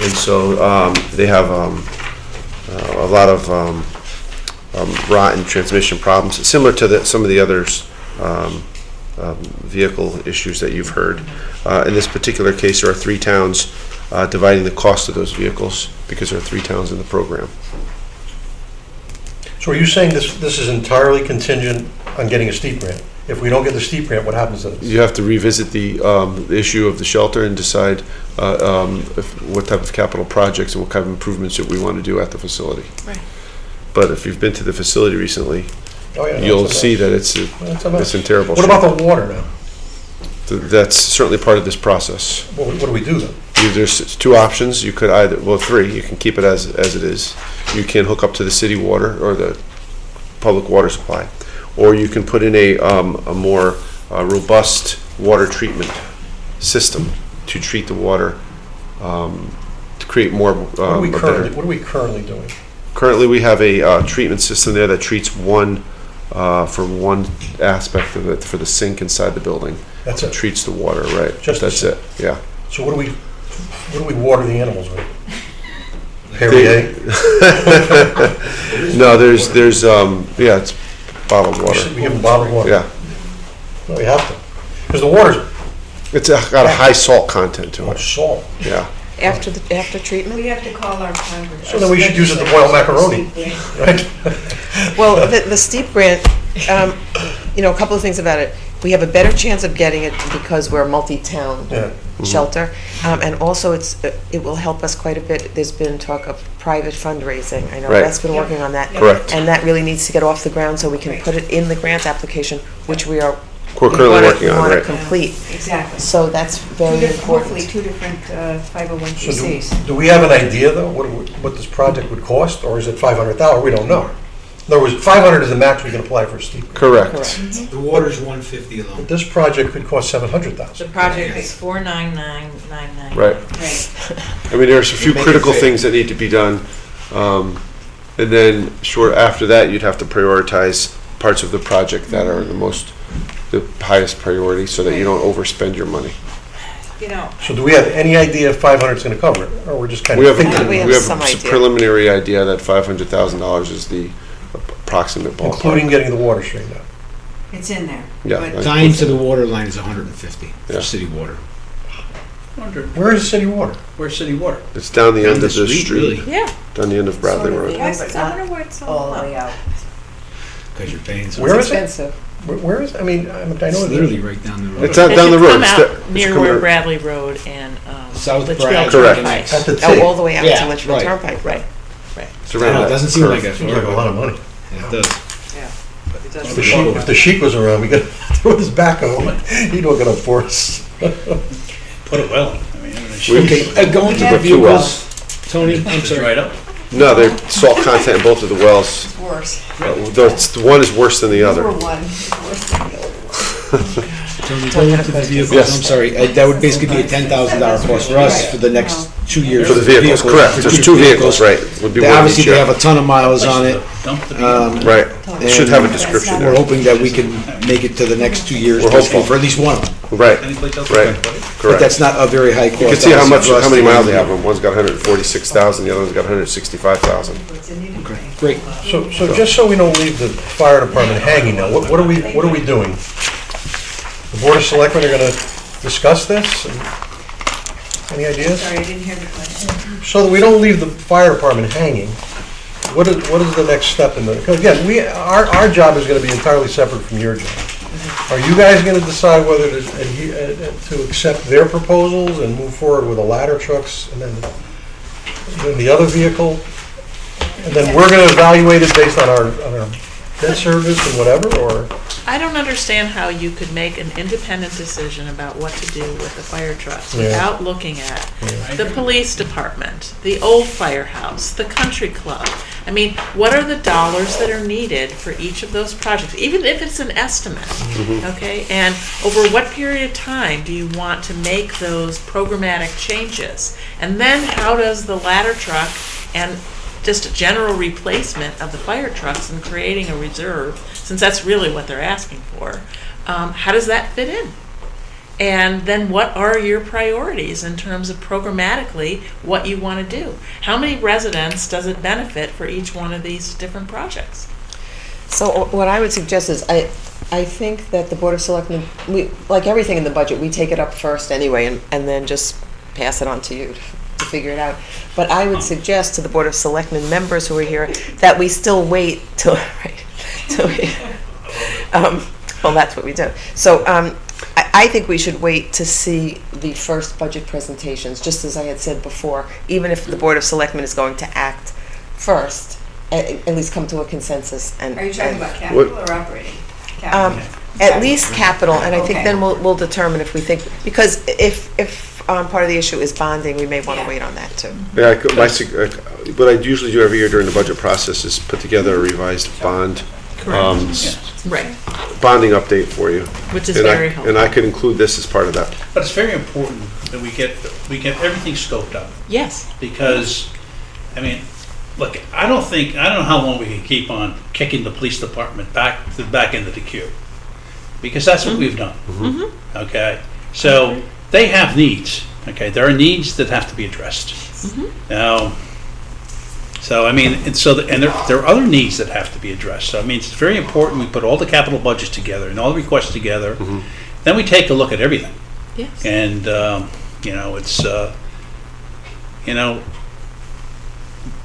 and so they have a lot of rot and transmission problems, similar to some of the others. Vehicle issues that you've heard. In this particular case, there are 3 towns dividing the cost of those vehicles because there are 3 towns in the program. So are you saying this is entirely contingent on getting a STEEP grant? If we don't get the STEEP grant, what happens to this? You have to revisit the issue of the shelter and decide what type of capital projects and what kind of improvements that we want to do at the facility. Right. But if you've been to the facility recently, Oh, yeah, no, you'll it's a see mess. that it's in terrible What shape. about the water now? That's certainly part of this process. What do we do then? There's 2 options. You could either, 3. You can keep it as it is. You can hook up to the city water or the public water supply, or you can put in a more robust water treatment system to treat the water to create more. What are we currently doing? Currently, we have a treatment system there that treats for one aspect of it, for the sink inside the building. That's it? Treats the water, right. That's it, yeah. So what do we water the animals with? Perrier? No, there's it's bottled water. We give them bottled water? Yeah. No, we have to. Because the water's... It's got a high salt content to it. Salt? Yeah. After treatment? We have to call our Congress. So then we should use it to boil macaroni, right? Well, the STEEP grant, a couple of things about it. We have a better chance of getting it because we're a multi-town shelter. And also, it will help us quite a bit. There's been talk of private fundraising. I know Right. Beth's been working on that. Correct. And that really needs to get off the ground so we can put it in the grant application, which we're currently working on, want right. to complete. Exactly. So that's very important. Hopefully 2 different 501c3s. So do we have an idea, though, what this project would cost, or is it $500,000? We don't know. In other words, 500 is the max we can apply for a STEEP. Correct. The water's 150 alone. But this project could cost $700,000. The project is 49999. Right. I mean, there's a few critical things that need to be done. And then after that, you'd have to prioritize parts of the project that are the highest priority so that you don't overspend your money. So do we have any idea if 500 is going to cover it, or we're just kind We of have thinking? We have some a idea. preliminary idea that $500,000 is the approximate ballpark. Including getting the water straightened out. It's in there. Yeah. But Tying to the water line is 150 Yeah. for city water. Where is city water? Where's city water? It's down the Down end the of the street, street. really. Yeah. Down the end of Bradley Road. I wonder where it's all the way out. Because you're paying. Where is it? Expensive. Where is, I mean, I know It's it's literally right down the road. It's down the road. Come It's out the- near it's where coming- Bradley Road and South Litchfield Bradley. Correct. Turnpike. at the T. Oh, all the way out to Yeah, Litchfield right. Turnpike, right. It's around No, it that doesn't seem curve. like it. Seems like a lot of money. It does. If the sheik was around, we could throw his backhoe, he'd hook it up for us. Put it well. I mean, Okay, going to the have two vehicles, Tony, I'm it's sorry. dried up. No, there's salt content in both of the wells. It's worse. The one is worse than the other. Number 1 is worse than the other one. Tony, going to the vehicles, Yes. I'm sorry, that would basically be a $10,000 cost for us for the next 2 years. For the vehicles, correct. For There's 2 vehicles, right. Would be one Obviously, each they year. have a ton of miles on it. Dump the vehicle. Right. And It should have a description We're there. hoping that we can make it to the next 2 years, We're basically, hopeful. for at least one of them. Right, Anyplace else? right, But correct. that's not a very high cost. You can see how obviously, for us many to miles they do. have. One's got 146,000, the other one's got 165,000. Great. So just so we don't leave the fire department hanging now, what are we doing? The Board of Selectmen are going to discuss this? Any ideas? Sorry, I didn't hear the question. So that we don't leave the fire department hanging, what is the next step in the, because again, our job is going to be entirely separate from your job. Are you guys gonna decide whether to accept their proposals and move forward with the ladder trucks and then the other vehicle? And then we're gonna evaluate it based on our debt service and whatever, or? I don't understand how you could make an independent decision about what to do with the fire trucks Yeah. without looking at the police department, the old firehouse, the country club. I mean, what are the dollars that are needed for each of those projects, even if it's an estimate, okay? And over what period of time do you want to make those programmatic changes? And then how does the ladder truck and just a general replacement of the fire trucks and creating a reserve, since that's really what they're asking for, how does that fit in? And then what are your priorities in terms of programmatically what you want to do? How many residents does it benefit for each one of these different projects? So what I would suggest is, I think that the Board of Selectmen, like everything in the budget, we take it up first anyway, and then just pass it on to you to figure it out. But I would suggest to the Board of Selectmen members who are here that we still wait till, well, that's what we do. So I think we should wait to see the first budget presentations, just as I had said before, even if the Board of Selectmen is going to act first, at least come to a consensus. And Are you talking about capital or operating? Capital. At least capital, and I think Okay. then we'll determine if we think, because if part of the issue is bonding, we may want to wait on that too. Yeah, what I usually do every year during the budget process is put together a revised bond, Right. bonding update for you. Which is And very helpful. And I could include this as part of that. But it's very important that we get everything scoped up. Yes. Because, I mean, look, I don't know how long we can keep on kicking the police department back into the queue. Because that's what we've done. Okay? So, they have needs. Okay? There are needs that have to be addressed. Now, so, I mean, and there are other needs that have to be addressed. So, I mean, it's very important we put all the capital budgets together and all the requests together. Then we take a look at everything. Yes. And, it's,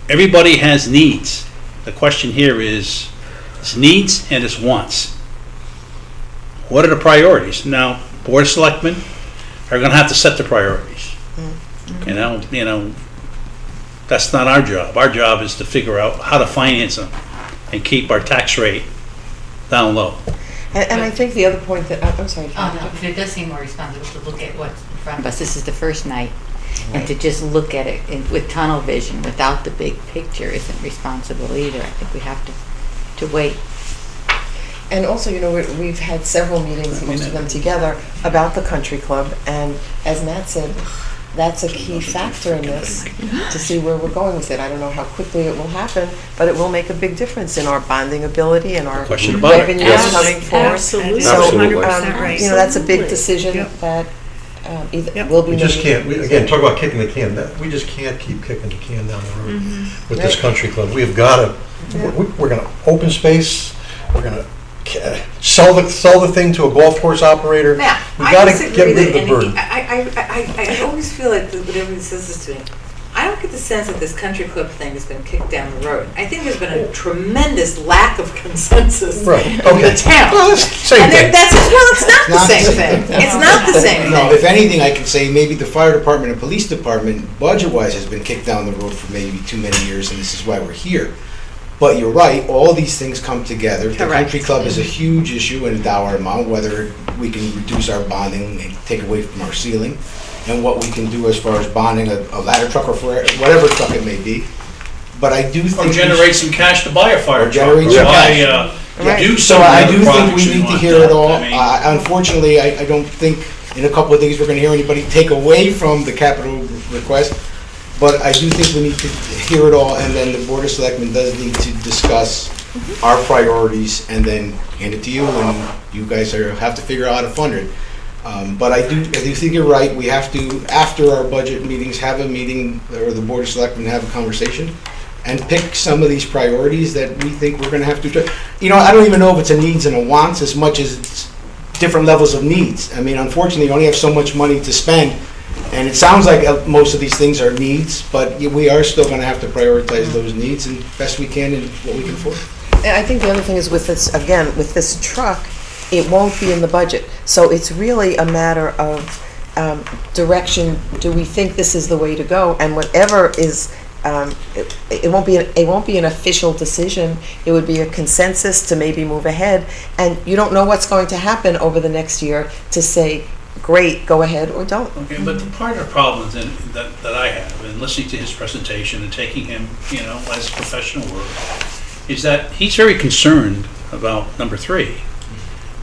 everybody has needs. The question here is needs and it's wants. What are the priorities? Now, Board of Selectmen are going to have to set the priorities. You know, that's not our job. Our job is to figure out how to finance them and keep our tax rate down low. And I think the other point that, I'm sorry. No, it does seem more responsible to look at what's in front of us. This is the first night. And to just look at it with tunnel vision, without the big picture, isn't responsible either. I think we have to wait. And also, we've had several meetings, most of them together, about the country club, and as Matt said, that's a key factor in this, to see where we're going with it. I don't know how quickly it will happen, but it will make a big difference in our bonding ability and our revenues coming forward. Absolutely. So, 100% right. that's a big decision that will be We just made. can't, again, talk about kicking the can, we just can't keep kicking the can down the road with this country club. We have got to, we're going to open space, we're going to sell the thing to a golf course operator. Now, We I got to disagree get rid that of the any- burden. I always feel like when everyone says this to me, I don't get the sense that this country club thing has been kicked down the road. I think there's been a tremendous lack of consensus Right, in okay. the town. Well, that's the same And thing. it's not the same thing. It's not the same No, thing. if anything, I could say maybe the fire department and police department, budget-wise, has been kicked down the road for maybe too many years, and this is why we're here. But you're right, all these things come together. The Correct. country club is a huge issue in dollar amount, whether we can reduce our bonding and take away from our ceiling, and what we can do as far as bonding a ladder truck or for whatever truck it may be. But I do think Or generate some cash to buy a fire truck. generate Or some buy, cash. do So some of the I other do think projects we need to want hear it done. all. I mean, Unfortunately, I don't think in a couple of days we're gonna hear anybody take away from the capital request. But I do think we need to hear it all, and then the Board of Selectmen does need to discuss our priorities and then hand it to you, and you guys have to figure out how to fund it. But I do think you're right. We have to, after our budget meetings, have a meeting, or the Board of Selectmen have a conversation, and pick some of these priorities that we think we're gonna have to address. I don't even know if it's a needs and a wants as much as it's different levels of needs. I mean, unfortunately, you only have so much money to spend, and it sounds like most of these things are needs, but we are still gonna have to prioritize those needs and best we can in what we can afford. And I think the other thing is with this, again, with this truck, it won't be in the budget. So it's really a matter of direction. Do we think this is the way to go? And whatever is, it won't be an official decision. It would be a consensus to maybe move ahead. And you don't know what's going to happen over the next year to say, great, go ahead or don't. Okay, but the part of the problem that I have in listening to his presentation and taking him, as professional work, is that he's very concerned about number 3.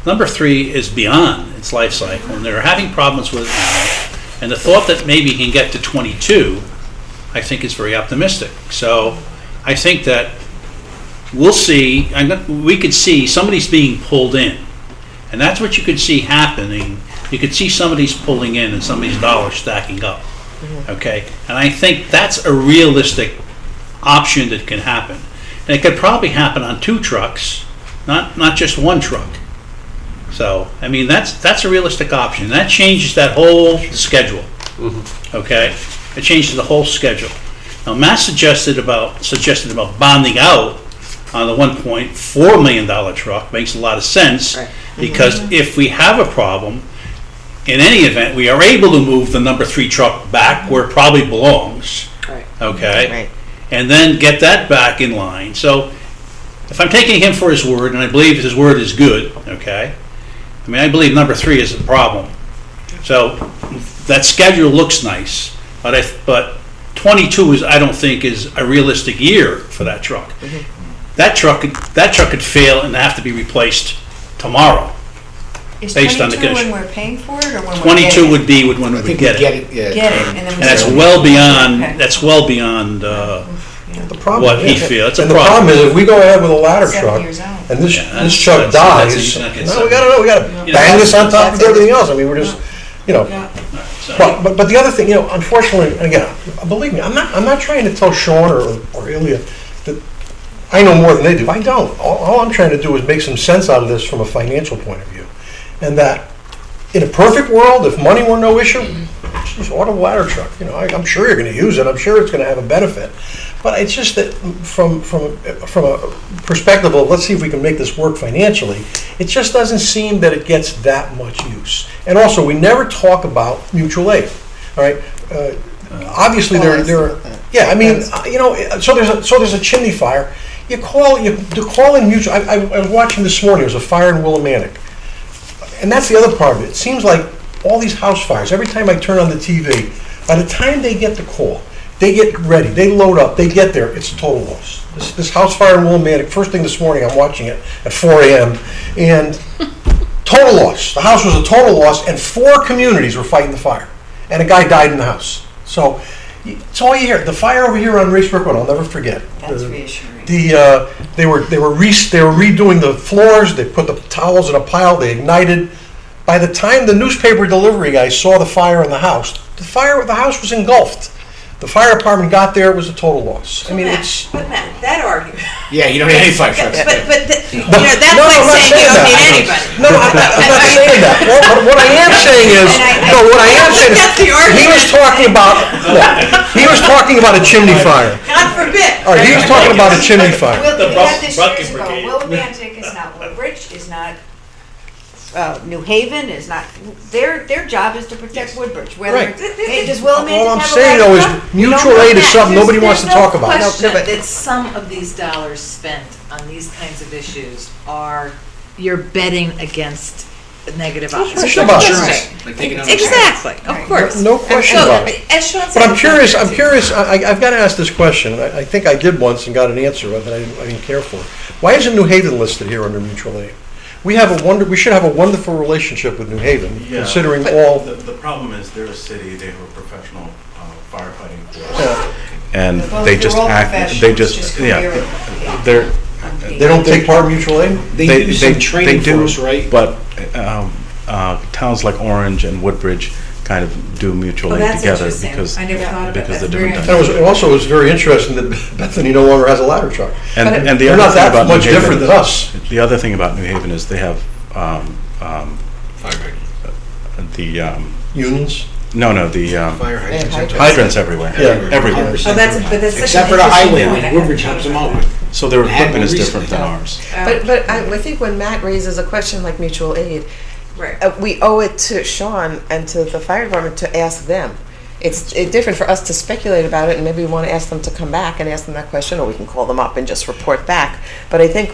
Number 3 is beyond its life cycle, and they're having problems with it now. And the thought that maybe he can get to 22, I think is very optimistic. So I think that we'll see, we could see somebody's being pulled in. And that's what you could see happening. You could see somebody's pulling in and somebody's dollars stacking up. Okay? And I think that's a realistic option that can happen. And it could probably happen on 2 trucks, not just 1 truck. So, I mean, that's a realistic option. That changes that whole schedule. Okay? It changes the whole schedule. Now, Matt suggested about bonding out on the $1.4 million truck. Makes a lot of sense, because if we have a problem, in any event, we are able to move the number 3 truck back where it probably belongs. Okay? And then get that back in line. So, if I'm taking him for his word, and I believe his word is good, okay? I mean, I believe number 3 is a problem. So, that schedule looks nice, but 22 I don't think is a realistic year for that truck. That truck could fail and have to be replaced tomorrow. Is based on the 22 condition. when we're paying for it, or when we're 22 getting would be when we would get it. Get it, and then we And that's say- well beyond, Okay. that's well beyond The problem, what he feels. It's a and the problem is, if we go ahead with a ladder 7 truck, years out. and this that's- truck that's- dies, that's- no, we gotta bang this on top of everything else. I mean, we're just, but the other thing, unfortunately, again, believe me, I'm not trying to tell Sean or Ilya that I know more than they do. I don't. All I'm trying to do is make some sense out of this from a financial point of view. And that, in a perfect world, if money were no issue, just order a ladder truck. I'm sure you're going to use it. I'm sure it's going to have a benefit. But it's just that from a perspective of, let's see if we can make this work financially, it just doesn't seem that it gets that much use. And also, we never talk about mutual aid. All right. Obviously, there are. Yeah, I mean, so there's a chimney fire. You call in mutual. I was watching this morning. There was a fire in Willimantic. And that's the other part of it. It seems like all these house fires, every time I turn on the TV, by the time they get the call, they get ready, they load up, they get there, it's a total loss. This house fire in Willimantic, first thing this morning, I'm watching it at 4 a.m., and total loss. The house was a total loss, and 4 communities were fighting the fire. And a guy died in the house. So, it's all you hear. The fire over here on Racebrook Road, I'll never forget. That's reassuring. They were redoing the floors. They put the towels in a pile. They ignited. By the time the newspaper delivery guy saw the fire in the house was engulfed. The fire department got there. It was a total loss. I mean, it's. But Matt, that argument. Yeah, you don't need any fire trucks. But that's No, like I'm not saying you don't saying need that. anybody. No, I'm not saying that. What I am saying is, That's the argument. he was talking about a chimney fire. God forbid. All right, he was talking about a chimney fire. We had this years ago. Willimantic is not Woodbridge, is not New Haven, is not, their job is to protect Woodbridge. Right. Does Willimantic All I'm have a saying ladder though is truck? mutual aid is something nobody wants to talk about. There's no question that some of these dollars spent on these kinds of issues you're betting against negative outcomes. question about it. Right. Like taking out Exactly, of course. No question And so, about it. as Sean But said, I'm curious, I've got to ask this question. I think I did once and got an answer that I didn't care for. Why isn't New Haven listed here under mutual aid? We should have a wonderful relationship with New Haven, considering all. The problem is they're a city, they have a professional firefighting force. Yeah. And Well, they they're just all act, they professionals, just, go there and- they're. They don't take part in mutual aid? They do some training for us, right? But towns like Orange and Woodbridge kind of do mutual Oh, aid that's together interesting. because I never thought about because that. they're Very different. And it also was very interesting that Bethany no longer has a ladder truck. And the They're other not thing that about New much Haven- different than us. The other thing about New Haven is they have the Unions? no, the Fire hydrants. hydrants everywhere. Yeah. Everywhere. but that's such Except an for the interesting highway, point. Woodbridge helps them out with. So their Had equipment is one different than recently. ours. But I think when Matt raises a question like mutual aid, we owe it to Sean and to the fire department to ask them. It's different for us to speculate about it, and maybe we want to ask them to come back and ask them that question, or we can call them up and just report back. But I think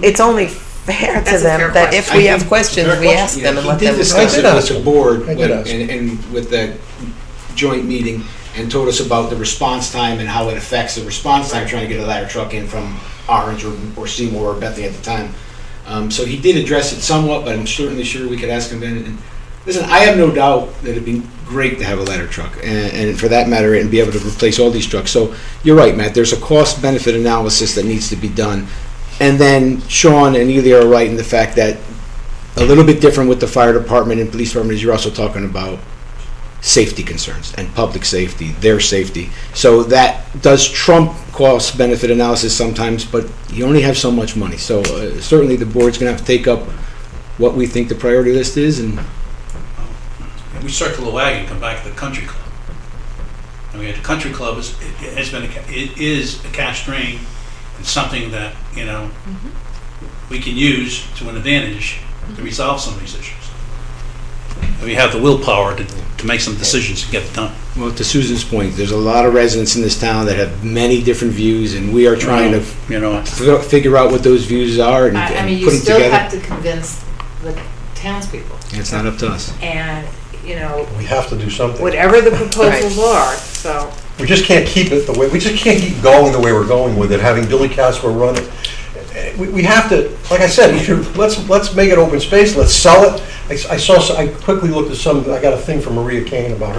it's only fair to That's a them fair that if I we think have questions, fair we question, ask them and let He them did discuss it respond. with the board I did ask. and with the joint meeting, and told us about the response time and how it affects the response time trying to get a ladder truck in from Orange or Seymour or Bethany at the time. So he did address it somewhat, but I'm certainly sure we could ask him then. And listen, I have no doubt that it'd be great to have a ladder truck, and for that matter, and be able to replace all these trucks. So you're right, Matt. There's a cost-benefit analysis that needs to be done. And then Sean and Ely are right in the fact that a little bit different with the fire department and police department is you're also talking about safety concerns and public safety, their safety. So that does trump cost-benefit analysis sometimes, but you only have so much money. So certainly the board's going to have to take up what we think the priority list is. And We circle the wagon and come back to the country club. I mean, the country club is a cash drain. It's something that, we can use to an advantage to resolve some of these issues. And we have the willpower to make some decisions and get it done. well, to Susan's point, there's a lot of residents in this town that have many different views, and we are trying to figure out what those views are and, I mean, and you put them still together. have to convince the townspeople. It's not up to us. And, We have to do something. whatever the proposals are, so. We just can't keep it the way, we just can't keep going the way we're going with it, having Billy Casper run it. We have to, like I said, let's make it open space, let's sell it. I quickly looked at I got a thing from Maria Kane about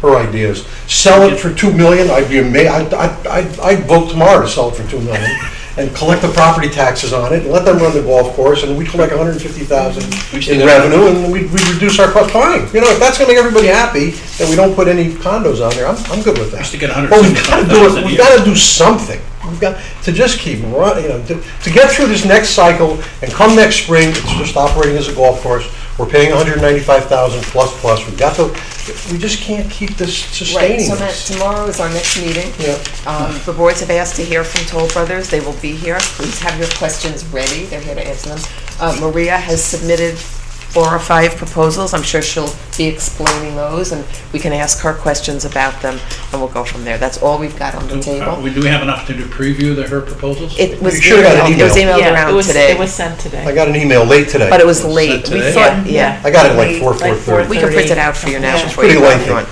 her ideas. Sell it for $2 million, I'd be amazed, I'd vote tomorrow to sell it for $2 million. And collect the property taxes on it, and let them run the golf course, and we collect $150,000 in revenue, and we reduce our cost. Fine, if that's gonna make everybody happy, that we don't put any condos on there, I'm good with that. Just to get But we've gotta do $175,000 it, we've gotta do something. We've got to just keep running, to get through this next cycle, and come next spring, it's just operating as a golf course. We're paying $195,000 plus. We just can't keep this sustaining. Right, so Matt, this. tomorrow is our next meeting. Yeah. The boards have asked to hear from Toll Brothers. They will be here. Please have your questions ready. They're here to answer them. Maria has submitted 4 or 5 proposals. I'm sure she'll be explaining those, and we can ask her questions about them, and we'll go from there. That's all we've got on the table. Do we have an opportunity to preview her proposals? It was You should've got an emailed, it was email. emailed around today. It was sent today. I got an email late today. But it was late. Sent We today? thought, yeah. I got it at like Late, 4:30. We can print it out for you now Yeah. before you Pretty go if lengthy. you want.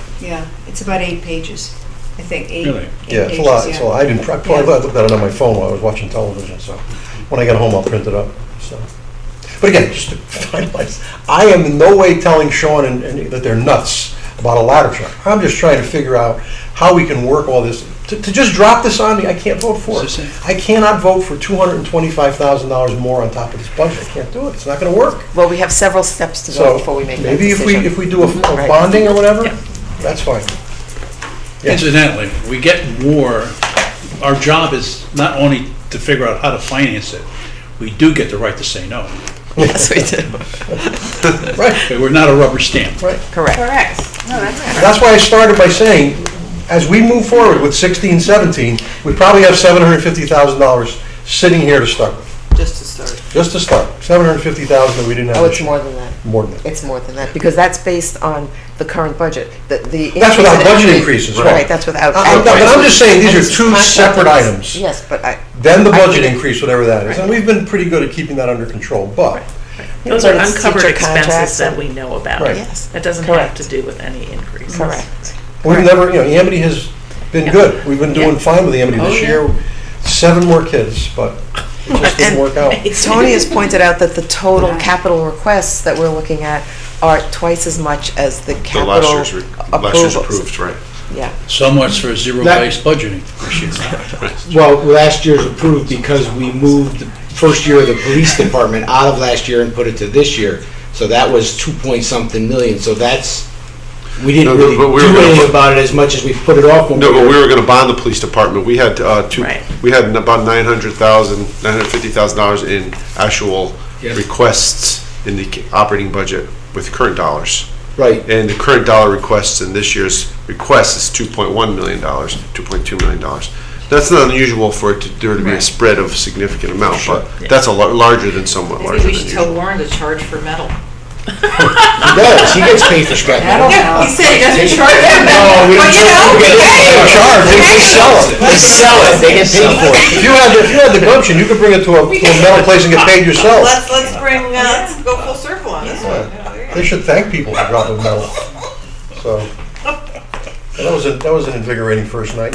Yeah, it's about 8 pages, I think, 8 Really? Yeah, it's a lot, it's a lot. I looked at it on my phone while I was watching television, so when I get home, I'll print it up, so. But again, just to finalize, I am in no way telling Sean and that they're nuts about a ladder truck. I'm just trying to figure out how we can work all this. To just drop this on me, I can't vote for it. I cannot vote for $225,000 more on top of this budget. I can't do it. It's not gonna work. Well, we have several steps to go So before we make that maybe decision. if we do a Right. bonding or whatever, that's fine. Yeah. Incidentally, we get more, our job is not only to figure out how to finance it, we do get the right to say no. Yes, we do. Right, We're not a rubber stamp. right. Correct. Correct. No, that's correct. That's why I started by saying, as we move forward with 16, 17, we probably have $750,000 sitting here to start with. Just to start. Just to start, $750,000 that we didn't have Oh, this it's year. more than that. More than that. It's more than that, because that's based on the current budget. That's without budget increases, right. Right, that's without. But I'm just saying, these And are it's two contract separate items. items. Yes, but Then the I budget agree. increase, whatever that is. And we've been pretty good at keeping that under control, but. Those But are it's uncovered teacher expenses contracts that and- we know about. Right. Yes. That doesn't have Correct. to do with any increases. Correct. We've never, Amity has been Yeah. good. We've been doing Yeah. fine with Amity Oh, this yeah. year. 7 more kids, but it just didn't work out. Tony has pointed out that the total capital requests that we're looking at are twice as much as the The capital last year's approvals. approved, right. Yeah. So much for zero-based budgeting this year. Well, last year's approved because we moved the first year of the police department out of last year and put it to this year. So that was 2-point-something million, so that's, we didn't No, really but we were do gonna anything put- about it as much as we put it off. No, but we were gonna bond the police department. We had Right. we had about $950,000 in actual Yes. requests in the operating budget with current dollars. Right. And the current dollar requests in this year's request is $2.1 million, $2.2 million. That's not unusual for there to be a spread of significant amount, but that's larger than somewhat larger Maybe we than should tell usual. Warren to charge for metal. He does, he gets paid for scrap metal. He said he doesn't charge for No, metal. we don't charge, they sell it, they get paid for it. If you had the gumption, you could bring it to a metal place and get paid yourself. Let's go full circle on this one. They should thank people for dropping metal. So, that was an invigorating first night.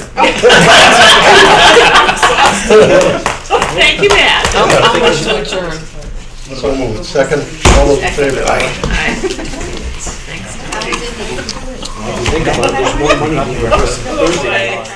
Thank you, Matt. I'll motion to adjourn. So moved. Second, all those in favor? Aye. Thanks. Think about it, there's more money here.